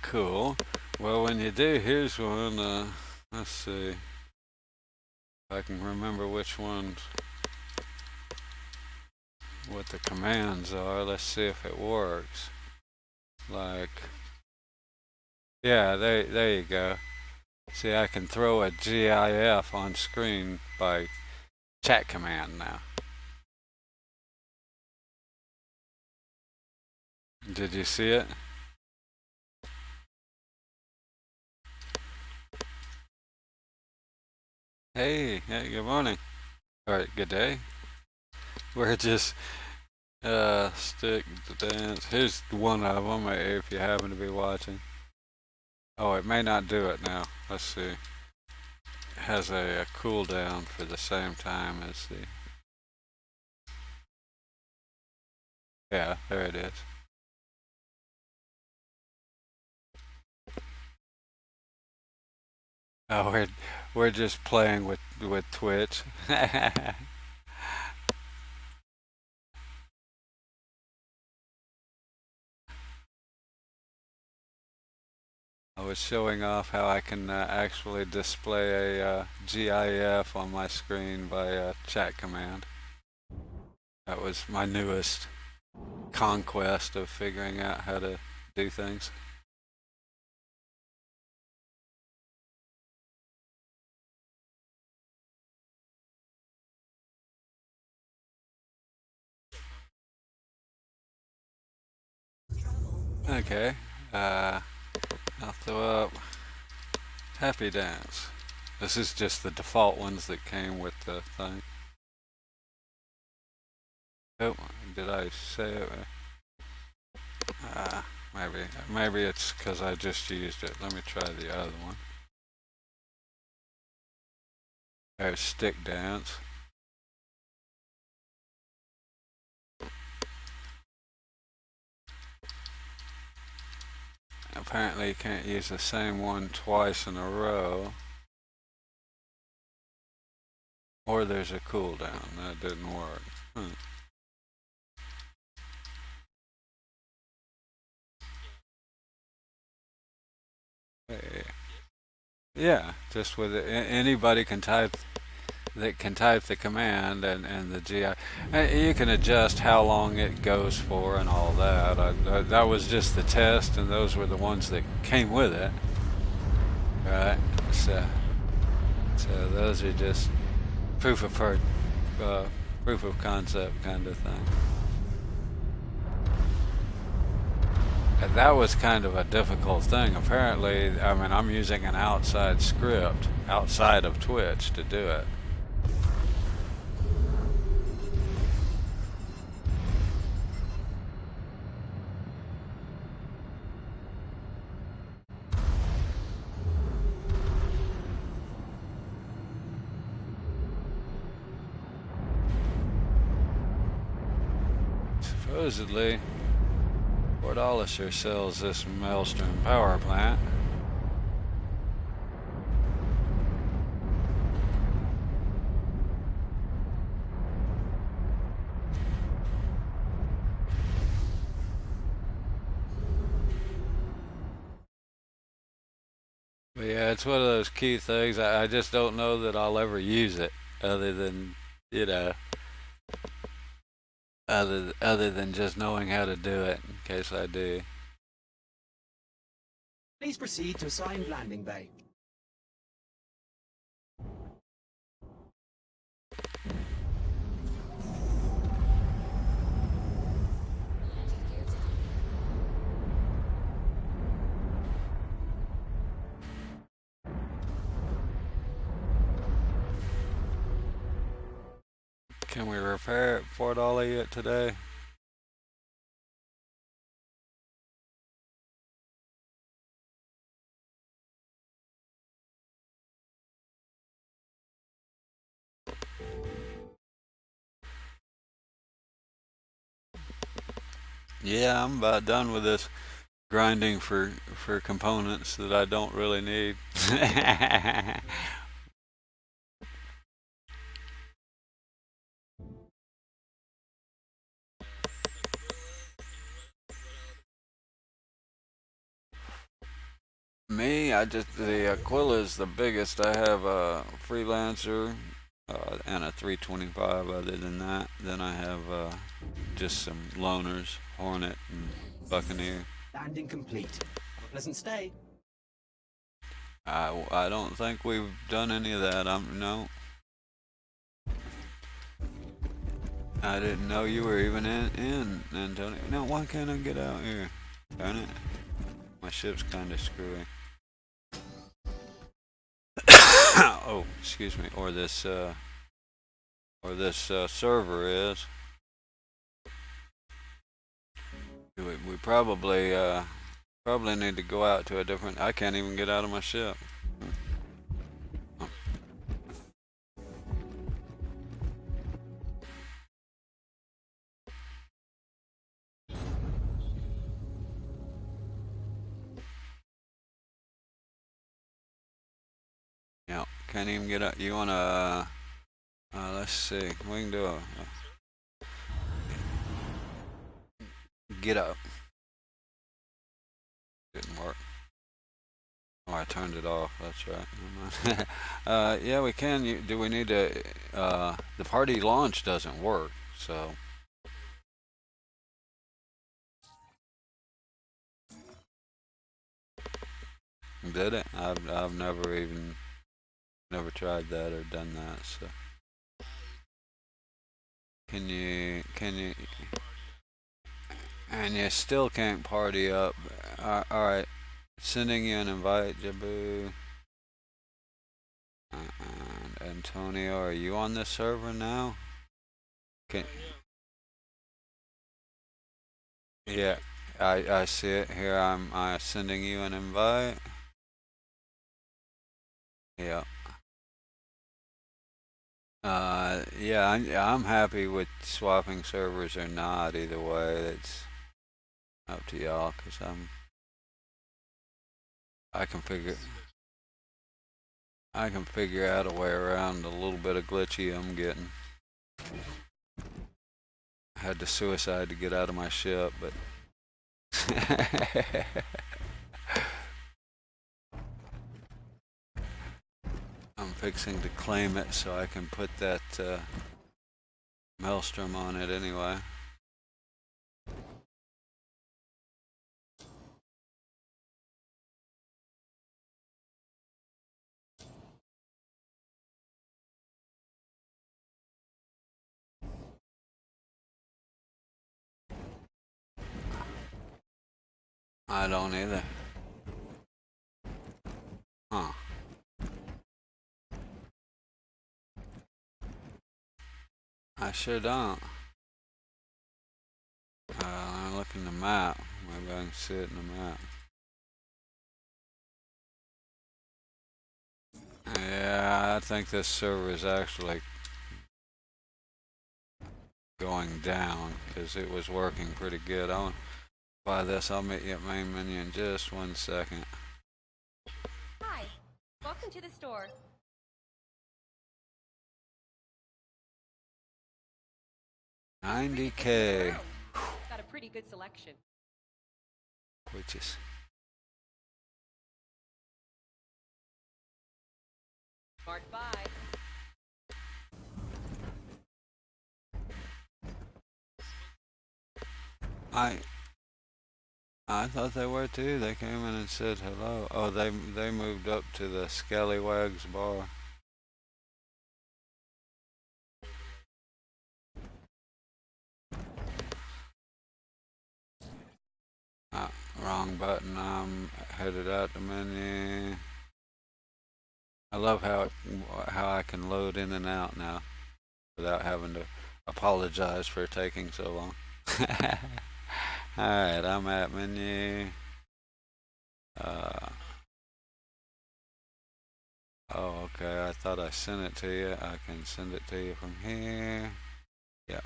Cool. Well, when you do, here's one. Let's see if I can remember which ones, what the commands are. Let's see if it works. Like, yeah, there you go. See, I can throw a GIF on screen by chat command now. Did you see it? Hey, good morning. All right, good day. We're just stick the dance. Here's one of them if you happen to be watching. Oh, it may not do it now. Let's see. It has a cooldown for the same time as the. Yeah, there it is. Oh, we're just playing with Twitch. I was showing off how I can actually display a GIF on my screen by a chat command. That was my newest conquest of figuring out how to do things. Okay, I'll throw up Happy Dance. This is just the default ones that came with the thing. Oh, did I say it? Maybe it's because I just used it. Let me try the other one. There's Stick Dance. Apparently you can't use the same one twice in a row. Or there's a cooldown. That didn't work. Hey. Yeah, just with it. Anybody can type the command and the GI. You can adjust how long it goes for and all that. That was just the test, and those were the ones that came with it. Right. So those are just proof of proof of concept kind of thing. And that was kind of a difficult thing. Apparently, I mean, I'm using an outside script outside of Twitch to do it. Supposedly, Fort Hollister sells this Maelstrom power plant. But yeah, it's one of those key things. I just don't know that I'll ever use it, other than you know, other than just knowing how to do it in case I do. Please proceed to assigned landing bay. Can we repair it, Fort Ollie, yet today? Yeah, I'm about done with this grinding for components that I don't really need. Me, I just the Aquila is the biggest. I have a freelancer and a 325. Other than that, then I have just some loaners, Hornet and Buccaneer. Landing complete. Have a pleasant stay. I don't think we've done any of that. No, I didn't know you were even in Antonio. Now why can't I get out here? Darn it, my ship's kind of screwy. Oh, excuse me. Or this server is. We probably need to go out to a different. I can't even get out of my ship. Oh, yeah, can't even get out. You wanna? Let's see. We can do a get up. Didn't work. Oh, I turned it off. That's right. Never mind. Yeah, we can. Do we need to? The party launch doesn't work, so. Did it? I've never tried that or done that. So can you and you still can't party up? All right, sending you an invite, Jabu. And Antonio, are you on this server now? Can Yeah, I see it here. I'm sending you an invite. Yeah. Yeah, I'm happy with swapping servers or not. Either way, it's up to y'all. Cause I can figure I can figure out a way around a little bit of glitchy I'm getting. I had to suicide to get out of my ship, but I'm fixing to claim it so I can put that maelstrom on it anyway. I don't either. Huh. I sure don't. I look in the map. Maybe I can see it in the map. Yeah, I think this server is actually going down because it was working pretty good. I want to buy this. I'll meet you at main menu in just 1 second. Hi, welcome to the store. 90K. Got a pretty good selection. Witches. Smart buy. I I thought they were too. They came in and said hello. Oh, they moved up to the Scallywags bar. Uh, Wrong button. I'm headed out the menu. I love how I can load in and out now without having to apologize for taking so long. Alright, I'm at menu. Uh, oh, okay. I thought I sent it to you. I can send it to you from here. Yeah.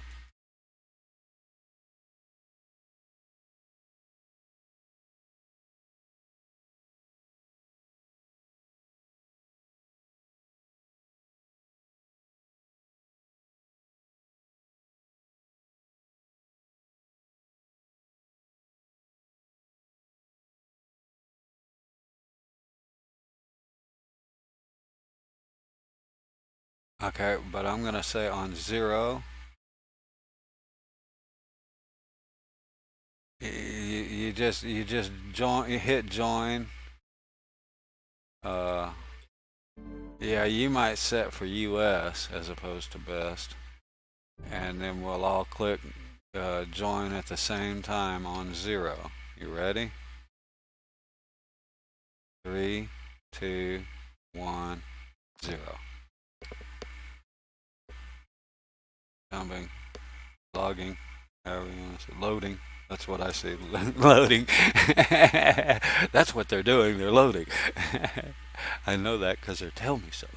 Okay, but I'm gonna say on 0, you just join, you hit join. Uh, yeah, you might set for US as opposed to best, and then we'll all click join at the same time on 0. You ready? 3, 2, 1, 0. Jumping, logging, however you want to say, loading. That's what I say, loading. That's what they're doing, they're loading. I know that because they're telling me so.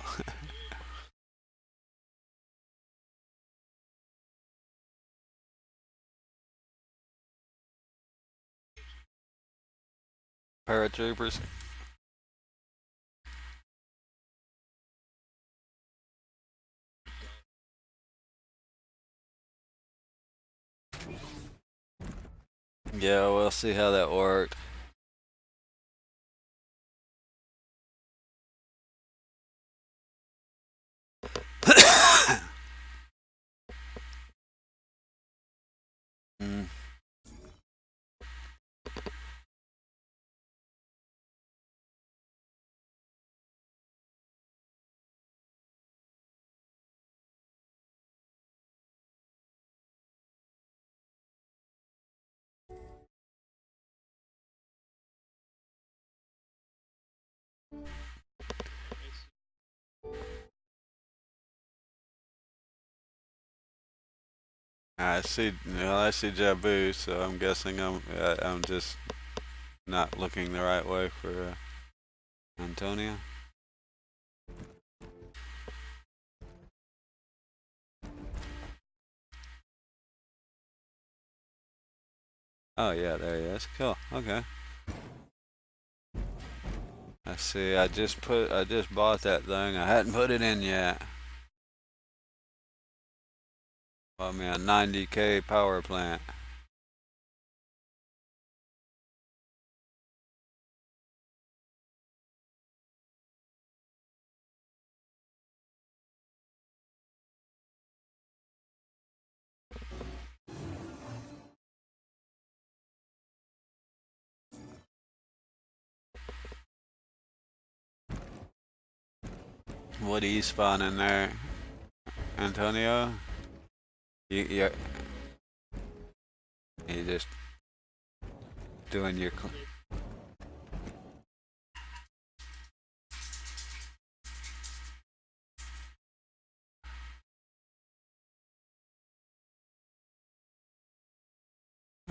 Paratroopers. Yeah, we'll see how that worked. Mm. I see Jabu, so I'm guessing I'm just not looking the right way for Antonio. Oh yeah, there he is. Cool. Okay. I see. I just bought that thing. I hadn't put it in yet. Bought me a 90K power plant. What are you spawning there, Antonio? You just doing your.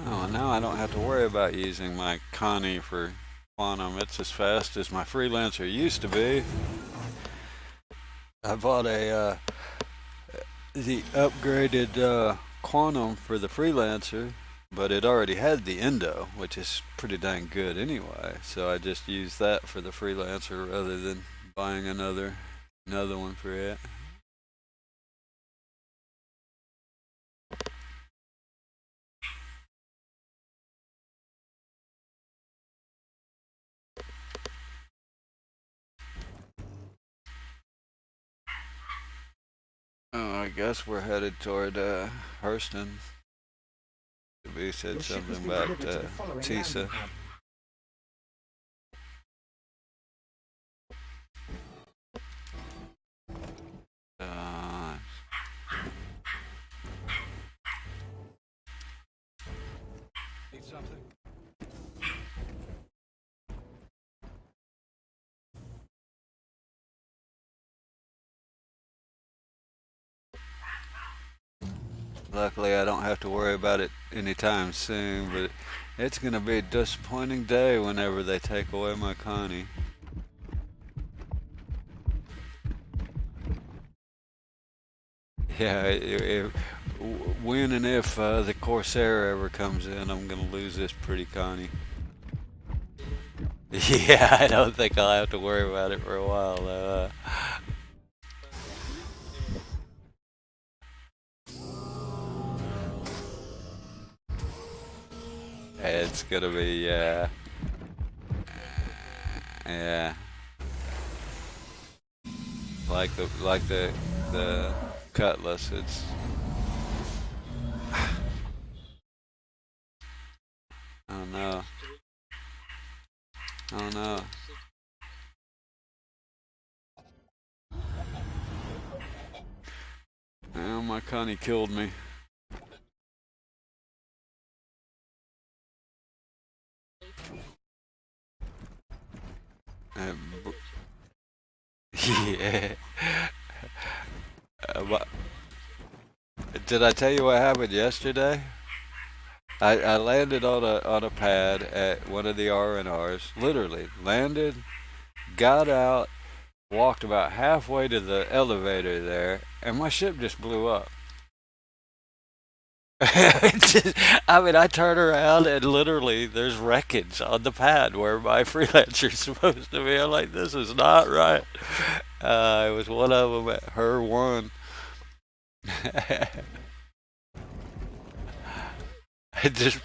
Oh, now I don't have to worry about using my Connie for quantum. It's as fast as my freelancer used to be. I bought the upgraded quantum for the freelancer, but it already had the endo, which is pretty dang good anyway. So I just used that for the freelancer rather than buying another one for it. Oh, I guess we're headed toward Hurston. We said Your ship has something been about delivered to the following Tisa. landing pad. Uh, Need something? Luckily, I don't have to worry about it anytime soon, but it's going to be a disappointing day whenever they take away my Connie. Yeah, when and if the Corsair ever comes in, I'm going to lose this pretty Connie. Yeah, I don't think I'll have to worry about it for a while, though. It's gonna be, yeah. Yeah. Like the the Cutlass. It's oh no. Oh no. Oh, my Connie killed me. Uh, yeah. But did I tell you what happened yesterday? I landed on a pad at one of the R&Rs. Literally landed, got out, walked about halfway to the elevator there, and my ship just blew up. I mean, I turn around and literally there's wreckage on the pad where my freelancer's supposed to be. I'm like, this is not right. It was one of them at her one. I just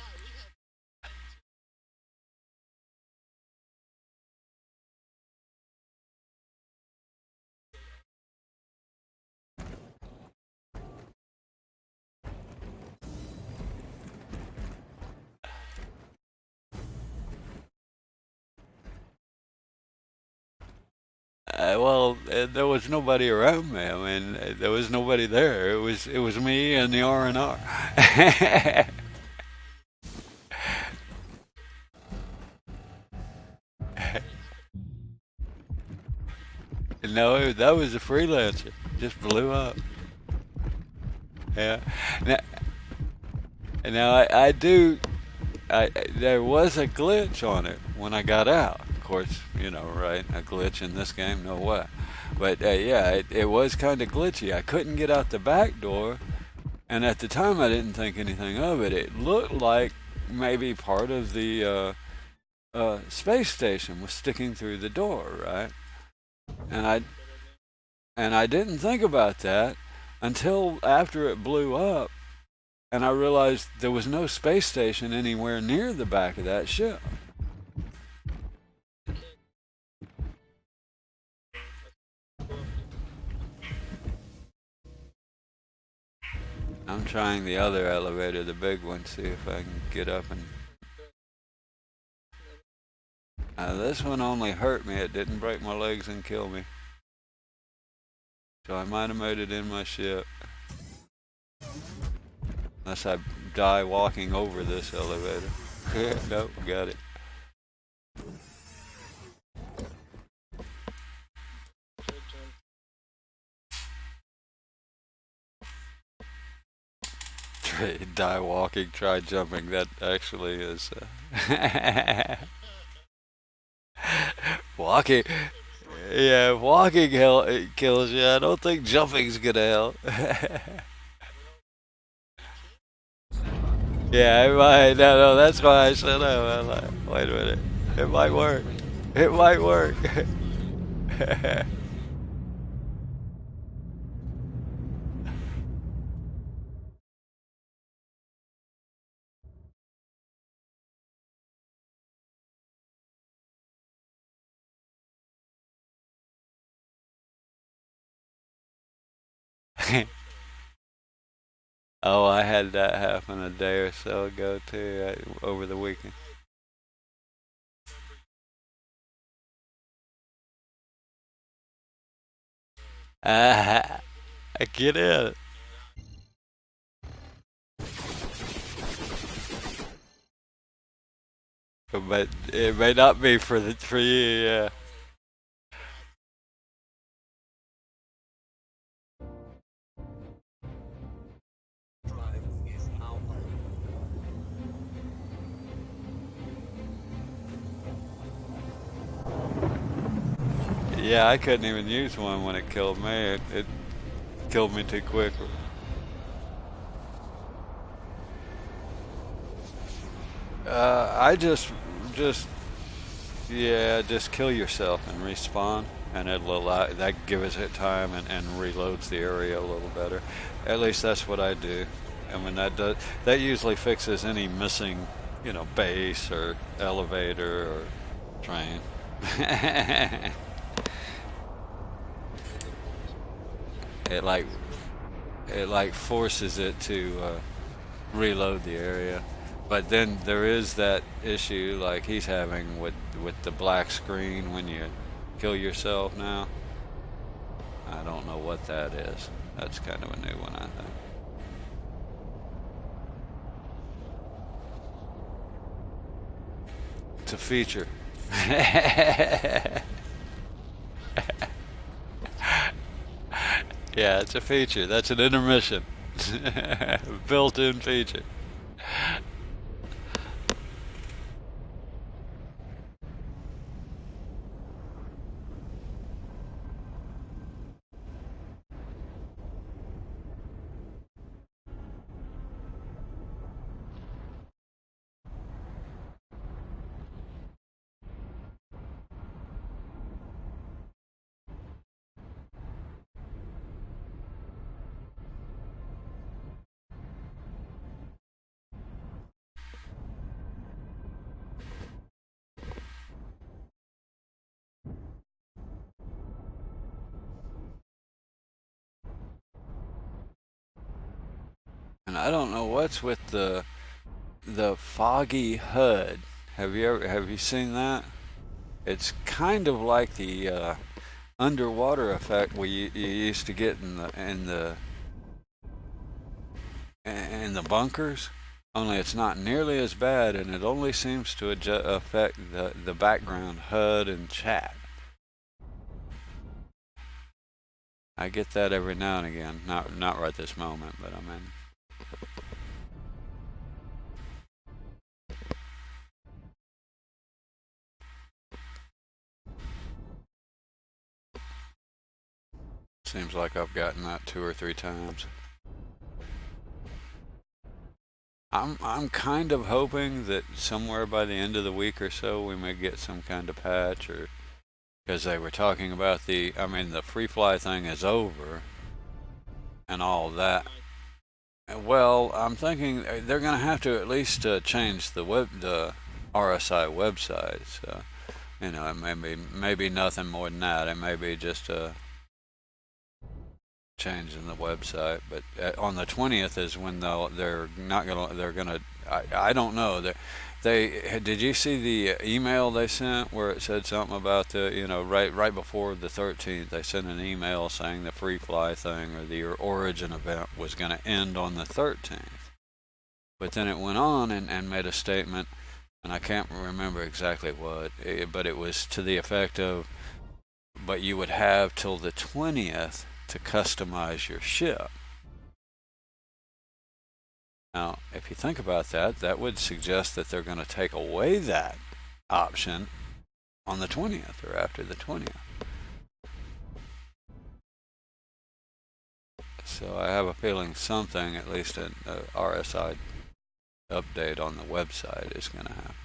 well, there was nobody around me. I mean, there was nobody there. It was me and the R&R. No, that was a freelancer. Just blew up. Yeah. Now, I do. There was a glitch on it when I got out. Of course, right? A glitch in this game, no way. But yeah, it was kind of glitchy. I couldn't get out the back door, and at the time I didn't think anything of it. It looked like maybe part of the space station was sticking through the door, right? And I didn't think about that until after it blew up, and I realized there was no space station anywhere near the back of that ship. I'm trying the other elevator, the big one, see if I can get up and... this one only hurt me, it didn't break my legs and kill me. So I might have made it in my ship. Unless I die walking over this elevator. Nope, got it. Die walking, try jumping. That actually is... walking... Yeah, if walking it kills you, I don't think jumping's gonna help. Yeah, it might. No, that's why I said no. I'm like, wait a minute. It might work. It might work. Oh, I had that happen a day or so ago too, over the weekend. I get it. But it may not be for you, yeah. Yeah, I couldn't even use one when it killed me. It killed me too quick. I just kill yourself and respawn, and it'll allow that gives it time and reloads the area a little better. At least that's what I do. I mean that usually fixes any missing, base or elevator or train. it like forces it to reload the area. But then there is that issue like he's having with the black screen when you kill yourself now. I don't know what that is. That's kind of a new one, I think. It's a feature. Yeah, it's a feature. That's an intermission. Built-in feature. And I don't know what's with the foggy HUD. Have you seen that? It's kind of like the underwater effect you used to get in the bunkers. Only it's not nearly as bad, and it only seems to affect the background HUD and chat. I get that every now and again. Not right this moment, but I mean. Seems like I've gotten that 2 or 3 times. I'm kind of hoping that somewhere by the end of the week or so we may get some kind of patch, or because they were talking about the free fly thing is over and all that. Well, I'm thinking they're going to have to at least change the RSI website. So, it may be nothing more than that. It may be just a change in the website. But on the 20th is when they're not gonna. They're gonna. I don't know. They did you see the email they sent where it said something about right before the 13th they sent an email saying the free fly thing or the origin event was going to end on the 13th, but then it went on and made a statement, and I can't remember exactly what, but it was to the effect of, but you would have till the 20th to customize your ship. Now, if you think about that, that would suggest that they're going to take away that option on the 20th or after the 20th. So I have a feeling something, at least an RSI update on the website, is going to happen.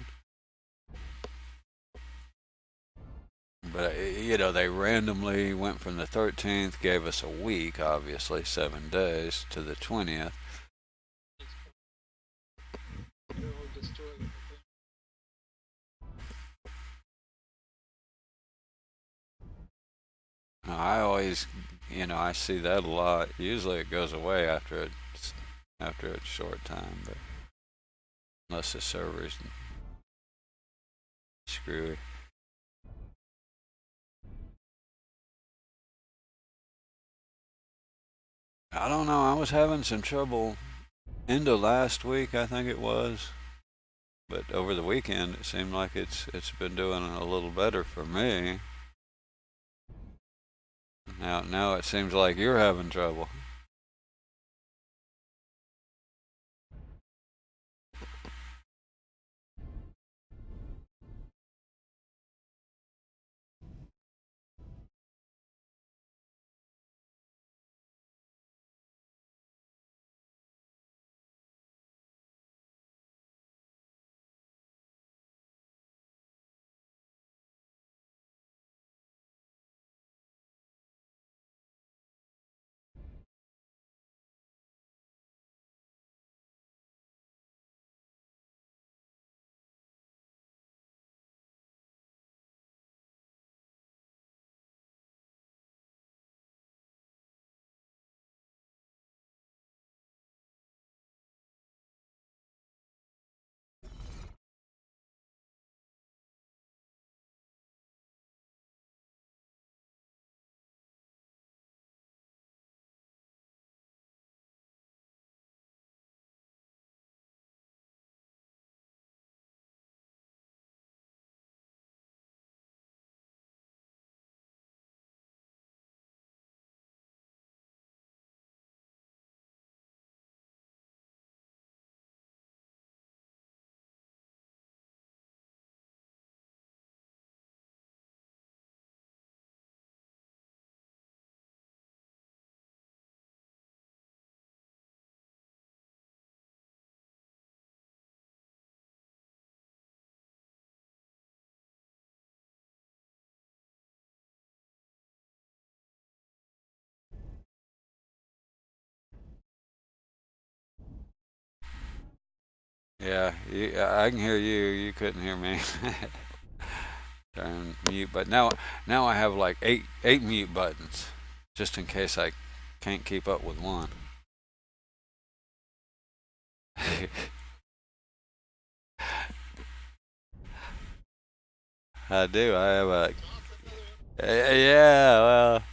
But, they randomly went from the 13th, gave us a week, obviously 7 days, to the 20th. I always, I see that a lot. Usually it goes away after a short time, but unless the server's screwy. I don't know. I was having some trouble into last week, I think it was, but over the weekend it seemed like it's been doing a little better for me. Now it seems like you're having trouble. Yeah, I can hear you. You couldn't hear me. Turn mute, but now I have like eight mute buttons, just in case I can't keep up with one. I do. I have a. Yeah. Well.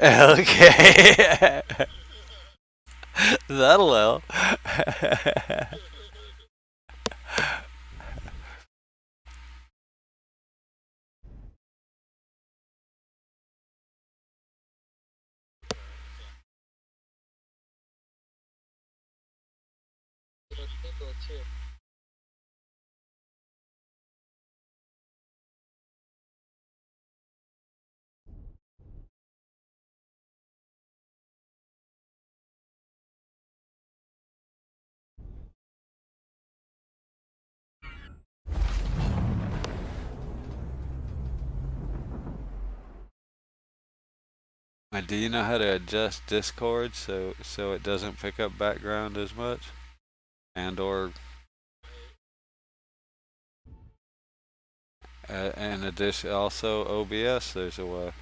Okay. That'll help. Do you know how to adjust Discord so it doesn't pick up background as much, or and addition also OBS? There's a way.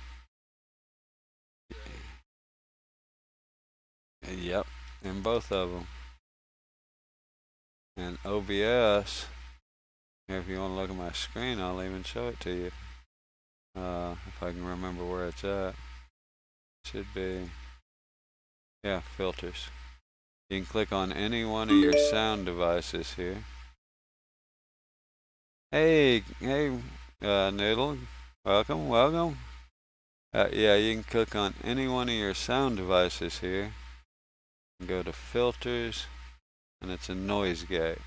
Yep, in both of them. And OBS. If you want to look at my screen, I'll even show it to you. If I can remember where it's at. Should be. Yeah, filters. You can click on any one of your sound devices here. Hey, Noodle. Welcome. Yeah, you can click on any one of your sound devices here. Go to filters, and it's a noise gate.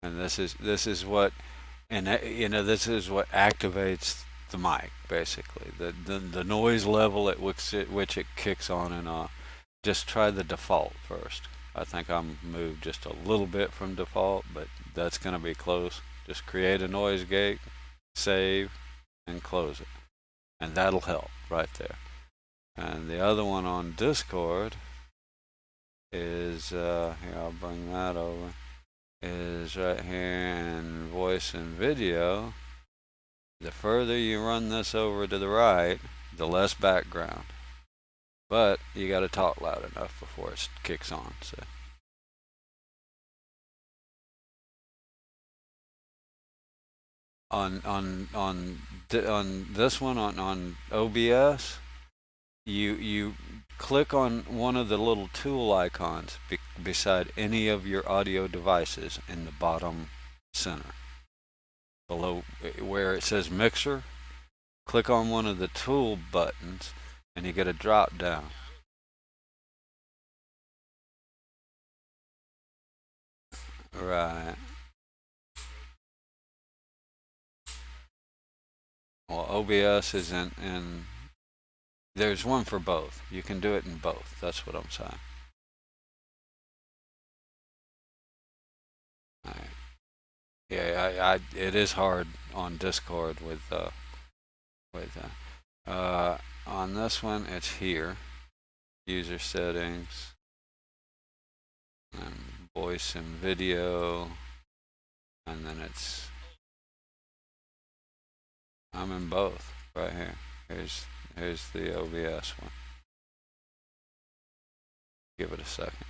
And this is what, and this is what activates the mic basically. The noise level at which it kicks on and off. Just try the default first. I think I'm moved just a little bit from default, but that's going to be close. Just create a noise gate, save, and close it. And that'll help right there. And the other one on Discord is, here, I'll bring that over, is right here in voice and video. The further you run this over to the right, the less background. But you got to talk loud enough before it kicks on. So. On this one on OBS, you click on one of the little tool icons beside any of your audio devices in the bottom center. Below where it says mixer, click on one of the tool buttons and you get a drop down. Right. Well, OBS is in there's one for both. You can do it in both. That's what I'm saying. All right. Yeah, it is hard on Discord with on this one it's here, user settings, and voice and video, and then I'm in both right here. Here's the OBS one. Give it a second.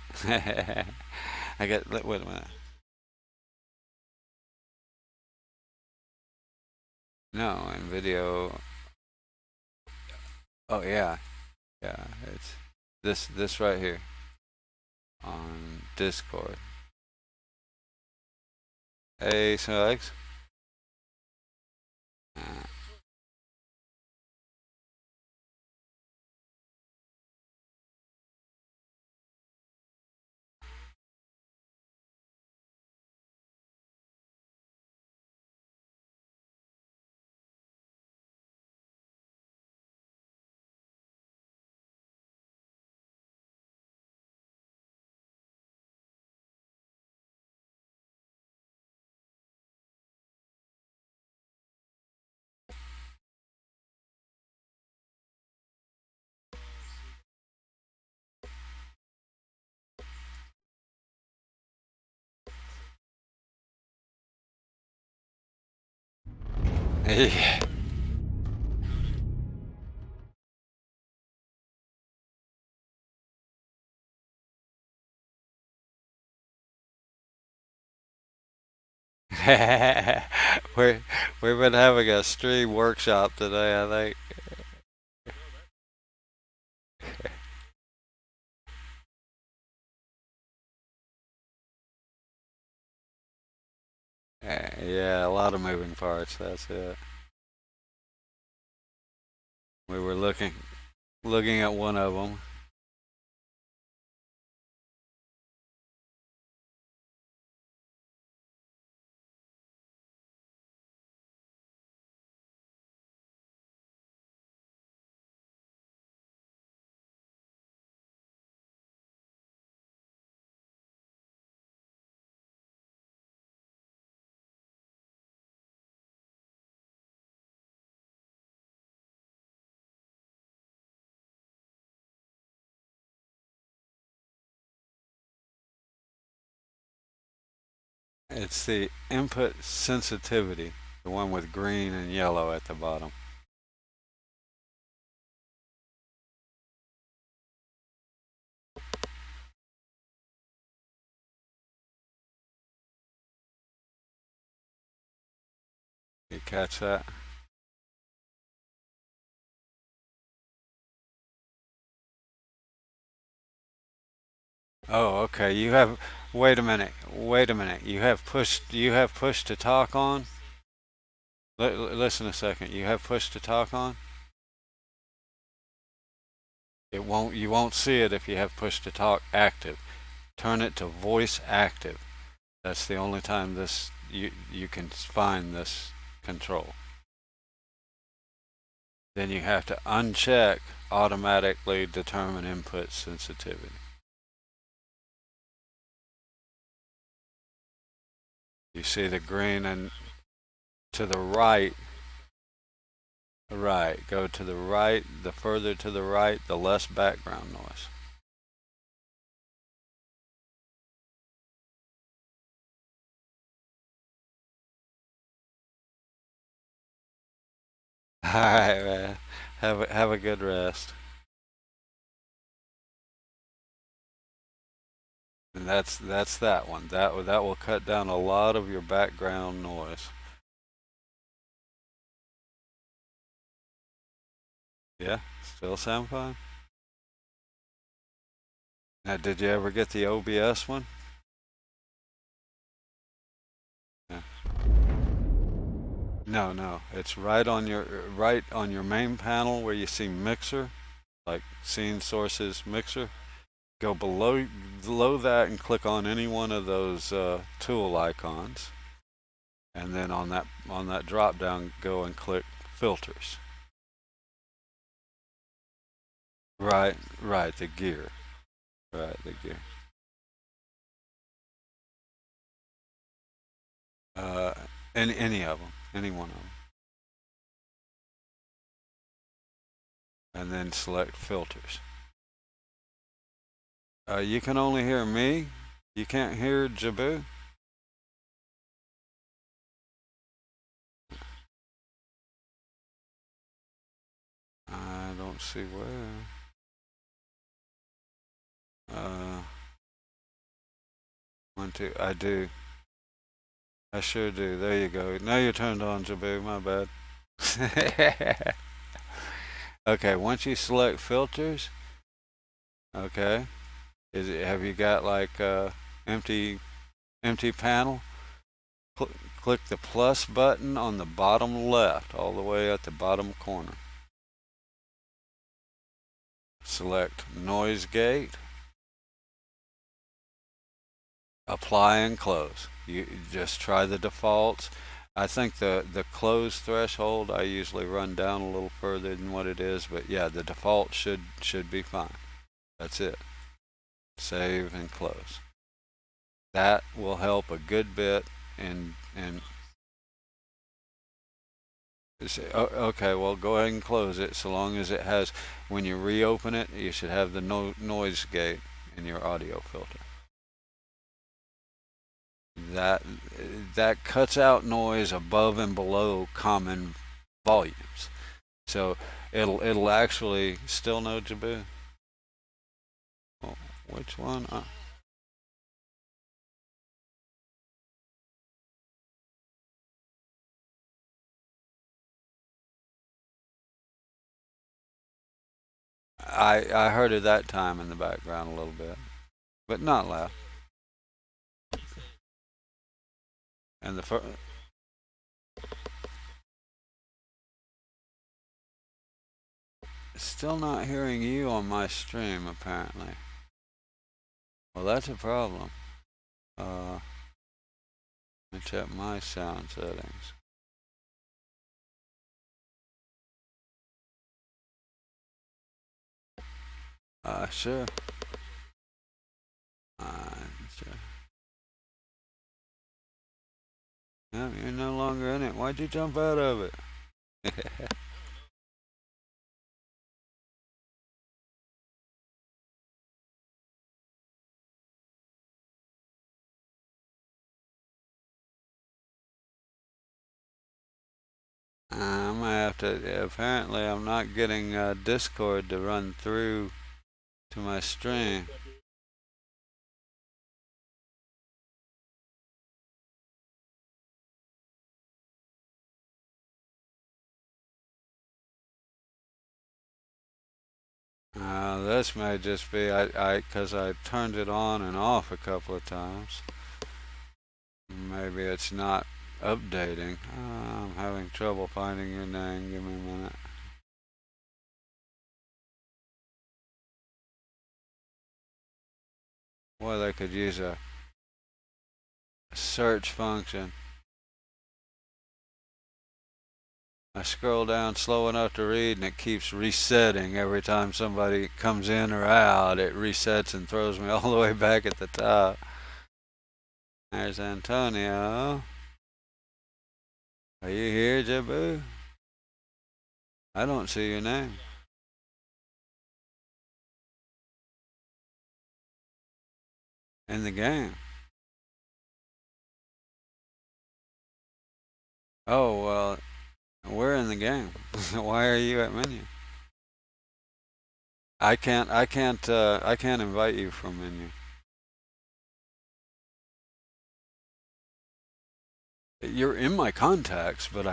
Wait a minute. No, in video. Oh yeah, it's this right here on Discord. Hey, so Alex. Yeah. we we've been having a stream workshop today, I think. Yeah, a lot of moving parts. That's it. We were looking at one of them. It's the input sensitivity, the one with green and yellow at the bottom. You catch that? Oh, okay. You have. Wait a minute. Wait a minute. You have pushed. You have push to talk on. Listen a second. You have push to talk on. It won't. You won't see it if you have push to talk active. Turn it to voice active. That's the only time this you can find this control. Then you have to uncheck automatically determine input sensitivity. You see the green and to the right. Right. Go to the right. The further to the right, the less background noise. All right, man. Have a good rest. And that's that one. That will cut down a lot of your background noise. Yeah, still sound fine. Now, did you ever get the OBS one? Yeah. No, no. It's right on your main panel where you see mixer, like scene sources mixer. Go below that and click on any one of those tool icons, and then on that drop down, go and click filters. Right, right. The gear. Right, the gear. Uh, any of them, any one of them, and then select filters. You can only hear me. You can't hear Jabu. I don't see where. Uh, one, two. I do. I sure do. There you go. Now you're turned on, Jabu. My bad. Okay. Once you select filters, okay. Have you got like empty panel? Cl- Click the plus button on the bottom left, all the way at the bottom corner. Select noise gate. Apply and close. You just try the defaults. I think the close threshold I usually run down a little further than what it is, but yeah, the default should be fine. That's it. Save and close. That will help a good bit. And okay, well, go ahead and close it. So long as it has, when you reopen it, you should have the noise gate in your audio filter. that that cuts out noise above and below common volumes. So it'll actually still know Jabu. Well, which one? I heard it that time in the background a little bit, but not loud. And the first. Still not hearing you on my stream, apparently. Well, that's a problem. Let me check my sound settings. Sure. Sure. Yeah, you're no longer in it. Why'd you jump out of it? I'm gonna have to. Apparently, I'm not getting Discord to run through to my stream. This may just be because I turned it on and off a couple of times. Maybe it's not updating. I'm having trouble finding your name. Give me a minute. Boy, they could use a search function. I scroll down slow enough to read and it keeps resetting every time somebody comes in or out. It resets and throws me all the way back at the top. There's Antonio. Are you here, Jabu? I don't see your name. In the game. Oh, well, we're in the game. Why are you at menu? I can't invite you from menu. You're in my contacts, but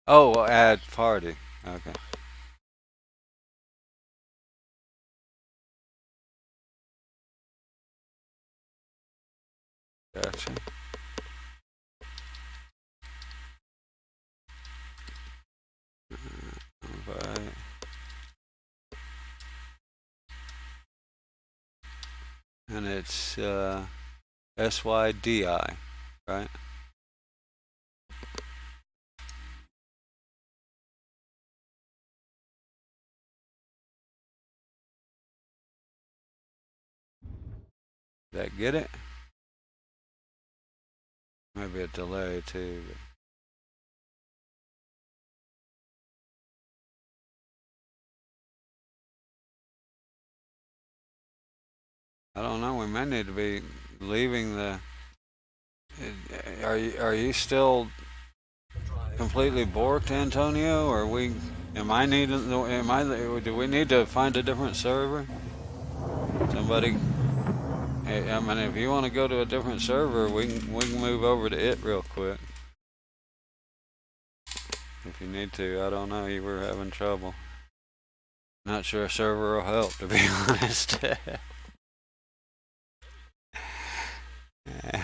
oh, well, add party. Okay. Gotcha. Invite. And it's SYDI, right? Did that get it? Maybe a delay too. I don't know. We may need to be leaving the. Are you still completely borked, Antonio? Or we? Am I needing? Am I? Do we need to find a different server? Somebody. I mean, if you want to go to a different server, we can move over to it real quick. If you need to, I don't know. You were having trouble. Not sure a server will help, to be honest.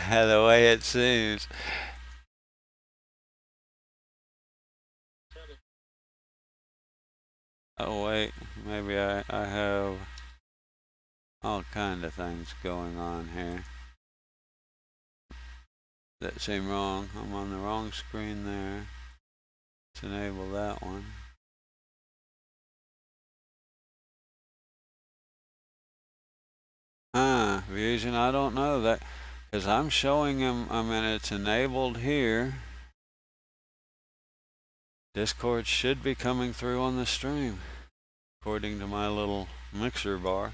The way it seems. Oh wait, maybe I have all kind of things going on here that seem wrong. I'm on the wrong screen there. Let's enable that one. Fusion, I don't know that because I'm showing him. I mean, it's enabled here. Discord should be coming through on the stream, according to my little mixer bar.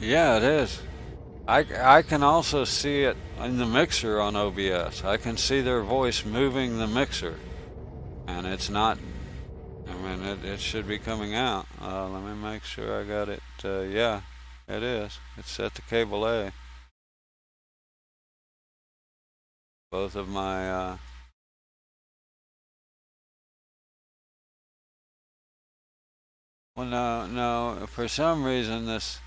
Yeah, it is. I can also see it in the mixer on OBS. I can see their voice moving the mixer, and it's not. I mean, it should be coming out. Let me make sure I got it. Yeah, it is. It's set to cable A. Both of my. Well, no. For some reason, these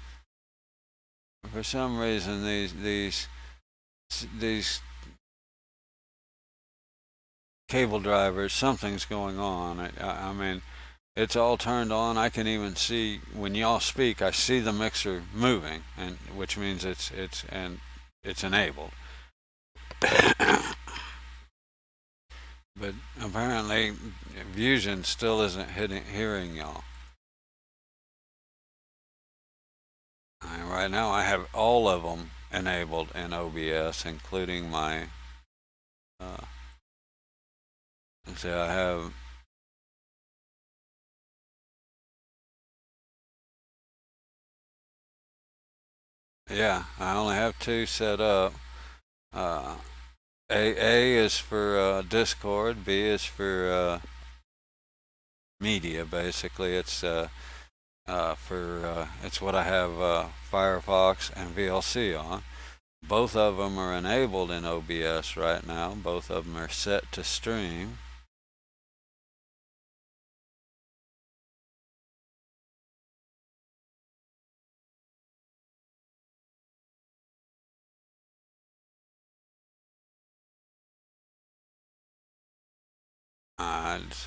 cable drivers, something's going on. I mean, it's all turned on. I can even see when y'all speak. I see the mixer moving, and which means it's enabled. But apparently, Fusion still isn't hearing y'all. Right now, I have all of them enabled in OBS, including my. See, I have. Yeah, I only have two set up. A is for Discord. B is for media. Basically, it's it's what I have Firefox and VLC on. Both of them are enabled in OBS right now. Both of them are set to stream.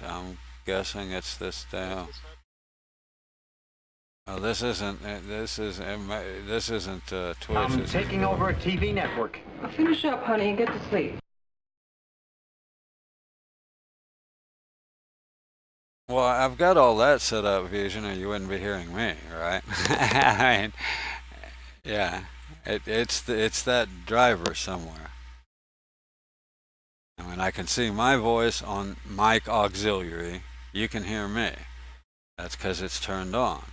I'm guessing it's this down. Oh, this isn't. This isn't Twitch. I'm taking over a TV network. Finish up, honey, and get to sleep. Well, I've got all that set up, Vision, or you wouldn't be hearing me, right? I mean, yeah, it's that driver somewhere. I mean, I can see my voice on mic auxiliary. You can hear me. That's because it's turned on.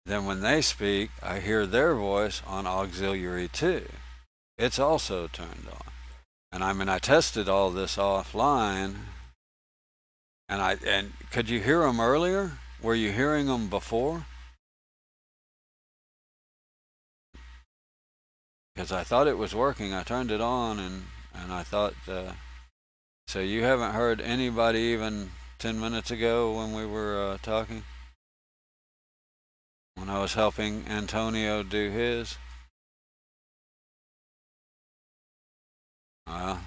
Then when they speak, I hear their voice on auxiliary 2. It's also turned on. And I mean, I tested all this offline. And could you hear them earlier? Were you hearing them before? Because I thought it was working. I turned it on and I thought. So you haven't heard anybody even 10 minutes ago when we were talking? When I was helping Antonio do his? Well,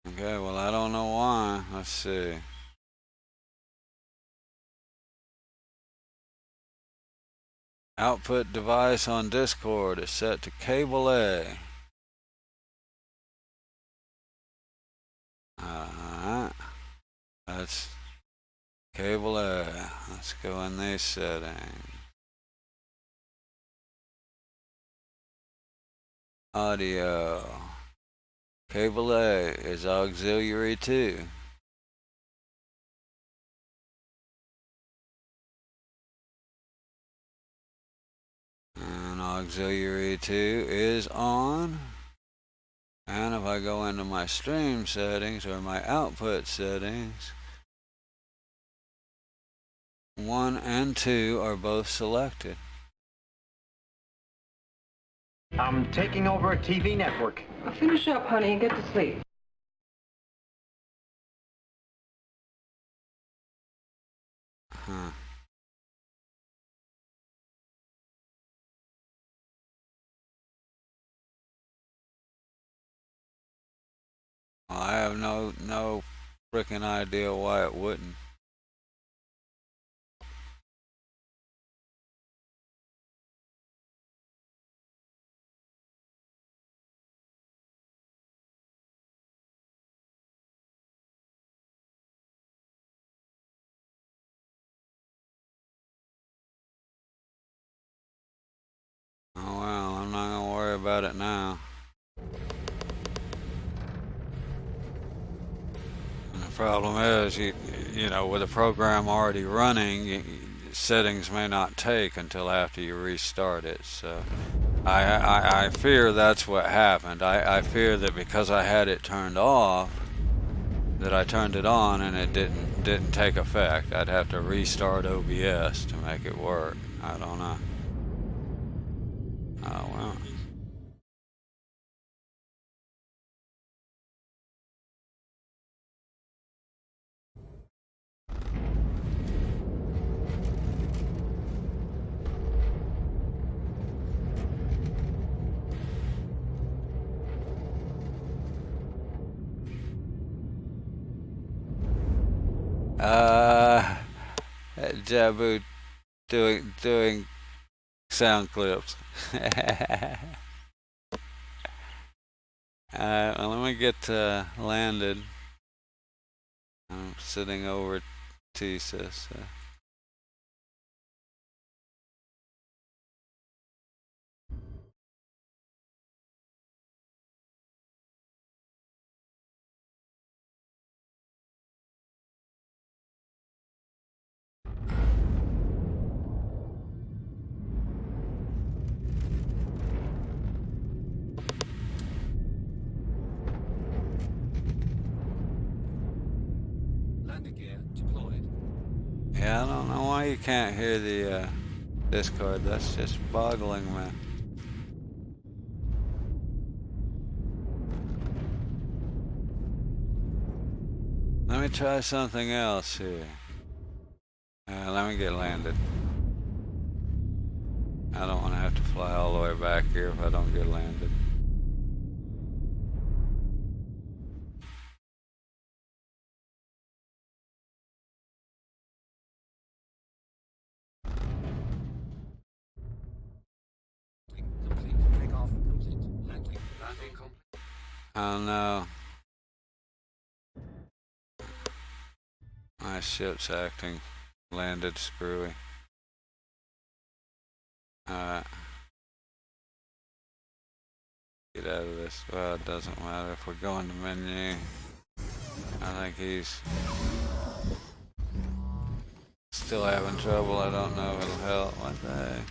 okay, well, I don't know why. Let's see. Output device on Discord is set to cable A. Alright. That's cable A. Let's go in these settings. Audio. Cable A is auxiliary 2. And auxiliary 2 is on. And if I go into my stream settings or my output settings, 1 and 2 are both selected. I'm taking over a TV network. Finish up, honey, and get to sleep. Huh. Well, I have no freaking idea why it wouldn't. Oh well, I'm not gonna worry about it now. And if Problem is, you know, with a program already running, settings may not take until after you restart it. So I fear that's what happened. I fear that because I had it turned off, that I turned it on and it didn't take effect. I'd have to restart OBS to make it work. I don't know. Oh well. Jabu doing sound clips. Well, let me get landed. I'm sitting over thesis. Landing gear deployed. Yeah, I don't know why you can't hear the Discord. That's just boggling me. Let me try something else here. Let me get landed. I don't want to have to fly all the way back here if I don't get landed. Complete. Takeoff complete. Landing. Landing complete. Oh no. My ship's acting landed screwy. Alright. Get out of this. Well, it doesn't matter if we're going to menu. I think he's still having trouble. I don't know if it'll help. What the heck?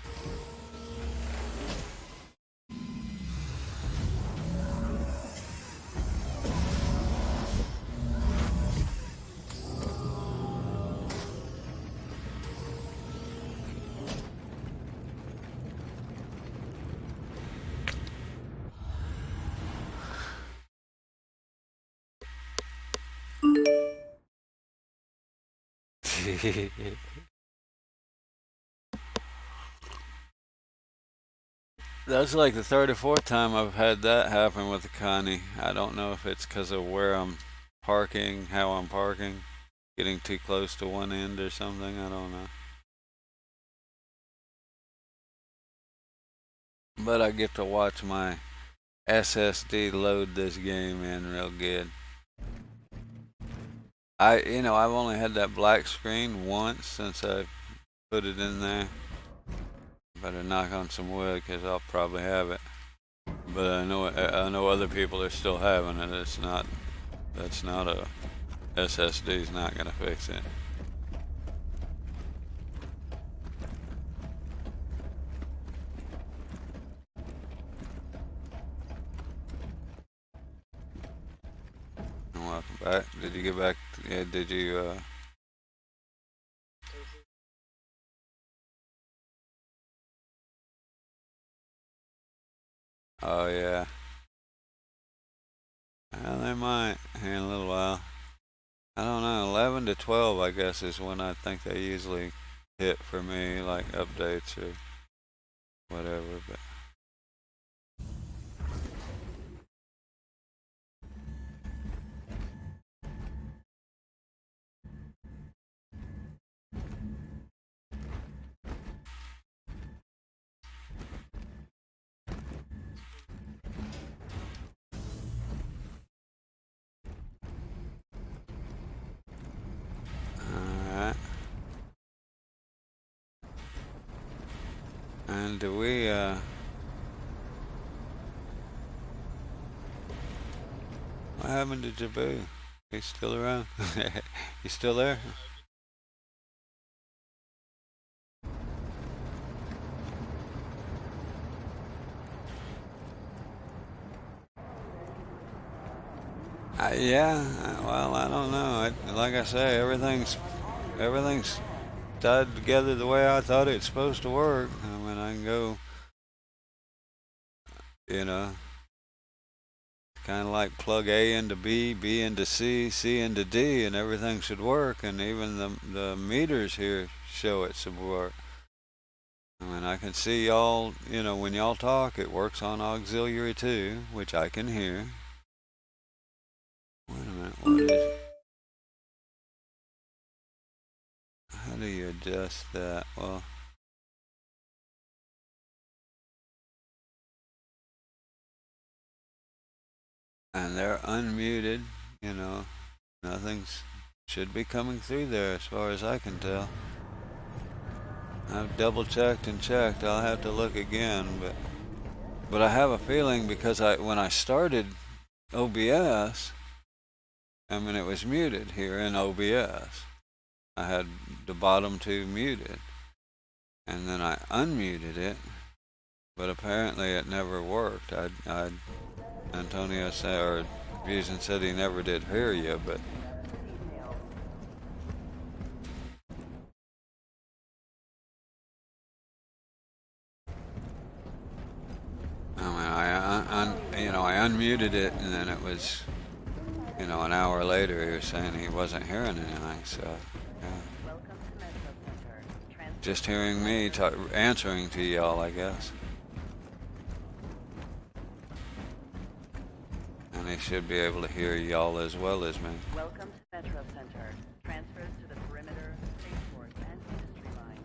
That's like the third or fourth time I've had that happen with the Connie. I don't know if it's because of where I'm parking, how I'm parking, getting too close to one end or something. I don't know. But I get to watch my SSD load this game in real good. I've only had that black screen once since I put it in there. Better knock on some wood because I'll probably have it. But I know other people are still having it. That's not a SSD's not gonna fix it. Welcome back. Did you get back? Yeah, did you? Oh yeah. Well, they might here in a little while. I don't know. 11 to 12, I guess, is when I think they usually hit for me, like updates or whatever. But alright. And do we, what happened to Jabu? He's still around. He's still there. Yeah. Well, I don't know. Like I say, everything's tied together the way I thought it's supposed to work. I mean, I can go, you know, kind of like plug A into B, B into C, C into D, and everything should work. And even the meters here show it should work. I mean, I can see y'all, when y'all talk, it works on auxiliary too, which I can hear. Wait a minute, what is it? How do you adjust that? Well, and they're unmuted, you know, nothing's should be coming through there as far as I can tell. I've double checked and checked. I'll have to look again, but I have a feeling because when I started OBS, I mean it was muted here in OBS. I had the bottom two muted, and then I unmuted it, but apparently it never worked. Antonio said, or Fusion said he never did hear you, but I mean, I unmuted it, and then it was, an hour later he was saying he wasn't hearing anything. So, yeah. Just hearing me answering to y'all, I guess. And he should be able to hear y'all as well as me. Welcome to Metro Center. Transfers to the perimeter, spaceport, and industry line.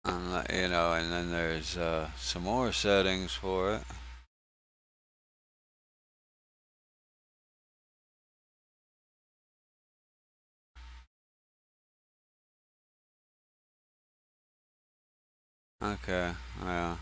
And then there's some more settings for it. Okay, well,